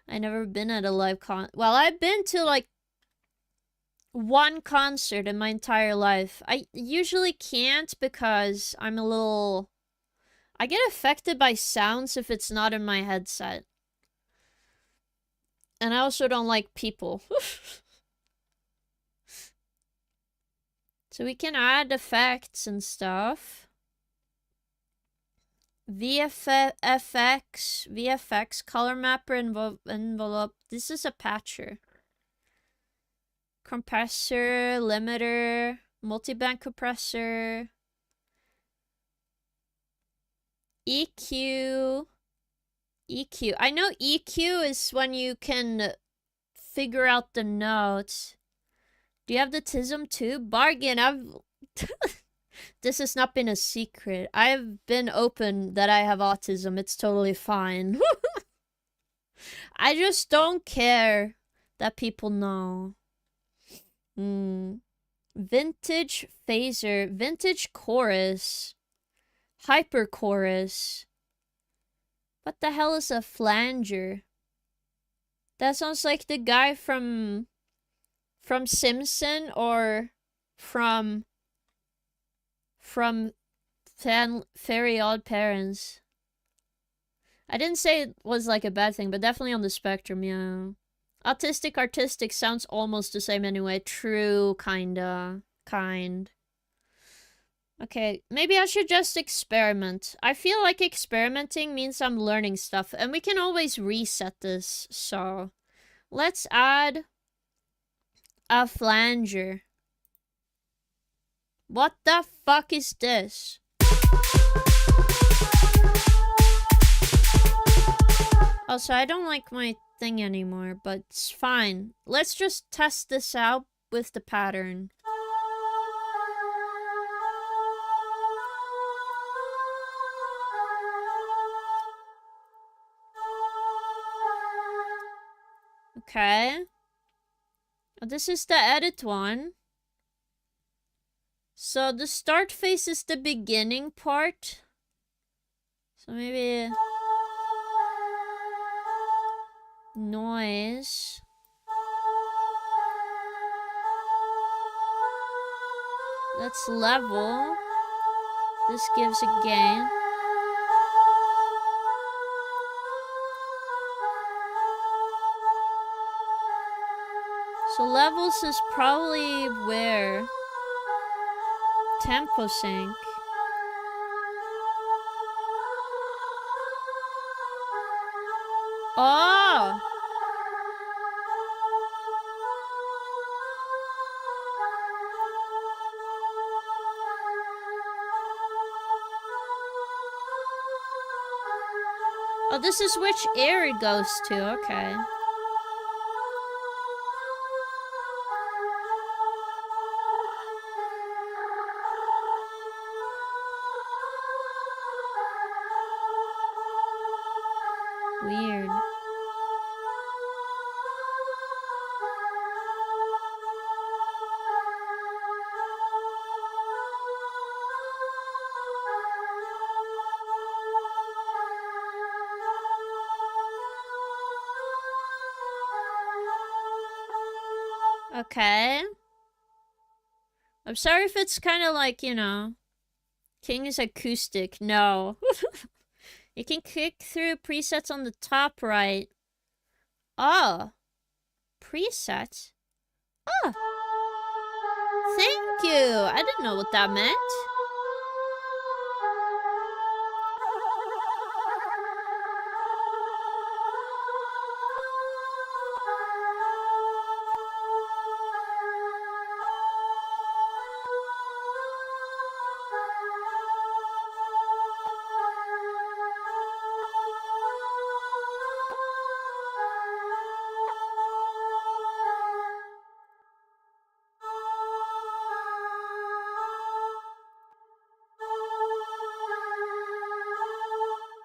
I never been at a live well, I've been to like one concert in my entire life. I usually can't because I'm a little... I get affected by sounds if it's not in my headset. And I also don't like people. So we can add effects and stuff. VFX, color mapper, envelope. This is a patcher. Compressor, limiter, multiband compressor. EQ. I know EQ is when you can figure out the notes. Do you have the TISM too? Bargain, this has not been a secret. I've been open that I have autism. It's totally fine. I just don't care that people know. Vintage phaser. Vintage chorus. Hyper chorus. What the hell is a flanger? That sounds like the guy from Simpson or from Very Odd Parents. I didn't say it was like a bad thing, but definitely on the spectrum, yeah. Autistic, artistic sounds almost the same anyway. True, kinda. Kind. Okay, maybe I should just experiment. I feel like experimenting means I'm learning stuff, and we can always reset this, so... Let's add a flanger. What the fuck is this? Also, I don't like my thing anymore, but it's fine. Let's just test this out with the pattern. Okay. Oh, this is the edit one. So the start phase is the beginning part. So maybe... noise. Let's level. This gives a gain. So levels is probably where? Tempo sync. Oh! Oh, this is which air it goes to. Okay. Weird. Okay. I'm sorry if it's kind of like, you know, King is acoustic. No. You can click through presets on the top right. Oh. Presets? Oh. Thank you. I didn't know what that meant.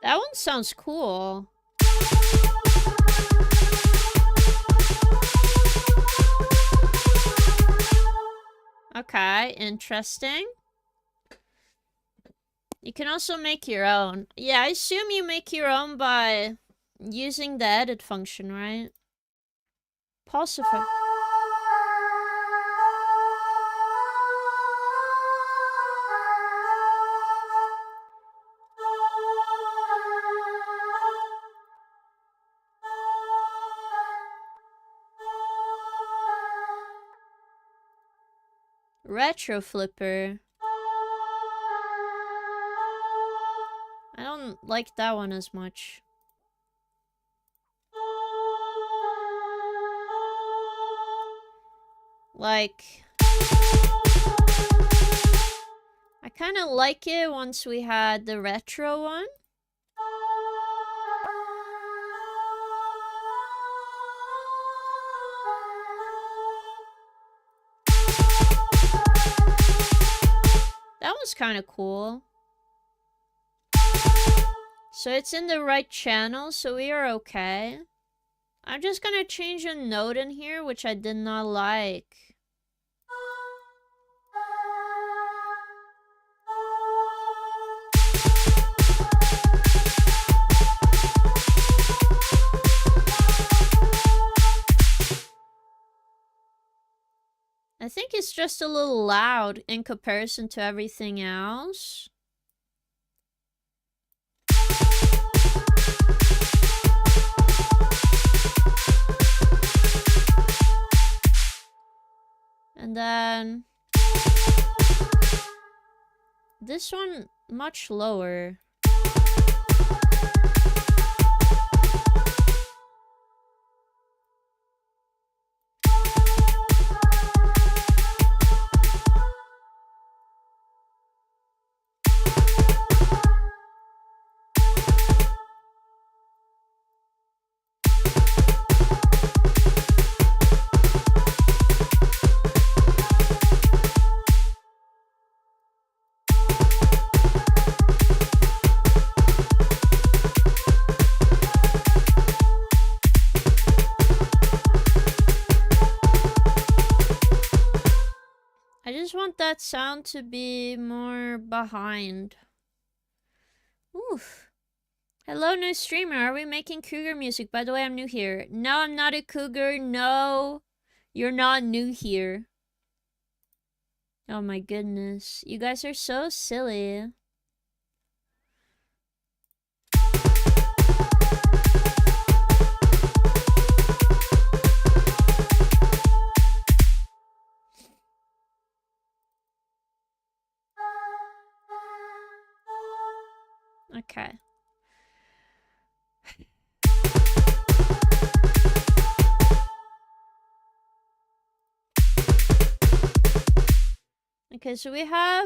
That one sounds cool. Okay, interesting. You can also make your own. Yeah, I assume you make your own by using the edit function, right? Pulsifier. Retro flipper. I don't like that one as much. Like, I kind of like it once we had the retro one. That was kind of cool. So it's in the right channel, so we are okay. I'm just gonna change a note in here, which I did not like. I think it's just a little loud in comparison to everything else. And then this one much lower. I just want that sound to be more behind. Oof. Hello, new streamer. Are we making cougar music? By the way, I'm new here. No, I'm not a cougar. No, you're not new here. Oh my goodness. You guys are so silly. Okay. Okay, so we have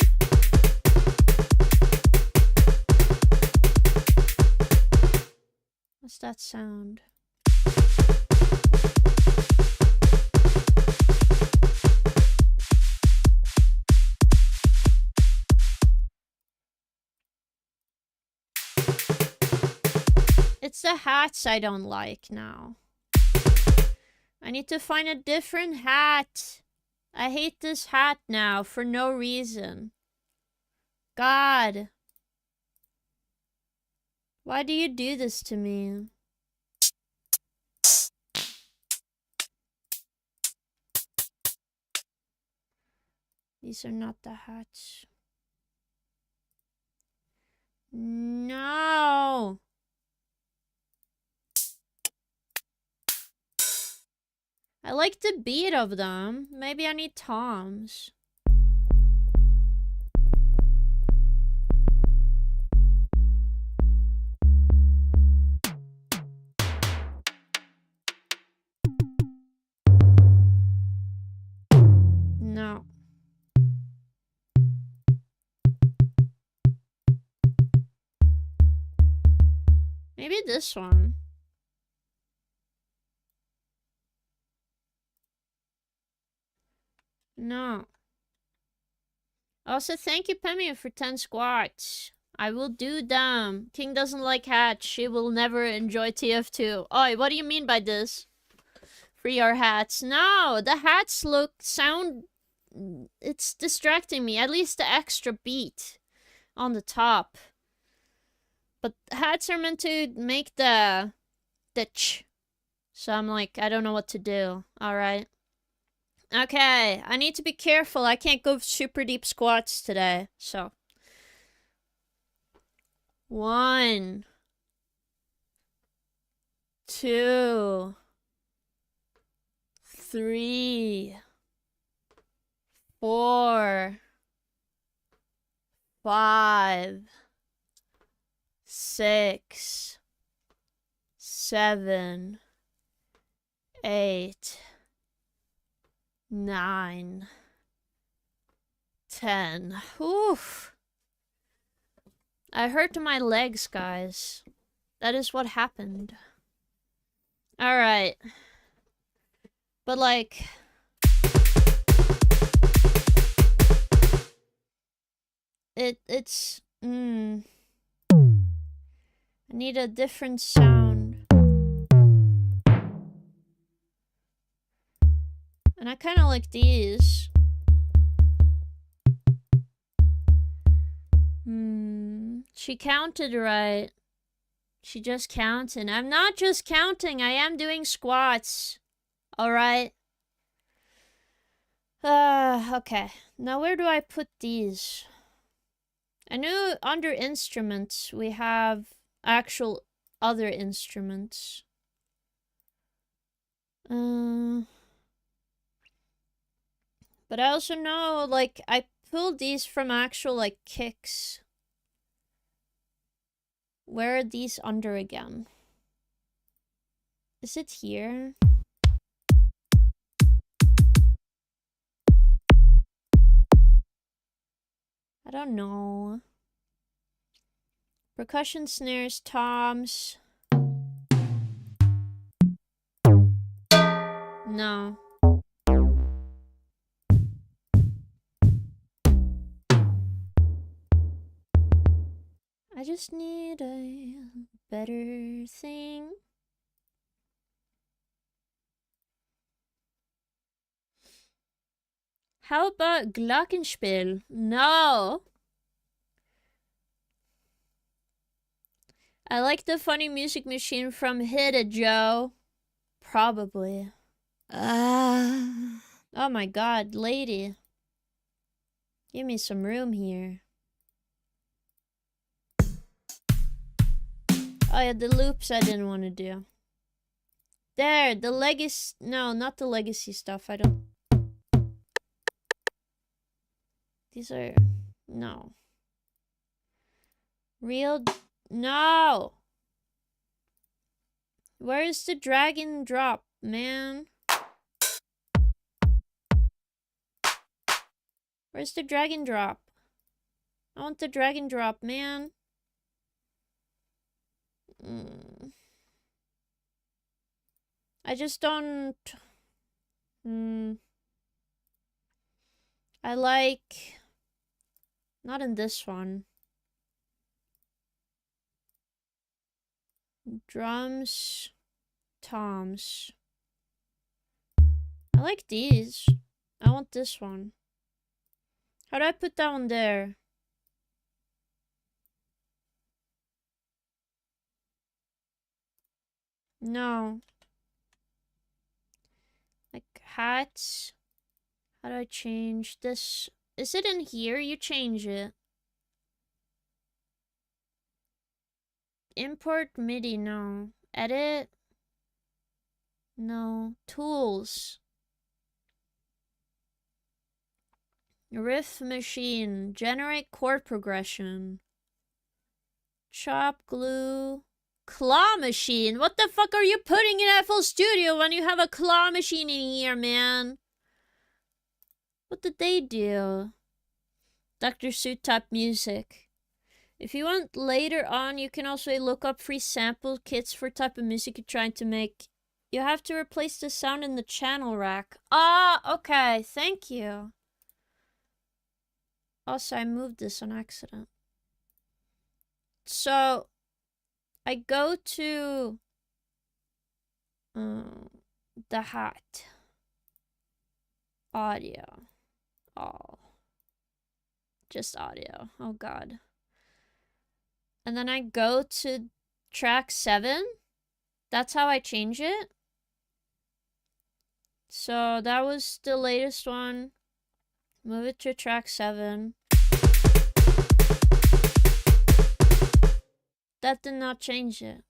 that sound? It's the hats I don't like now. I need to find a different hat. I hate this hat now for no reason. God. Why do you do this to me? These are not the hats. No. I like the beat of them. Maybe I need toms. No. Maybe this one. No. Also, thank you, Pemmy, for 10 squats. I will do them. King doesn't like hats. She will never enjoy TF2. Oi, what do you mean by this? Free our hats. No, the hats sound... It's distracting me. At least the extra beat on the top. But hats are meant to make the ch. So I'm like, I don't know what to do. Alright. Okay, I need to be careful. I can't go super deep squats today. So. 1, 2, 3, 4, 5, 6, 7, 8, 9, 10. Oof. I hurt my legs, guys. That is what happened. Alright. But like... It's... I need a different sound. And I kind of like these. She counted right. She just counted. I'm not just counting. I am doing squats. Alright? Okay. Now where do I put these? I know under instruments we have actual other instruments. But I also know, like, I pulled these from actual, like, kicks. Where are these under again? Is it here? I don't know. Percussion snares, toms. No. I just need a better thing. How about Glockenspiel? No. I like the funny music machine from Hit It, Joe. Probably. Oh my god, lady. Give me some room here. Oh yeah, the loops I didn't want to do. There, the legacy... No, not the legacy stuff. I don't... These are... No. Real... No! Where is the drag and drop, man? Where's the drag and drop? I want the drag and drop, man. I just don't... I like... Not in this one. Drums, toms. I like these. I want this one. How do I put that one there? No. Like hats. How do I change this? Is it in here? You change it. Import MIDI, no. Edit? No. Tools. Riff machine. Generate chord progression. Chop, glue. Claw machine? What the fuck are you putting in FL Studio when you have a claw machine in here, man? What did they do? Dr. Suit type music. If you want later on, you can also look up free sample kits for type of music you're trying to make. You have to replace the sound in the channel rack. Ah, okay. Thank you. Also, I moved this on accident. So, I go to the hat. Audio. Oh. Just audio. Oh, God. And then I go to track 7. That's how I change it. So that was the latest one. Move it to track 7. That did not change it.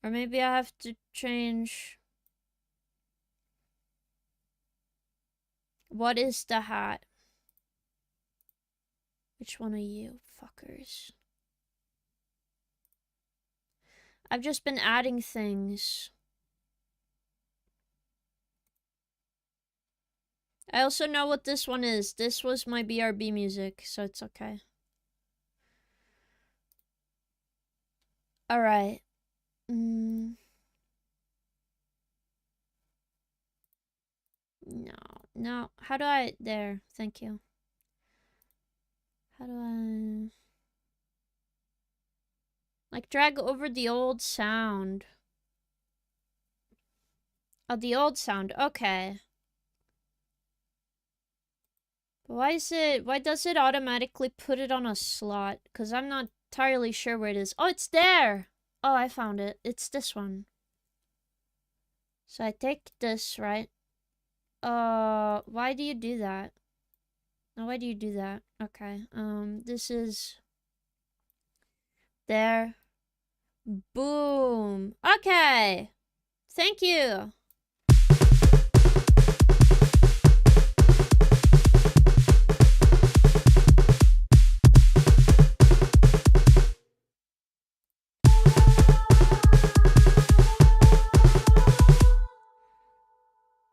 Or maybe I have to change... What is the hat? Which one are you, fuckers? I've just been adding things. I also know what this one is. This was my BRB music, so it's okay. Alright. No. How do I... There. Thank you. How do I... Like, drag over the old sound. Oh, the old sound. Okay. But why does it automatically put it on a slot? Because I'm not entirely sure where it is. Oh, it's there! Oh, I found it. It's this one. So I take this, right? Why do you do that? No, why do you do that? Okay, this is... There. Boom. Okay! Thank you!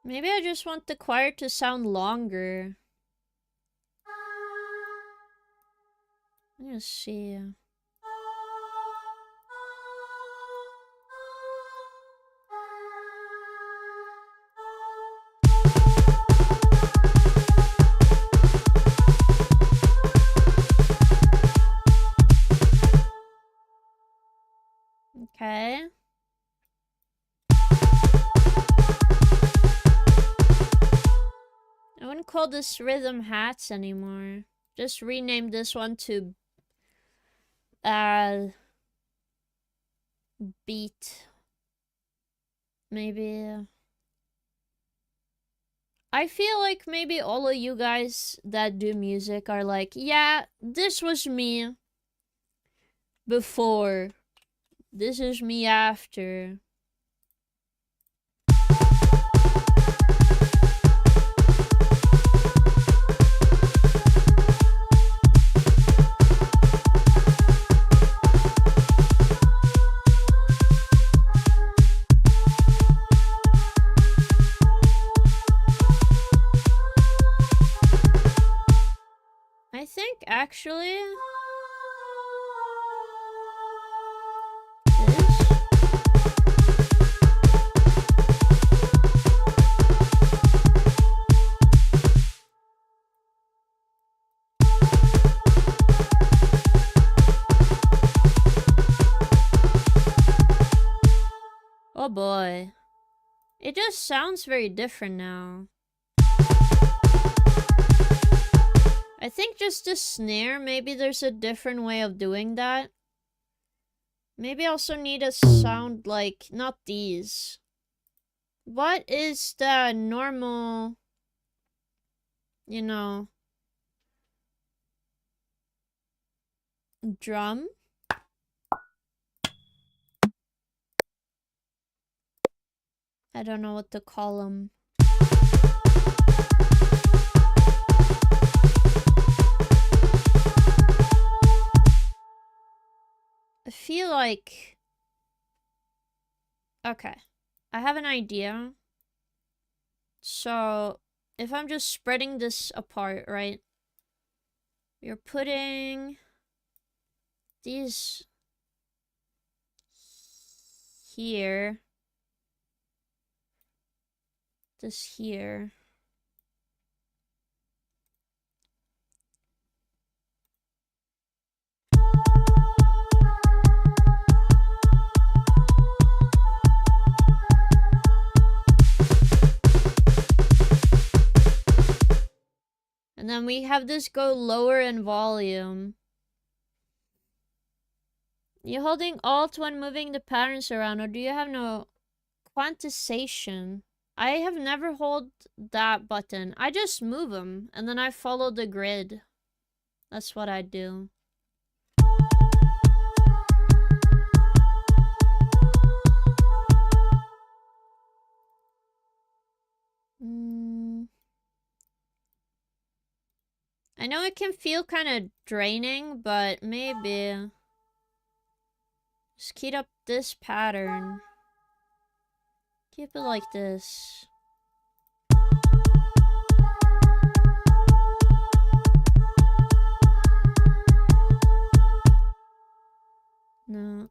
Maybe I just want the choir to sound longer. I'm gonna see. Okay. I wouldn't call this rhythm hats anymore. Just rename this one to beat. Maybe. I feel like maybe all of you guys that do music are like, yeah, this was me before. This is me after. I think actually this. Oh boy. It just sounds very different now. I think just the snare, maybe there's a different way of doing that. Maybe I also need a sound like, not these. What is the normal, you know, drum? I don't know what to call them. I feel like... Okay. I have an idea. So, if I'm just spreading this apart, right? You're putting these here. This here. And then we have this go lower in volume. You holding Alt when moving the patterns around, or do you have no quantization? I have never held that button. I just move them, and then I follow the grid. That's what I do. I know it can feel kind of draining, but maybe just keep up this pattern. Keep it like this. No.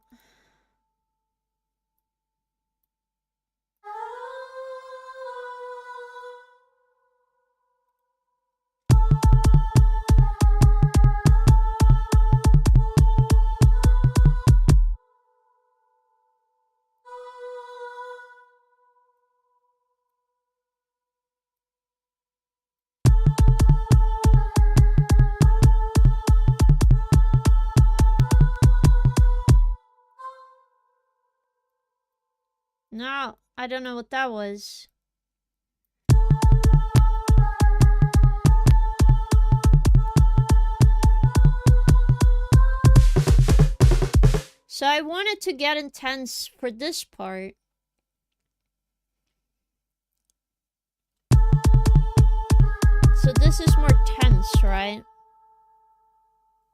No, I don't know what that was. So I wanted to get intense for this part. So this is more tense, right?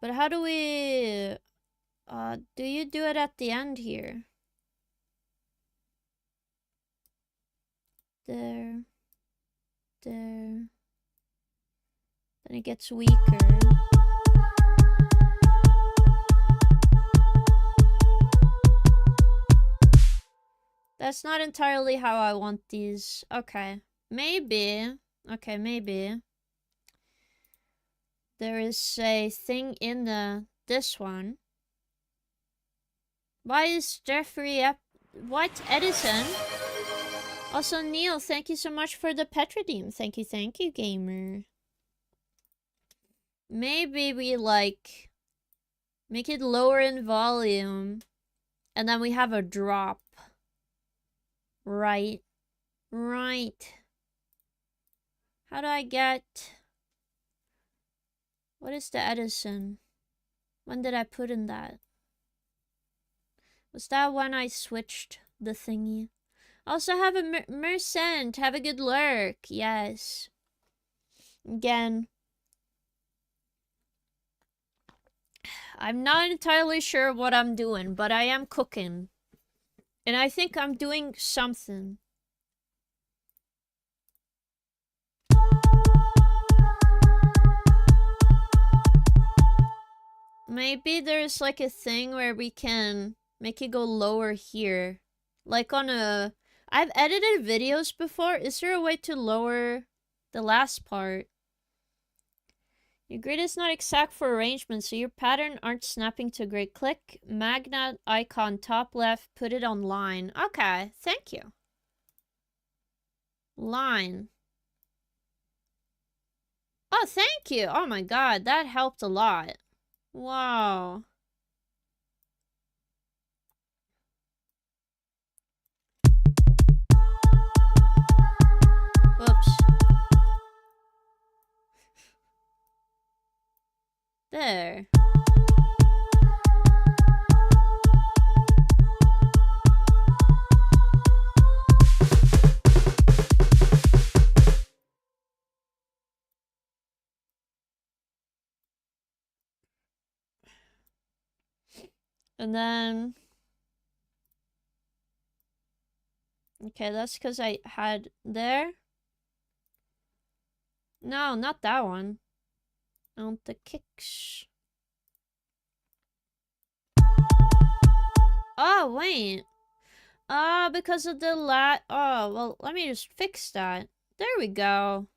But how do we... do you do it at the end here? There. There. Then it gets weaker. That's not entirely how I want these. Okay. Maybe. Okay, maybe. There is a thing in this one. Why is Jeffrey up? What? Edison? Also, Neil, thank you so much for the Petrodim. Thank you, gamer. Maybe we, like, make it lower in volume. And then we have a drop. Right. Right. How do I get... What is the Edison? When did I put in that? Was that when I switched the thingy? Also have a Mercent. Have a good lurk. Yes. Again. I'm not entirely sure what I'm doing, but I am cooking. And I think I'm doing something. Maybe there's like a thing where we can make it go lower here. Like on a... I've edited videos before. Is there a way to lower the last part? Your grid is not exact for arrangement, so your pattern aren't snapping to a grid. Click magnet icon top left, put it on line. Okay, thank you. Line. Oh, thank you. Oh my god, that helped a lot. Wow. Whoops. There. And then... Okay, that's because I had there. No, not that one. I want the kicks. Oh, wait. Because of the oh, well, let me just fix that. There we go.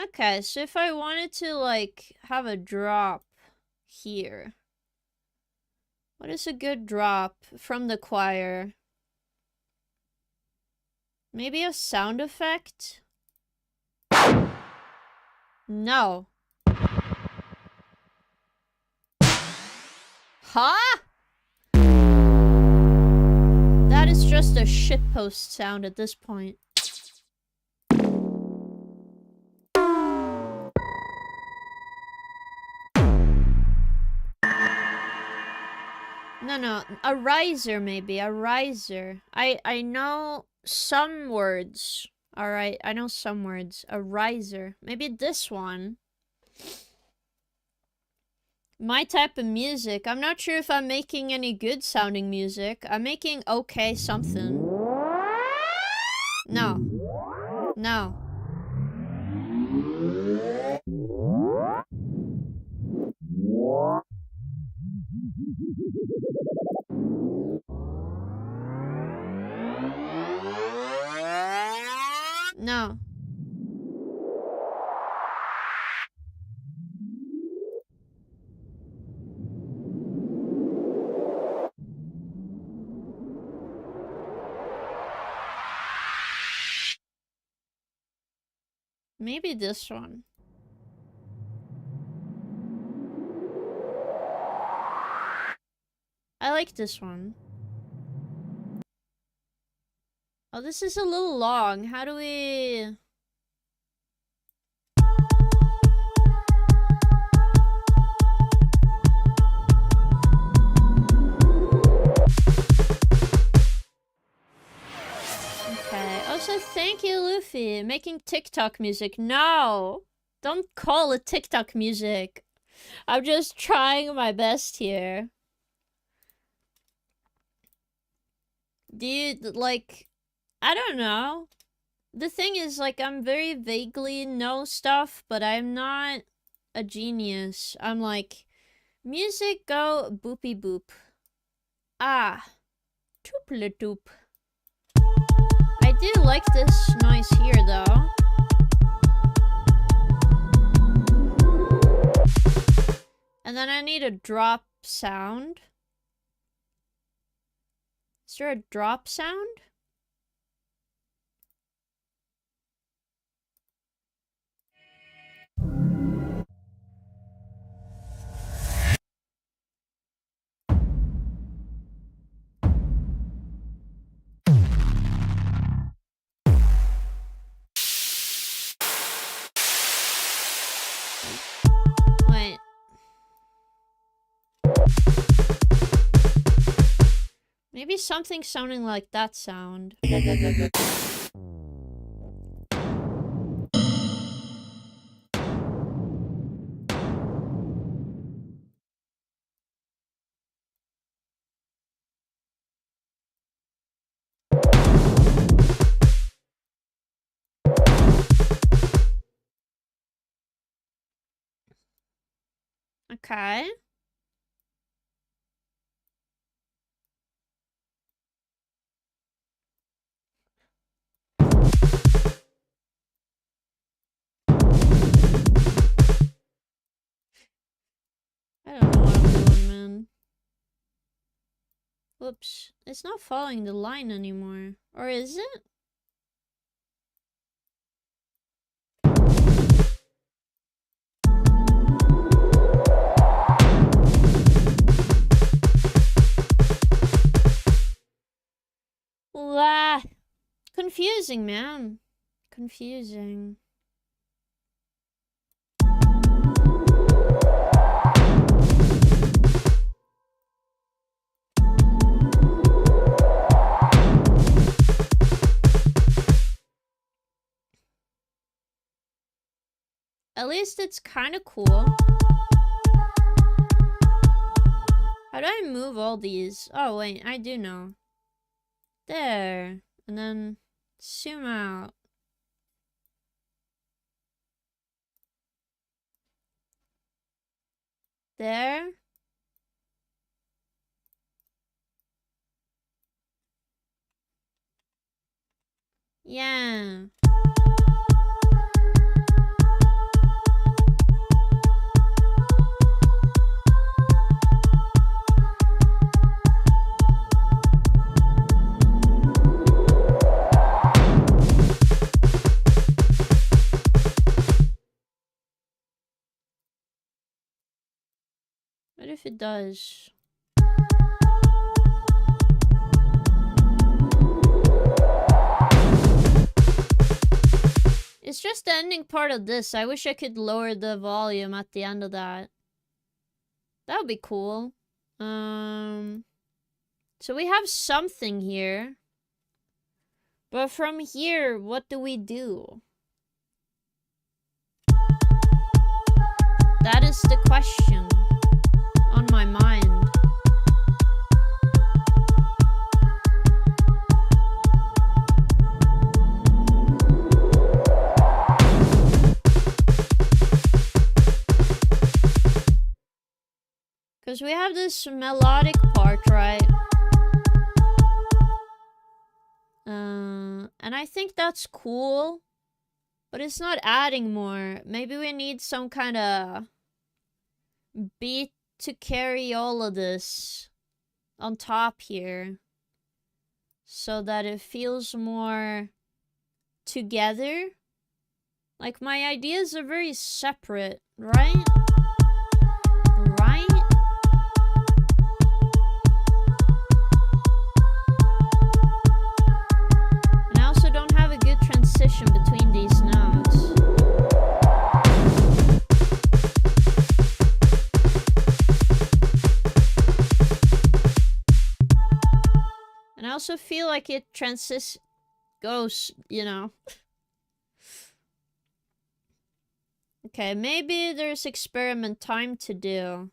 Okay, so if I wanted to, like, have a drop here. What is a good drop from the choir? Maybe a sound effect? No. Huh? That is just a shitpost sound at this point. No, a riser maybe, a riser. I know some words. Alright, I know some words. A riser. Maybe this one. My type of music. I'm not sure if I'm making any good sounding music. I'm making okay something. No. No. No. Maybe this one. I like this one. Oh, this is a little long. How do we... Okay. Also, thank you, Luffy. Making TikTok music. No! Don't call it TikTok music. I'm just trying my best here. Do you, like... I don't know. The thing is, like, I'm very vaguely know stuff, but I'm not a genius. I'm like, music go boopy boop. Ah. Toople doop. I do like this noise here, though. And then I need a drop sound. Is there a drop sound? Wait. Maybe something sounding like that sound. Okay. I don't know what I'm doing, man. Whoops. It's not following the line anymore. Or is it? Ah, confusing, man. Confusing. At least it's kind of cool. How do I move all these? Oh, wait, I do know. There. And then zoom out. There. Yeah. What if it does? It's just the ending part of this. I wish I could lower the volume at the end of that. That would be cool. So we have something here. But from here, what do we do? That is the question on my mind. Because we have this melodic part, right? And I think that's cool. But it's not adding more. Maybe we need some kind of beat to carry all of this on top here. So that it feels more together. Like, my ideas are very separate, right? Right? And I also don't have a good transition between these notes. And I also feel like it goes, you know. Okay, maybe there's experiment time to do.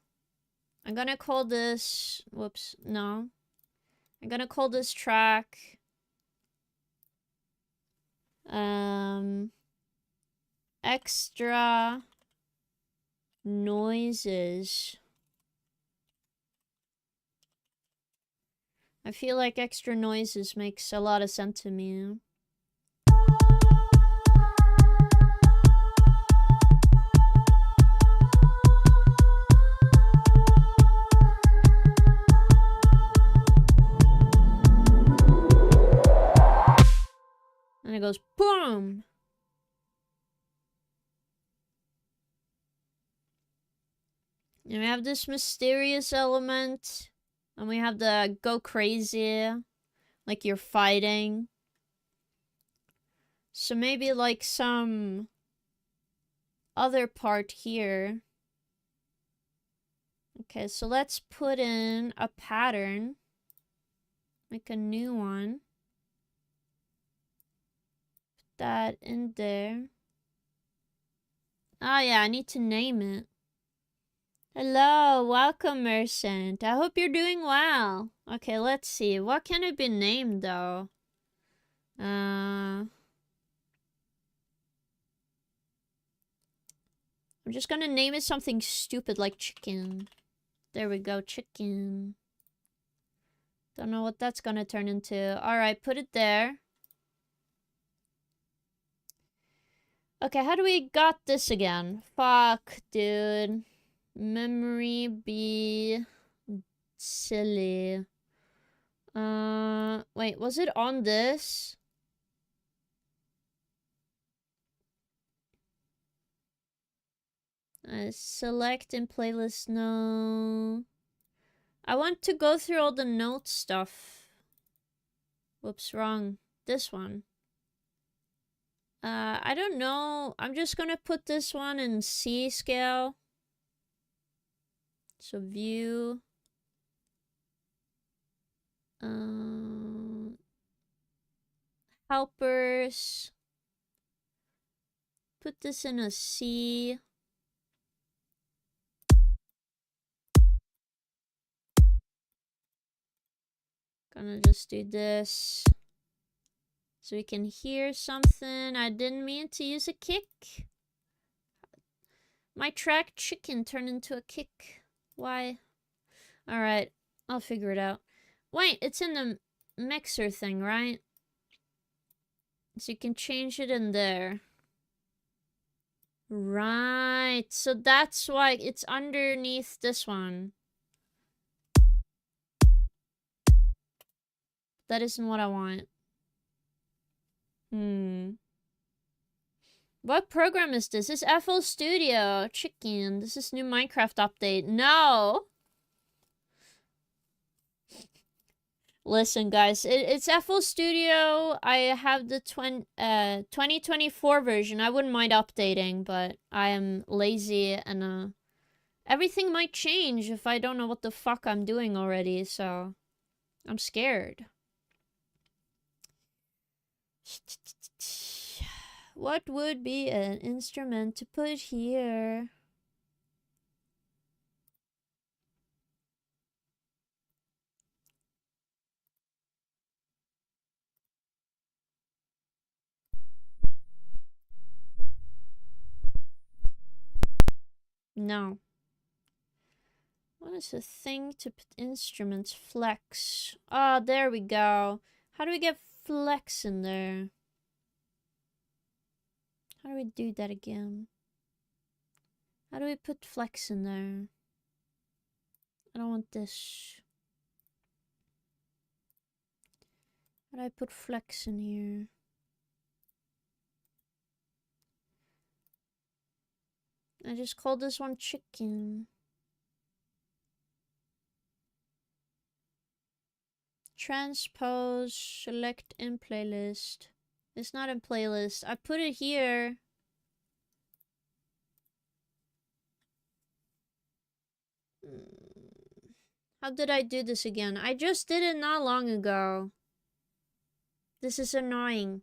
I'm gonna call this... Whoops, no. I'm gonna call this track... extra noises. I feel like extra noises makes a lot of sense to me. And it goes boom. And we have this mysterious element. And we have the go crazy. Like you're fighting. So maybe like some other part here. Okay, so let's put in a pattern. Make a new one. Put that in there. Oh yeah, I need to name it. Hello, welcome, Merchant. I hope you're doing well. Okay, let's see. What can it be named, though? I'm just gonna name it something stupid like chicken. There we go, chicken. Don't know what that's gonna turn into. Alright, put it there. Okay, how do we got this again? Fuck, dude. Memory be silly. Wait, was it on this? Select in playlist, no. I want to go through all the note stuff. Whoops, wrong. This one. I don't know. I'm just gonna put this one in C scale. So view. Helpers. Put this in a C. Gonna just do this. So we can hear something. I didn't mean to use a kick. My track chicken turned into a kick. Why? Alright, I'll figure it out. Wait, it's in the mixer thing, right? So you can change it in there. Right, so that's why it's underneath this one. That isn't what I want. What program is this? This is FL Studio. Chicken. This is new Minecraft update. No! Listen, guys. It's FL Studio. I have the 2024 version. I wouldn't mind updating, but I am lazy and everything might change if I don't know what the fuck I'm doing already, so I'm scared. What would be an instrument to put here? No. What is a thing to put instruments? Flex. Ah, there we go. How do we get flex in there? How do we do that again? How do we put flex in there? I don't want this. How do I put flex in here? I just called this one chicken. Transpose, select in playlist. It's not in playlist. I put it here. How did I do this again? I just did it not long ago. This is annoying.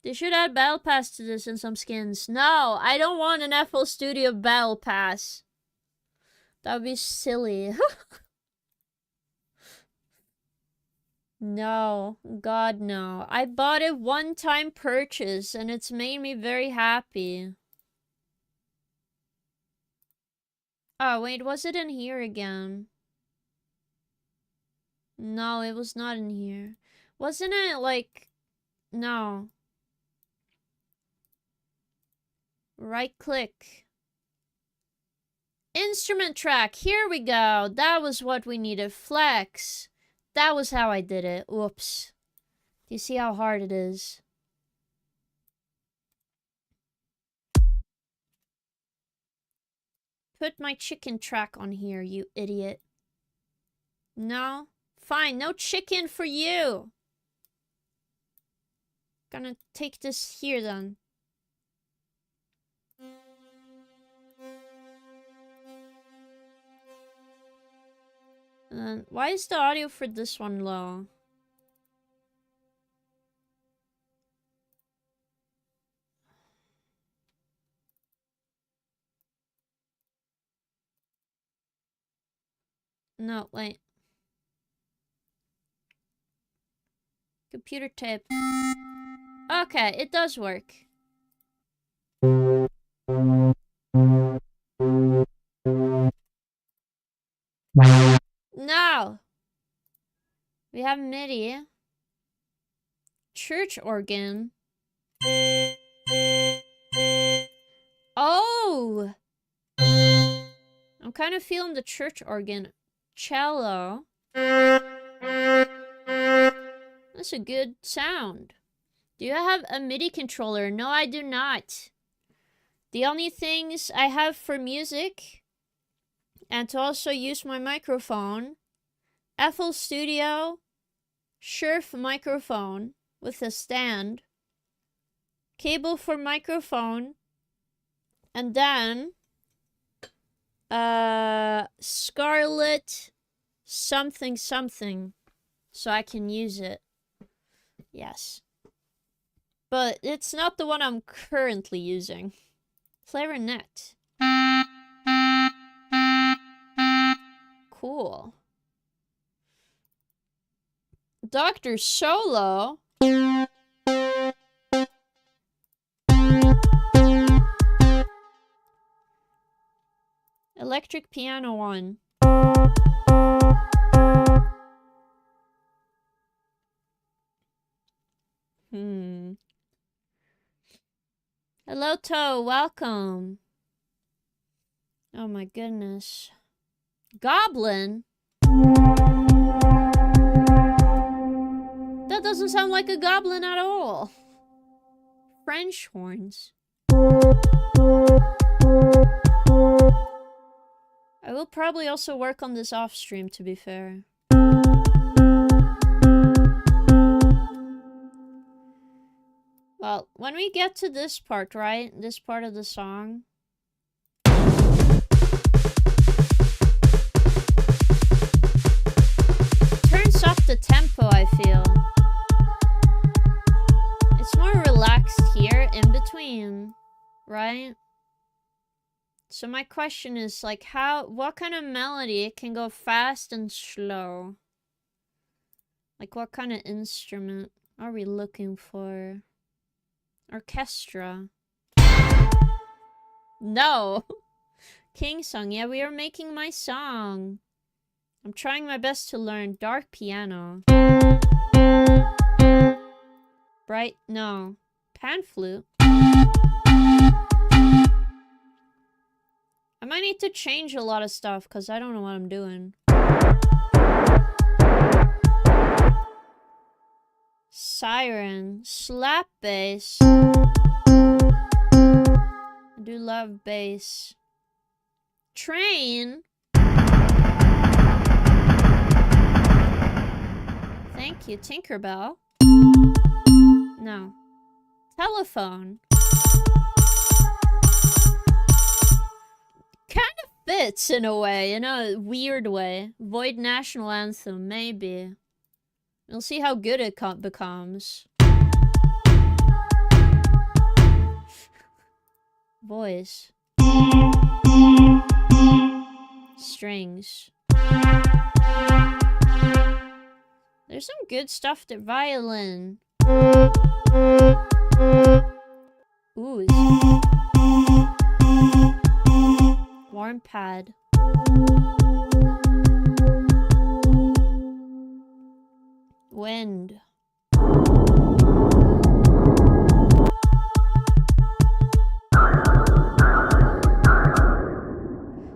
They should add Battle Pass to this and some skins. No, I don't want an FL Studio Battle Pass. That would be silly. No, God no. I bought it one-time purchase and it's made me very happy. Oh, wait, was it in here again? No, it was not in here. Wasn't it like... No. Right-click. Instrument track. Here we go. That was what we needed. Flex. That was how I did it. Whoops. Do you see how hard it is? Put my chicken track on here, you idiot. No? Fine, no chicken for you. Gonna take this here then. Why is the audio for this one low? No, wait. Computer tape. Okay, it does work. No! We have MIDI. Church organ. Oh! Ooh! I'm kind of feeling the church organ. Cello. That's a good sound. Do you have a MIDI controller? No, I do not. The only things I have for music, and to also use my microphone, FL Studio, Shure microphone with a stand, cable for microphone, and then Scarlett something something, so I can use it. Yes. But it's not the one I'm currently using. Clarinet. Cool. Dr. Solo. Electric piano 1. Hello, Toe. Welcome. Oh my goodness. Goblin? That doesn't sound like a goblin at all. French horns. I will probably also work on this off stream, to be fair. Well, when we get to this part, right? This part of the song. Turns up the tempo, I feel. It's more relaxed here in between, right? So my question is, like, what kind of melody can go fast and slow? Like, what kind of instrument are we looking for? Orchestra. No. King song. Yeah, we are making my song. I'm trying my best to learn dark piano. Bright, no. Pan flute. I might need to change a lot of stuff because I don't know what I'm doing. Siren. Slap bass. I do love bass. Train. Thank you. Tinkerbell. No. Telephone. Kind of fits in a way, in a weird way. Void National Anthem, maybe. We'll see how good it becomes. Voice. Strings. There's some good stuff there. Violin. Ooh. Warm pad. Wind.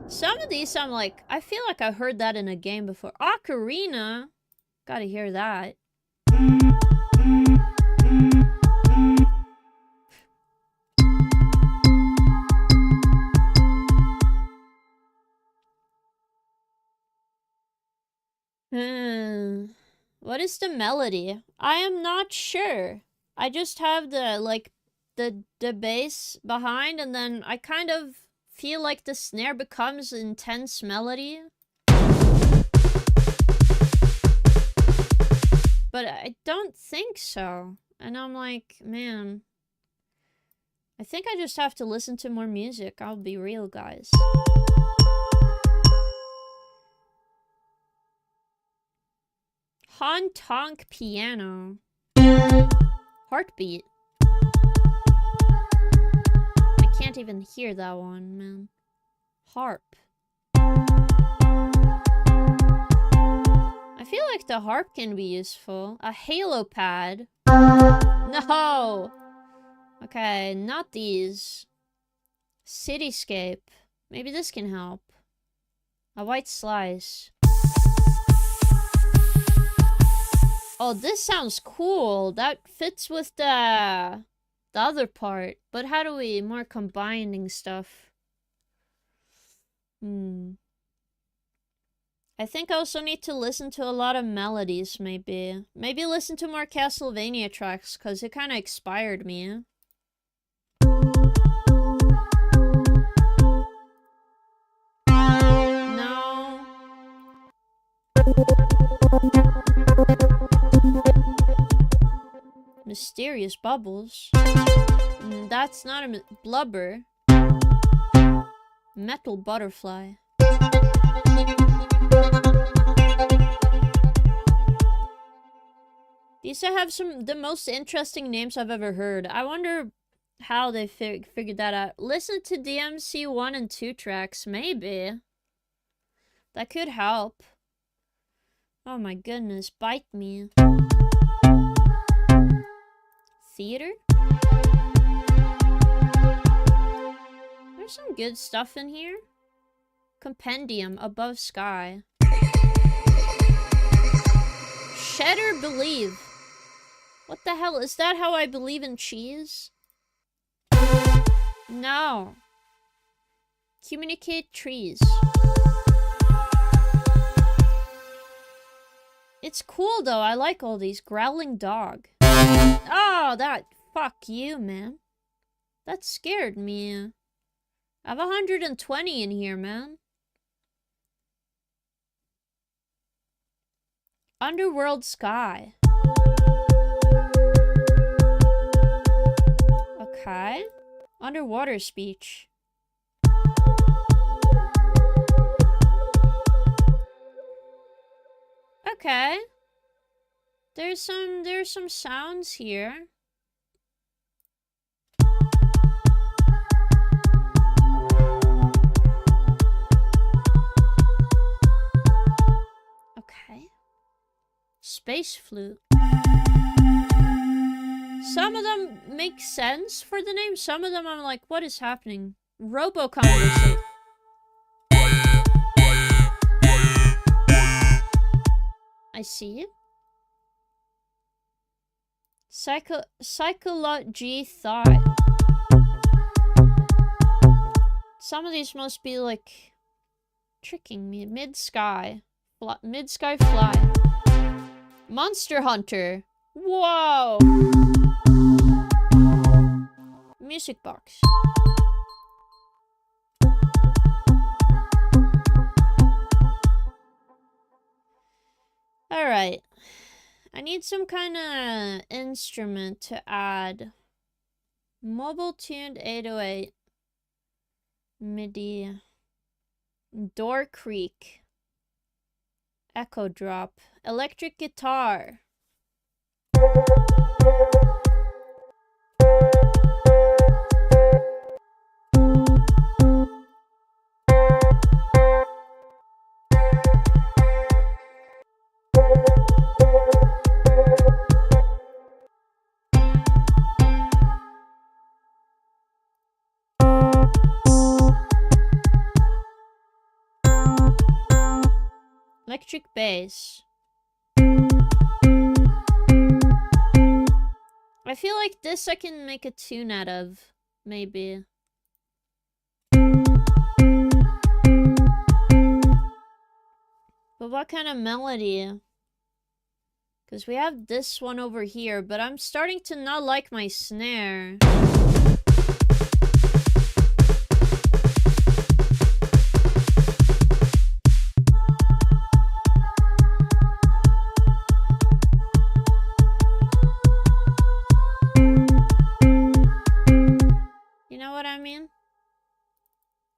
Some of these I'm like, I feel like I heard that in a game before. Ocarina. Gotta hear that. What is the melody? I am not sure. I just have the, like, the bass behind, and then I kind of feel like the snare becomes intense melody. But I don't think so. And I'm like, man, I think I just have to listen to more music. I'll be real, guys. Honk piano. Heartbeat. I can't even hear that one, man. Harp. I feel like the harp can be useful. A halo pad. No! Okay, not these. Cityscape. Maybe this can help. A white slice. Oh, this sounds cool. That fits with the other part. But how do we more combining stuff? I think I also need to listen to a lot of melodies, maybe. Maybe listen to more Castlevania tracks, because it kind of expired me. No. Mysterious bubbles. That's not a blubber. Metal butterfly. These have the most interesting names I've ever heard. I wonder how they figured that out. Listen to DMC 1 and 2 tracks, maybe. That could help. Oh my goodness, bite me. Theater? There's some good stuff in here. Compendium, above sky. Cheddar believe. What the hell? Is that how I believe in cheese? No. Communicate trees. It's cool though. I like all these. Growling dog. Oh, that. Fuck you, man. That scared me. I have 120 in here, man. Underworld sky. Okay. Underwater speech. Okay. There's some sounds here. Okay. Space flute. Some of them make sense for the name. Some of them I'm like, what is happening? Robo-conversation. I see. Psychology thought. Some of these must be like tricking me. Mid-sky. Mid-sky fly. Monster Hunter. Whoa. Music box. Alright. I need some kind of instrument to add. Mobile tuned 808. MIDI. Door creak. Echo drop. Electric guitar. Electric bass. I feel like this I can make a tune out of, maybe. But what kind of melody? Because we have this one over here, but I'm starting to not like my snare.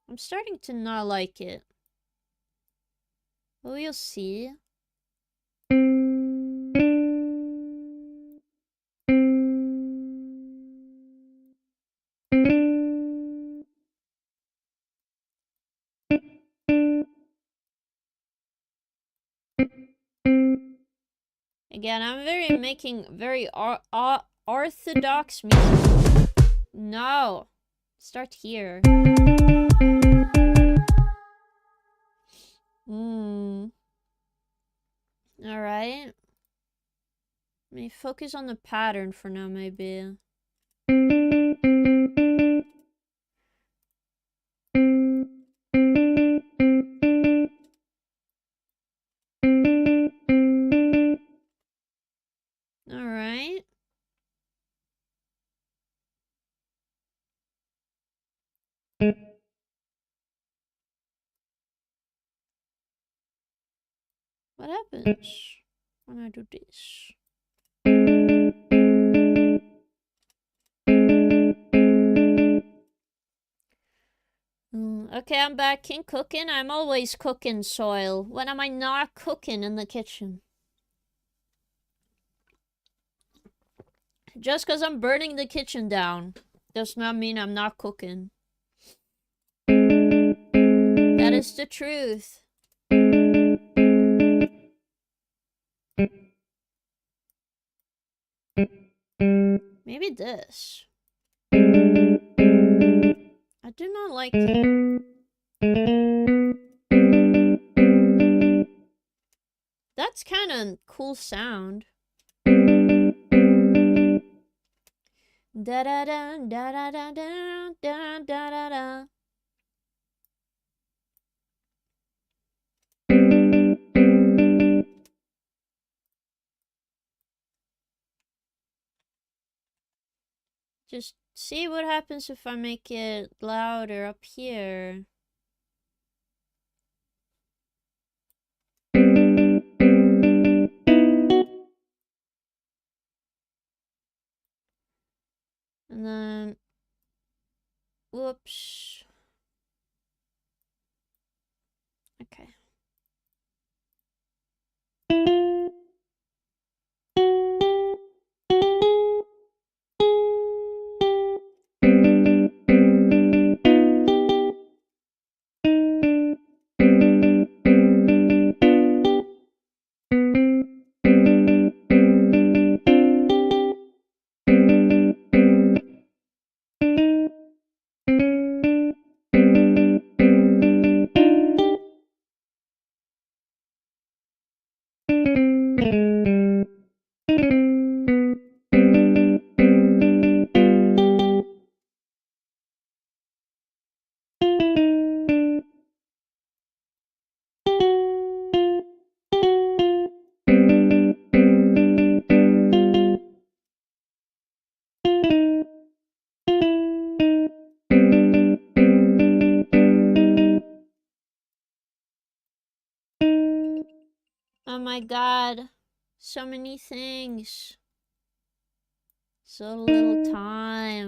I'm starting to not like it. But we'll see. Again, I'm making very orthodox music. No. Start here. Alright. Let me focus on the pattern for now, maybe. Alright. What happens when I do this? Okay, I'm back in cooking. I'm always cooking, Soil. When am I not cooking in the kitchen? Just because I'm burning the kitchen down does not mean I'm not cooking. That is the truth. Maybe this. I do not like it. That's kind of cool sound. Da da da da da da da da da da. Just see what happens if I make it louder up here. And then, whoops. Okay. Oh my god. So many things. So little time.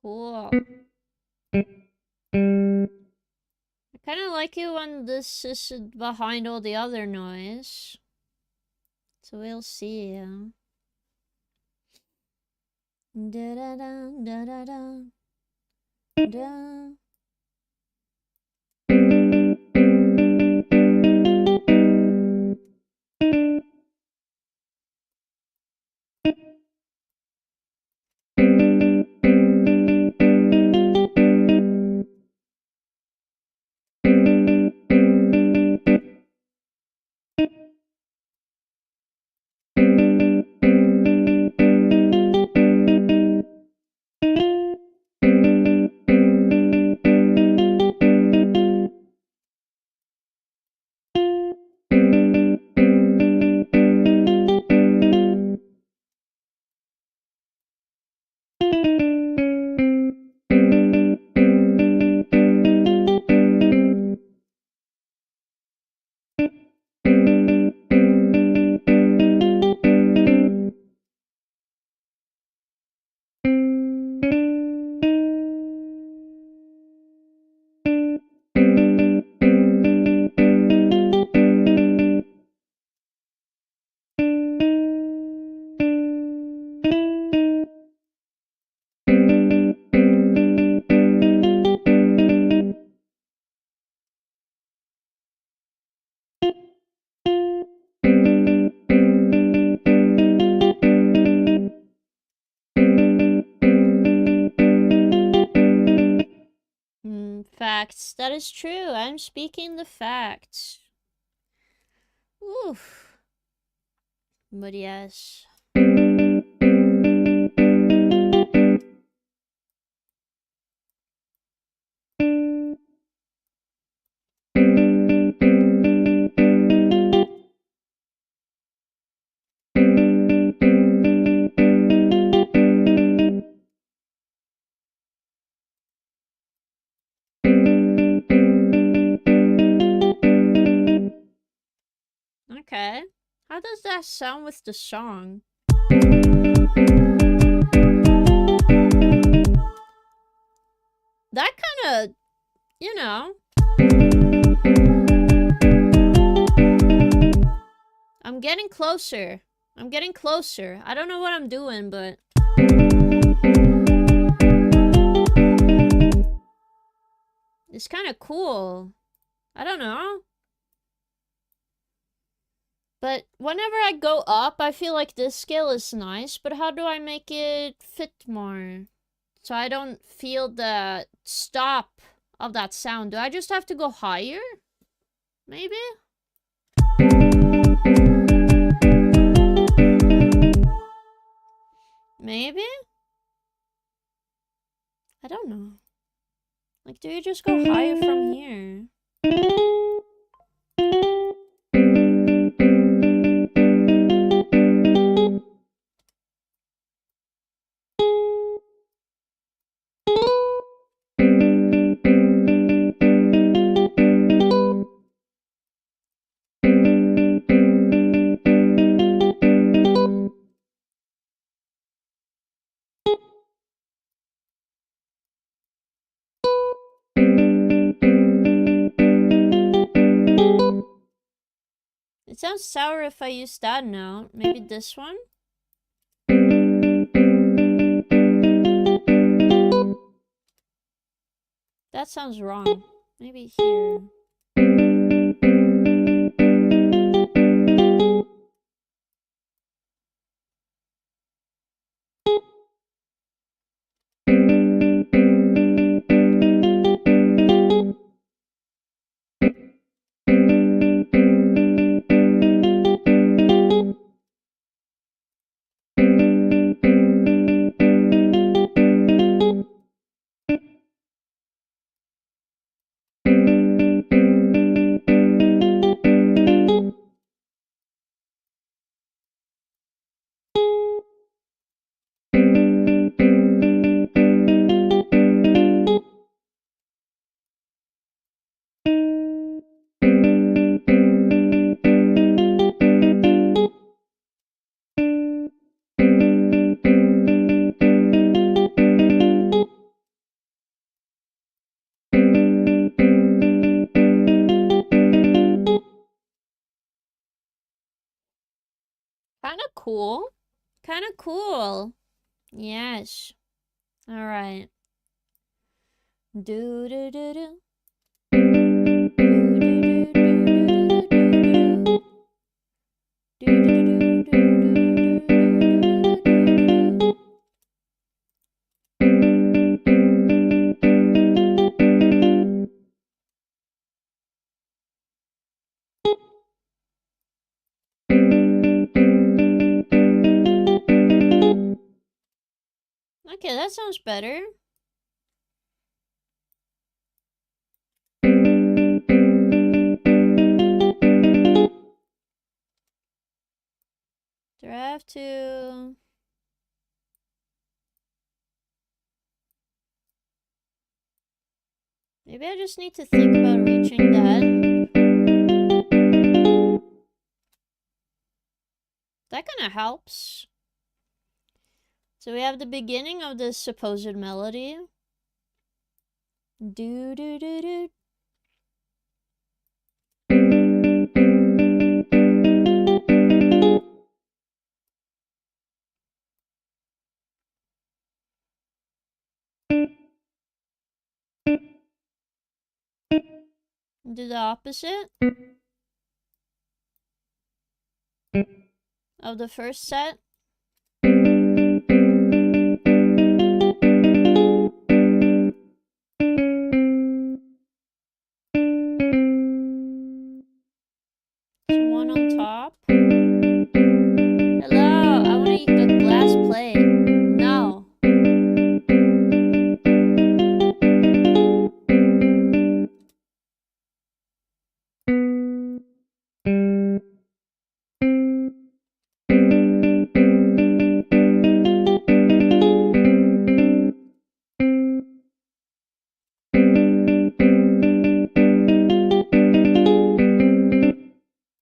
Cool. I kind of like it when this is behind all the other noise. So we'll see. Da da da da da da. Da. facts. That is true. I'm speaking the facts. Oof. But yes. Okay. How does that sound with the song? That kind of, you know. I'm getting closer. I'm getting closer. I don't know what I'm doing, but... It's kind of cool. I don't know. But whenever I go up, I feel like this scale is nice, but how do I make it fit more? So I don't feel the stop of that sound. Do I just have to go higher? Maybe? Maybe? I don't know. Like, do you just go higher from here? It sounds sour if I use that note. Maybe this one? That sounds wrong. Maybe here. Kinda cool. Kinda cool. Yes. Alright. Do do do do. Okay, that sounds better. Do I have to... Maybe I just need to think about reaching that. That kind of helps. So we have the beginning of the supposed melody. Do do do do. Do the opposite of the first set. So one on top. Hello, I want to eat the glass plate. No.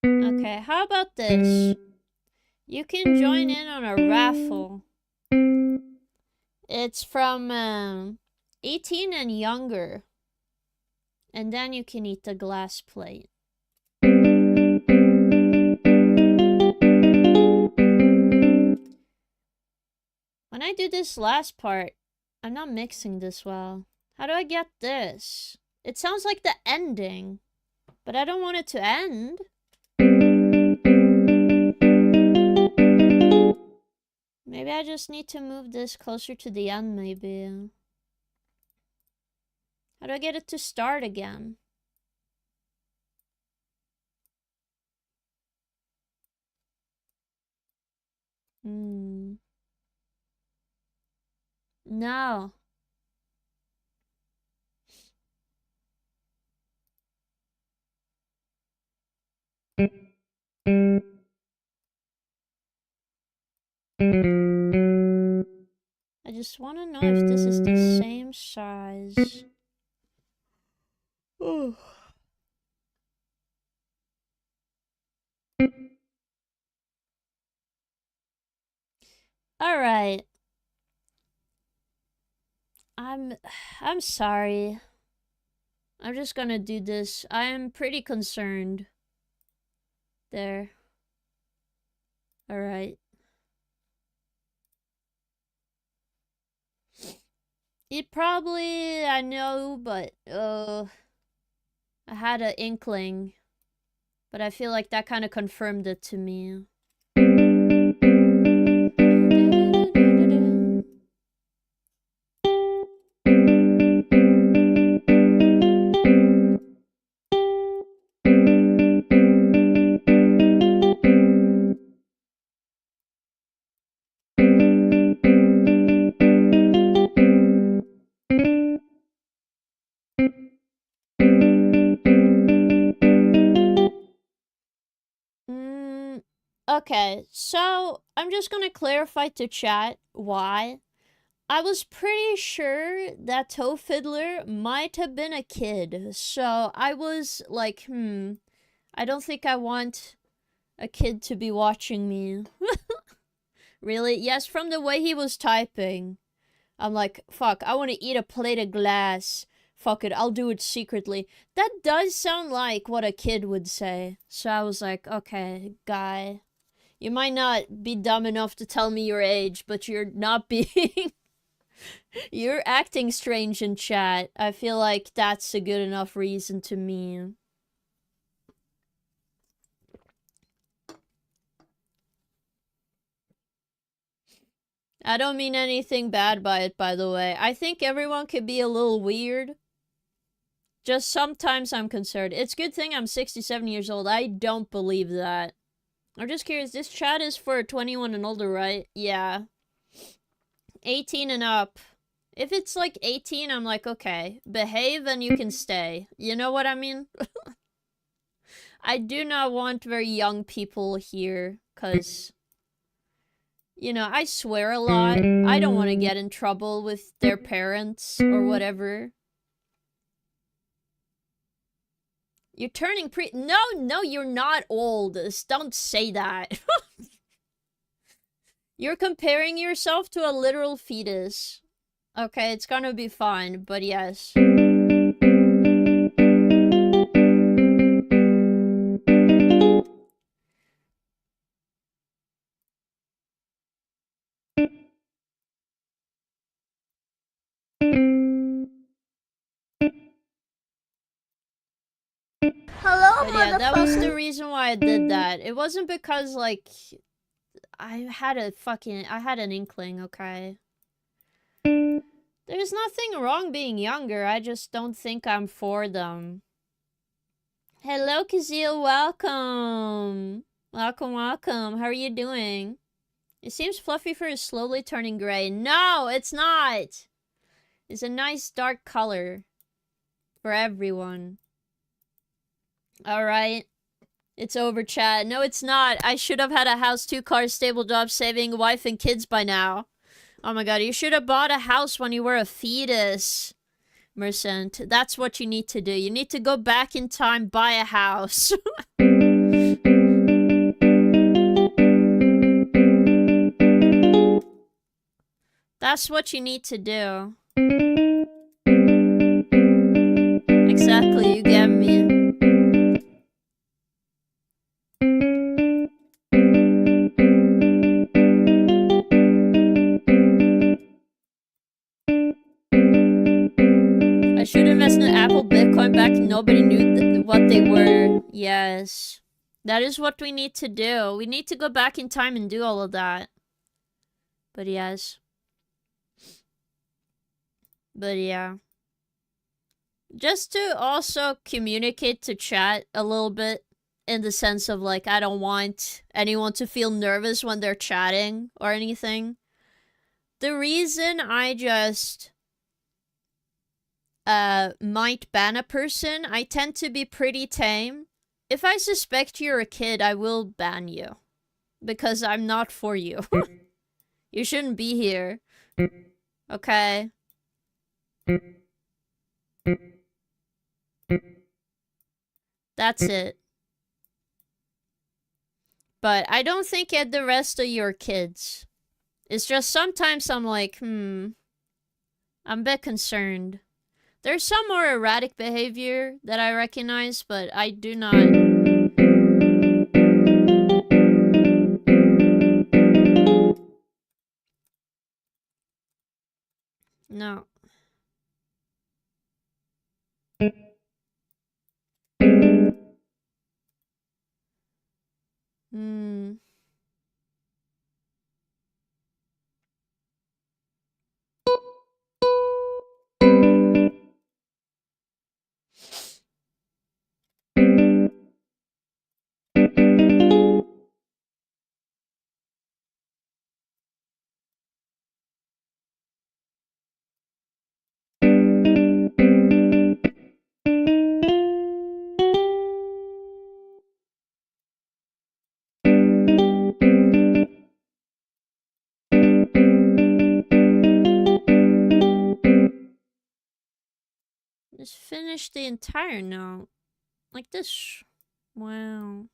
Okay, how about this? You can join in on a raffle. It's from 18 and younger. And then you can eat the glass plate. When I do this last part, I'm not mixing this well. How do I get this? It sounds like the ending, but I don't want it to end. Maybe I just need to move this closer to the end, maybe. How do I get it to start again? No. I just want to know if this is the same size. Oh. All right. I'm sorry. I'm just gonna do this. I am pretty concerned. There. All right. It probably, I know, but I had an inkling. But I feel like that kind of confirmed it to me. Okay, so I'm just gonna clarify to chat why. I was pretty sure that Toe Fiddler might have been a kid, so I was like, I don't think I want a kid to be watching me. Really? Yes, from the way he was typing. I'm like, fuck, I want to eat a plate of glass. Fuck it, I'll do it secretly. That does sound like what a kid would say. So I was like, okay, guy. You might not be dumb enough to tell me your age, but you're not being... You're acting strange in chat. I feel like that's a good enough reason to me. I don't mean anything bad by it, by the way. I think everyone could be a little weird. Just sometimes I'm concerned. It's a good thing I'm 67 years old. I don't believe that. I'm just curious, this chat is for 21 and older, right? Yeah. 18 and up. If it's like 18, I'm like, okay, behave and you can stay. You know what I mean? I do not want very young people here, because, you know, I swear a lot. I don't want to get in trouble with their parents or whatever. You're turning No, you're not old. Don't say that. You're comparing yourself to a literal fetus. Okay, it's gonna be fine, but yes. Hello, But yeah, that was the motherfucker. reason why I did that. It wasn't because, like, I had an inkling, okay? There's nothing wrong being younger, I just don't think I'm for them. Hello, Hello, Kazeel. Welcome. Welcome. How are you doing? It seems Fluffy Fur is slowly turning gray. No, it's not. It's a nice dark color for everyone. Alright. It's over, chat. No, it's not. I should have had a house, 2 cars, stable job, saving wife and kids by now. Oh my god, you should have bought a house when you were a fetus. Mercent. That's what you need to do. You need to go back in time, buy a house. That's what you need to do. Exactly, you get me. I should invest in Apple Bitcoin back. Nobody knew what they were. Yes. That is what we need to do. We need to go back in time and do all of that. But yes. But yeah. Just to also communicate to chat a little bit. In the sense of, like, I don't want anyone to feel nervous when they're chatting or anything. The reason I just might ban a person, I tend to be pretty tame. If I suspect you're a kid, I will ban you. Because I'm not for you. You shouldn't be here. Okay? That's it. But I don't think the rest of your kids. It's just sometimes I'm like, I'm a bit concerned. There's some more erratic behavior that I recognize, but I do not. No. Just finish the entire note. Like this. Wow.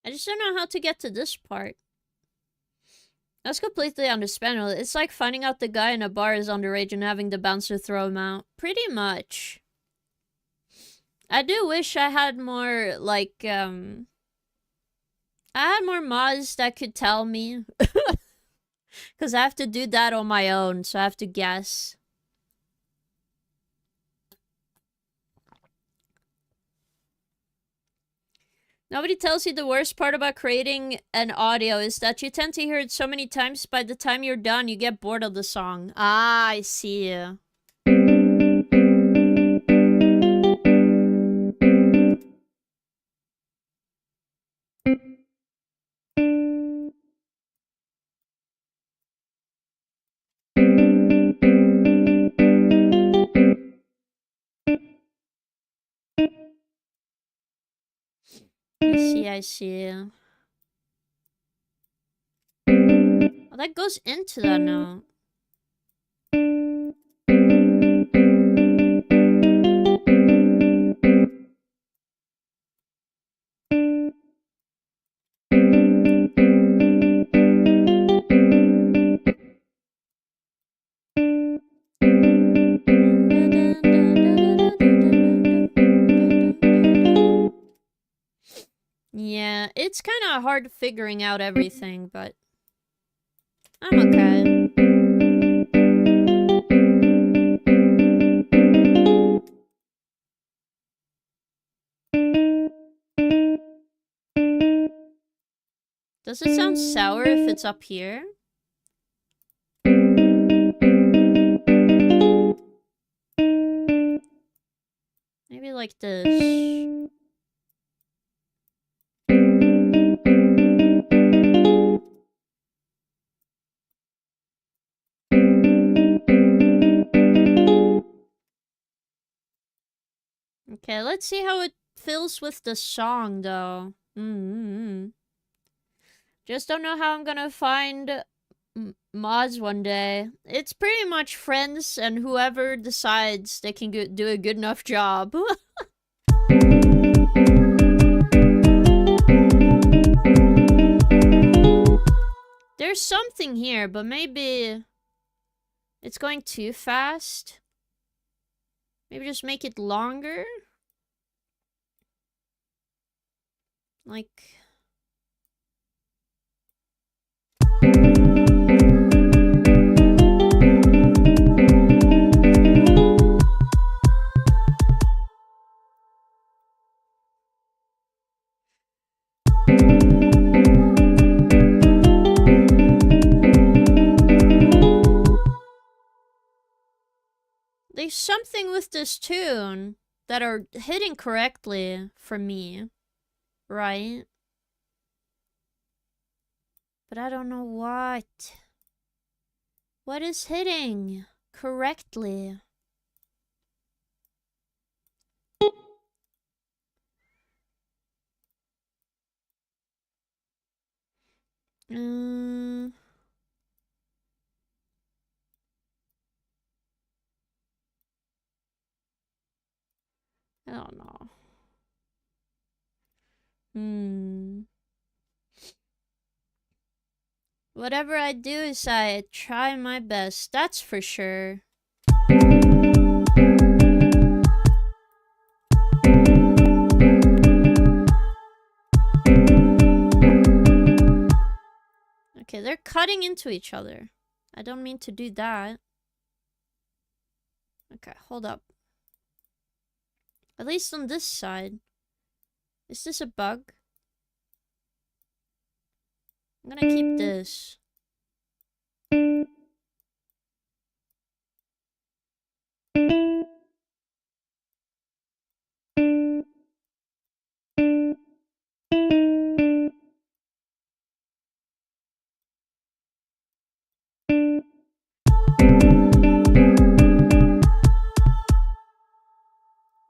I just don't know how to get to this part. That's completely understandable. It's like finding out the guy in a bar is underage and having the bouncer throw him out. Pretty much. I do wish I had more, like, I had more mods that could tell me. Because I have to do that on my own, so I have to guess. Nobody tells you the worst part about creating an audio is that you tend to hear it so many times, by the time you're done, you get bored of the song. Ah, I see you. I see. Oh, that goes into that note. it's kind of hard figuring out everything, but I'm okay. Does it sound sour if it's up here? Maybe like this. Okay, let's see how it feels with the song, though. Just don't know how I'm gonna find mods one day. It's pretty much friends and whoever decides they can do a good enough job. There's something here, but maybe it's going too fast. Maybe just make it longer. Like... There's something with this tune that are hitting correctly for me, right? But I don't know what. What is hitting correctly? I don't know. Whatever I do is I try my best, that's for sure. Okay, they're cutting into each other. I don't mean to do that. Okay, hold up. At least on this side. Is this a bug? I'm gonna keep this.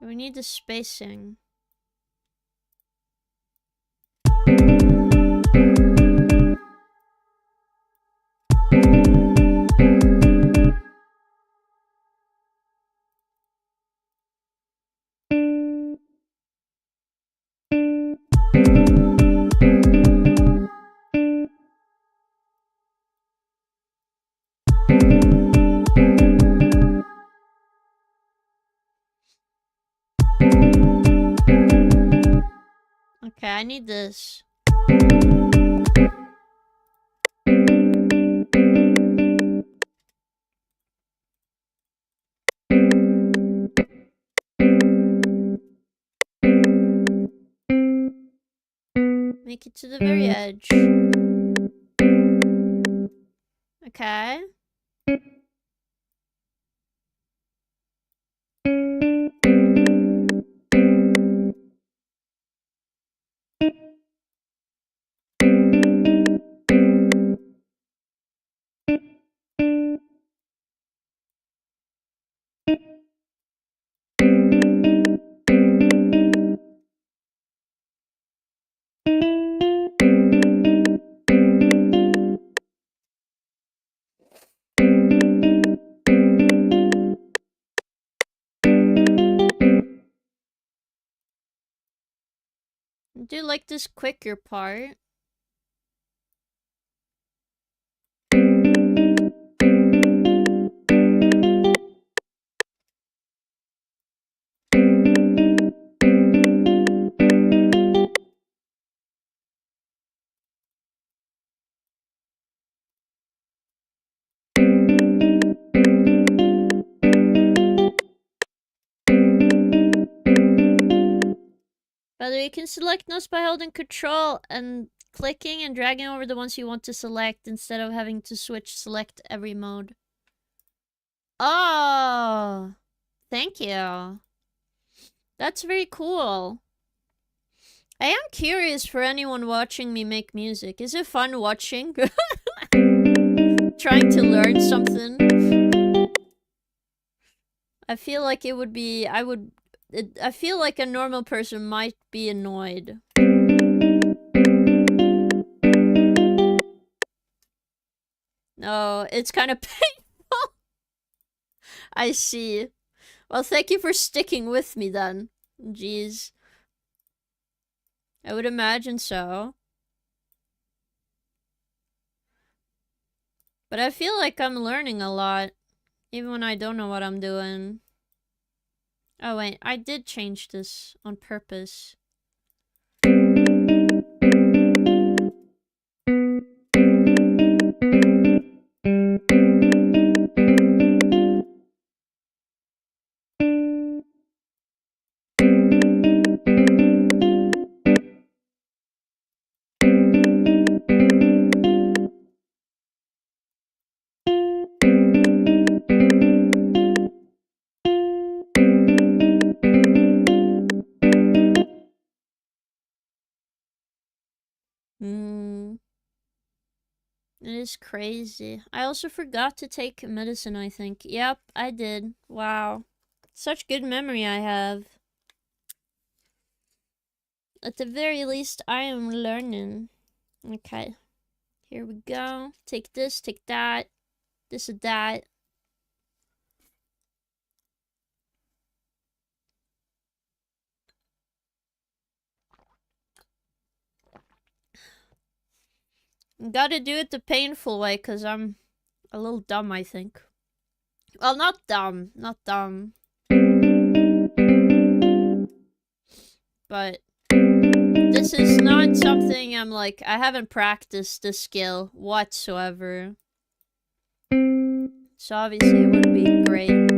We need the spacing. Okay, I need this. Make it to the very edge. Okay. I do like this quicker part. By the way, you can select notes by holding control and clicking and dragging over the ones you want to select instead of having to switch select every mode. Oh, thank you. That's very cool. I am curious for anyone watching me make music. Is it fun watching? Trying to learn something? I feel like it would be... I feel like a normal person might be annoyed. No, it's kind of painful. I see. Well, thank you for sticking with me then. Jeez. I would imagine so. But I feel like I'm learning a lot, even when I don't know what I'm doing. Oh wait, I did change this on purpose. It is crazy. I also forgot to take medicine, I think. Yep, I did. Wow. Such good memory I have. At the very least, I am learning. Okay. Here we go. Take this, take that. This and that. Gotta do it the painful way, because I'm a little dumb, I think. Well, not dumb. Not dumb. But this is not something I'm like... I haven't practiced this skill whatsoever. So obviously it wouldn't be great.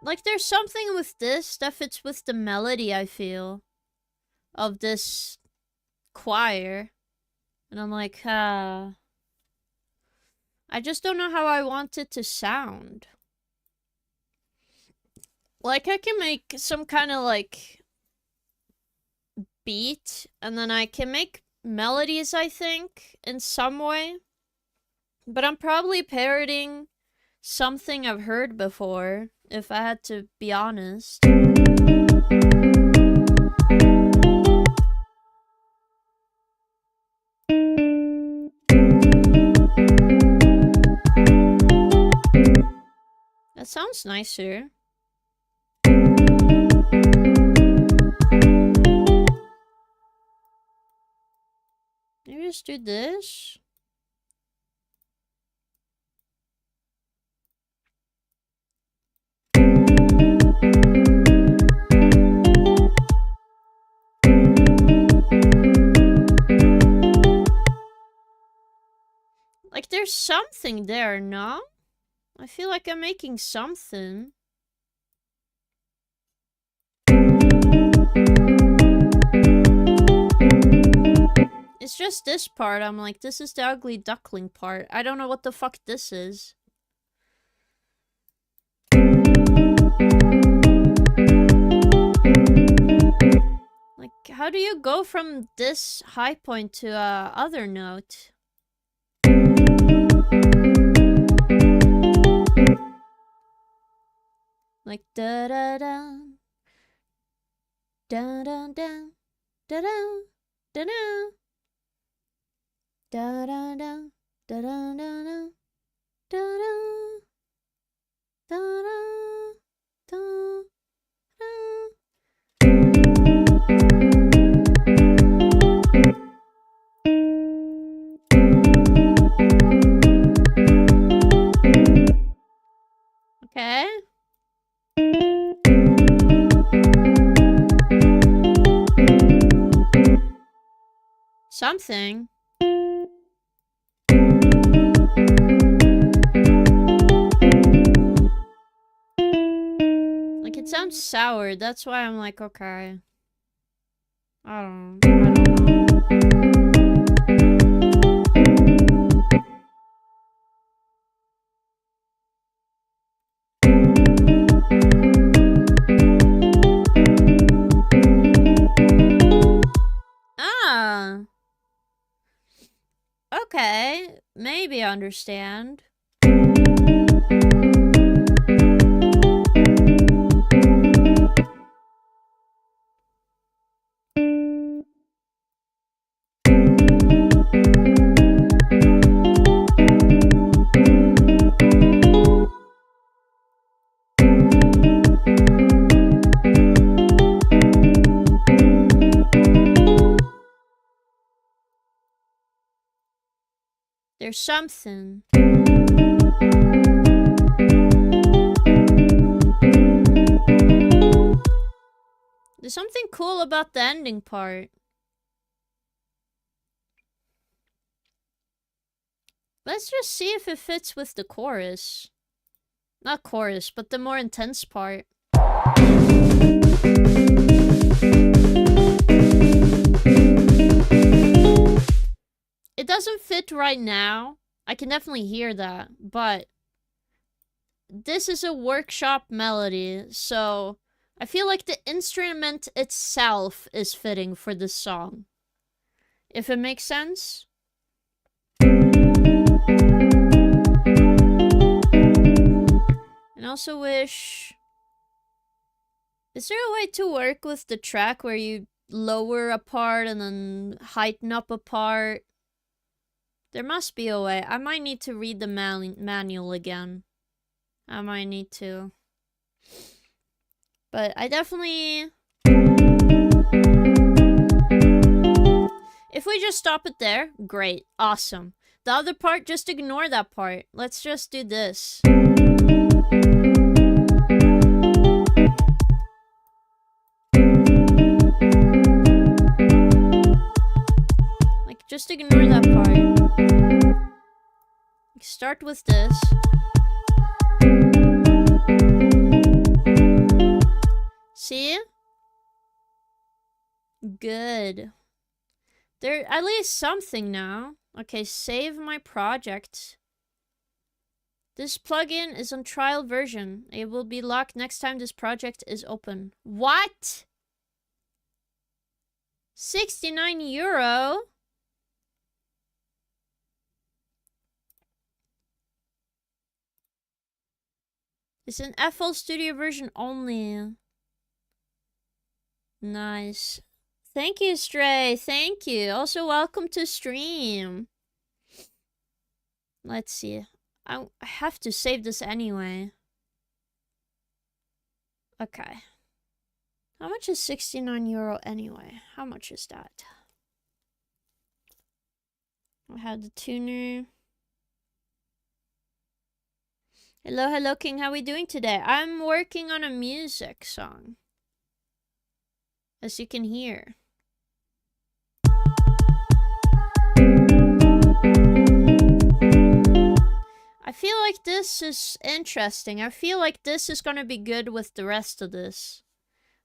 Like, there's something with this that fits with the melody, I feel, of this choir. And I'm like, I just don't know how I want it to sound. Like, I can make some kind of, like, beat, and then I can make melodies, I think, in some way. But I'm probably parroting something I've heard before, if I had to be honest. That sounds nicer. Maybe just do this. Like, there's something there, no? I feel like I'm making something. It's just this part. I'm like, this is the ugly duckling part. I don't know what the fuck this is. Like, how do you go from this high point to a other note? Like, da da da, da da da, da da da da, Da da da da da da da da da da Okay. Something. Like, it sounds sour. That's why I'm like, okay. I don't know. Ah. Okay. Maybe I understand. There's something. There's something cool about the ending part. Let's just see if it fits with the chorus. Not chorus, but the more intense part. It doesn't fit right now. I can definitely hear that, but this is a workshop melody, so I feel like the instrument itself is fitting for this song. If it makes sense. And also wish... Is there a way to work with the track where you lower a part and then heighten up a part? There must be a way. I might need to read the manual again. I might need to. But I definitely... If we just stop it there, great. Awesome. The other part, just ignore that part. Let's just do this. Like, just ignore that part. Start with this. See? Good. There at least something now. Okay, save my project. This plugin is on trial version. It will be locked next time this project is open. What? 69 euro? It's an FL Studio version only. Nice. Thank you, Stray. Thank you. Also, welcome to stream. Let's see. I have to save this anyway. Okay. How much is 69 euro anyway? How much is that? I have the tuner. Hello, hello, King. How are we doing today? I'm working on a music song. As you can hear. I feel like this is interesting. I feel like this is gonna be good with the rest of this.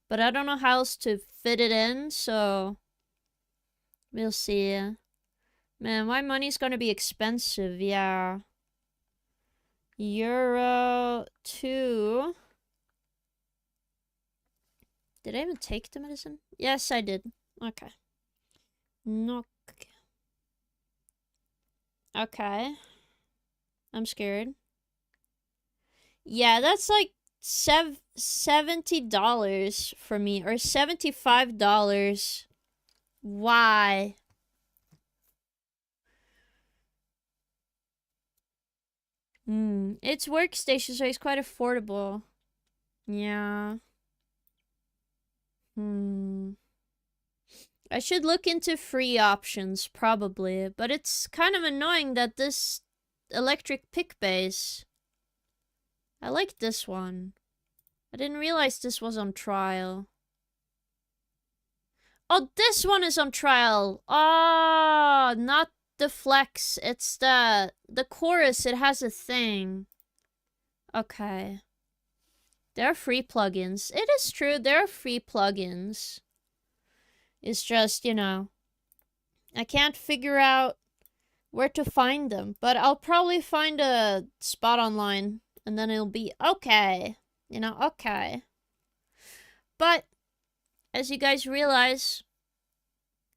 But I don't know how else to fit it in, so... We'll see. Man, my money's gonna be expensive, yeah. Euro 2. Did I even take the medicine? Yes, I did. Okay. No. Okay. I'm scared. Yeah, that's like $70 for me, or $75. Why? It's workstation, so it's quite affordable. Yeah. I should look into free options, probably. But it's kind of annoying that this electric pick base... I like this one. I didn't realize this was on trial. Oh, this one is on trial! Oh, not the flex. It's the chorus. It has a thing. Okay. There are free plugins. It is true, there are free plugins. It's just, you know, I can't figure out where to find them. But I'll probably find a spot online, and then it'll be okay. You know, okay. But, as you guys realize,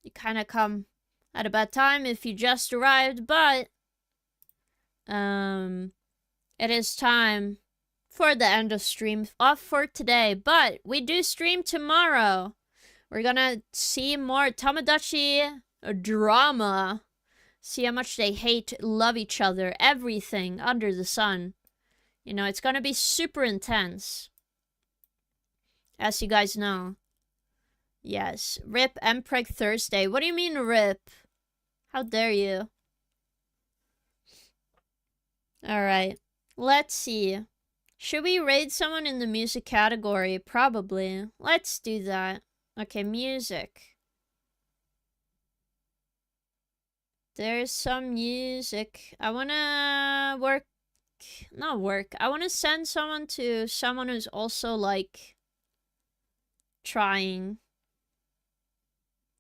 you kind of come at a bad time if you just arrived, but it is time for the end of stream off for today. But we do stream tomorrow. We're gonna see more Tamagotchi drama. See how much they hate, love each other, everything under the sun. You know, it's gonna be super intense. As you guys know. Yes. RIP Mpreg Thursday. What do you mean RIP? How dare you? Alright. Let's see. Should we raid someone in the music category? Probably. Let's do that. Okay, music. There's some music. I wanna work... Not work. I wanna send someone to someone who's also, like... trying.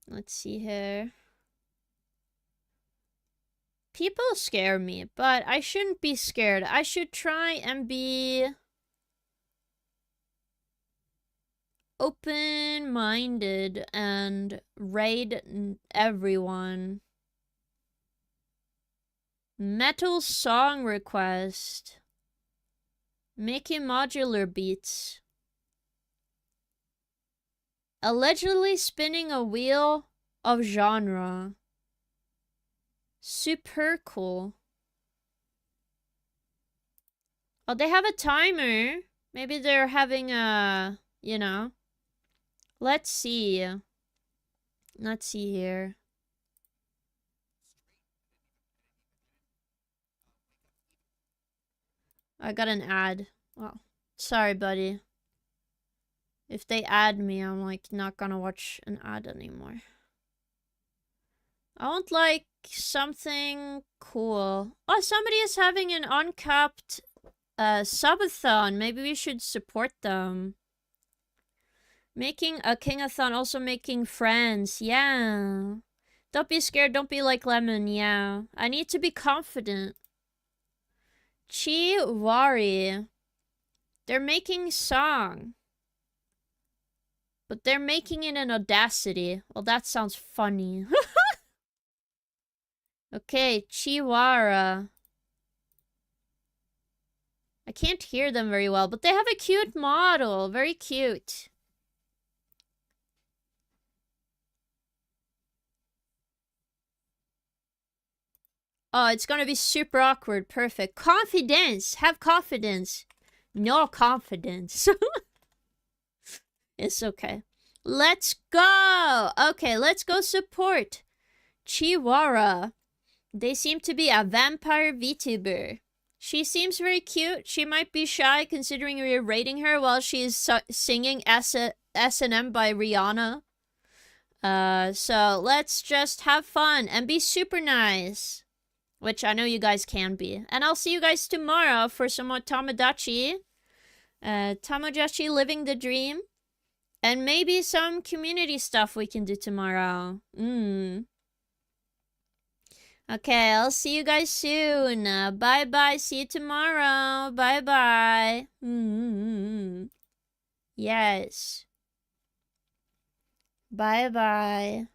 Let's see here. People scare me, but I shouldn't be scared. I should try and be... open-minded and raid everyone. Metal song request. Making modular beats. Allegedly spinning a wheel of genre. Super cool. Oh, they have a timer. Maybe they're having a, you know. Let's see. Let's see here. I got an ad. Well, sorry, buddy. If they add me, I'm like not gonna watch an ad anymore. I want like something cool. Oh, somebody is having an uncapped subathon. Maybe we should support them. Making a Kingathon, also making friends. Yeah. Don't be scared. Don't be like Lemon. Yeah. I need to be confident. Chiwari. They're making song. But they're making it in Audacity. Well, that sounds funny. Okay, Chiwara. I can't hear them very well, but they have a cute model. Very cute. Oh, it's gonna be super awkward. Perfect. Confidence. Have confidence. No confidence. It's okay. Let's go. Okay, let's go support Chiwara. They seem to be a vampire VTuber. She seems very cute. She might be shy considering we're rating her while she's singing S&M by Rihanna. So let's just have fun and be super nice. Which I know you guys can be. And I'll see you guys tomorrow for some more Tamagotchi. Tamagotchi living the dream. And maybe some community stuff we can do tomorrow. Okay, I'll see you guys soon. Bye-bye. See you tomorrow. Bye-bye. Yes. Bye-bye.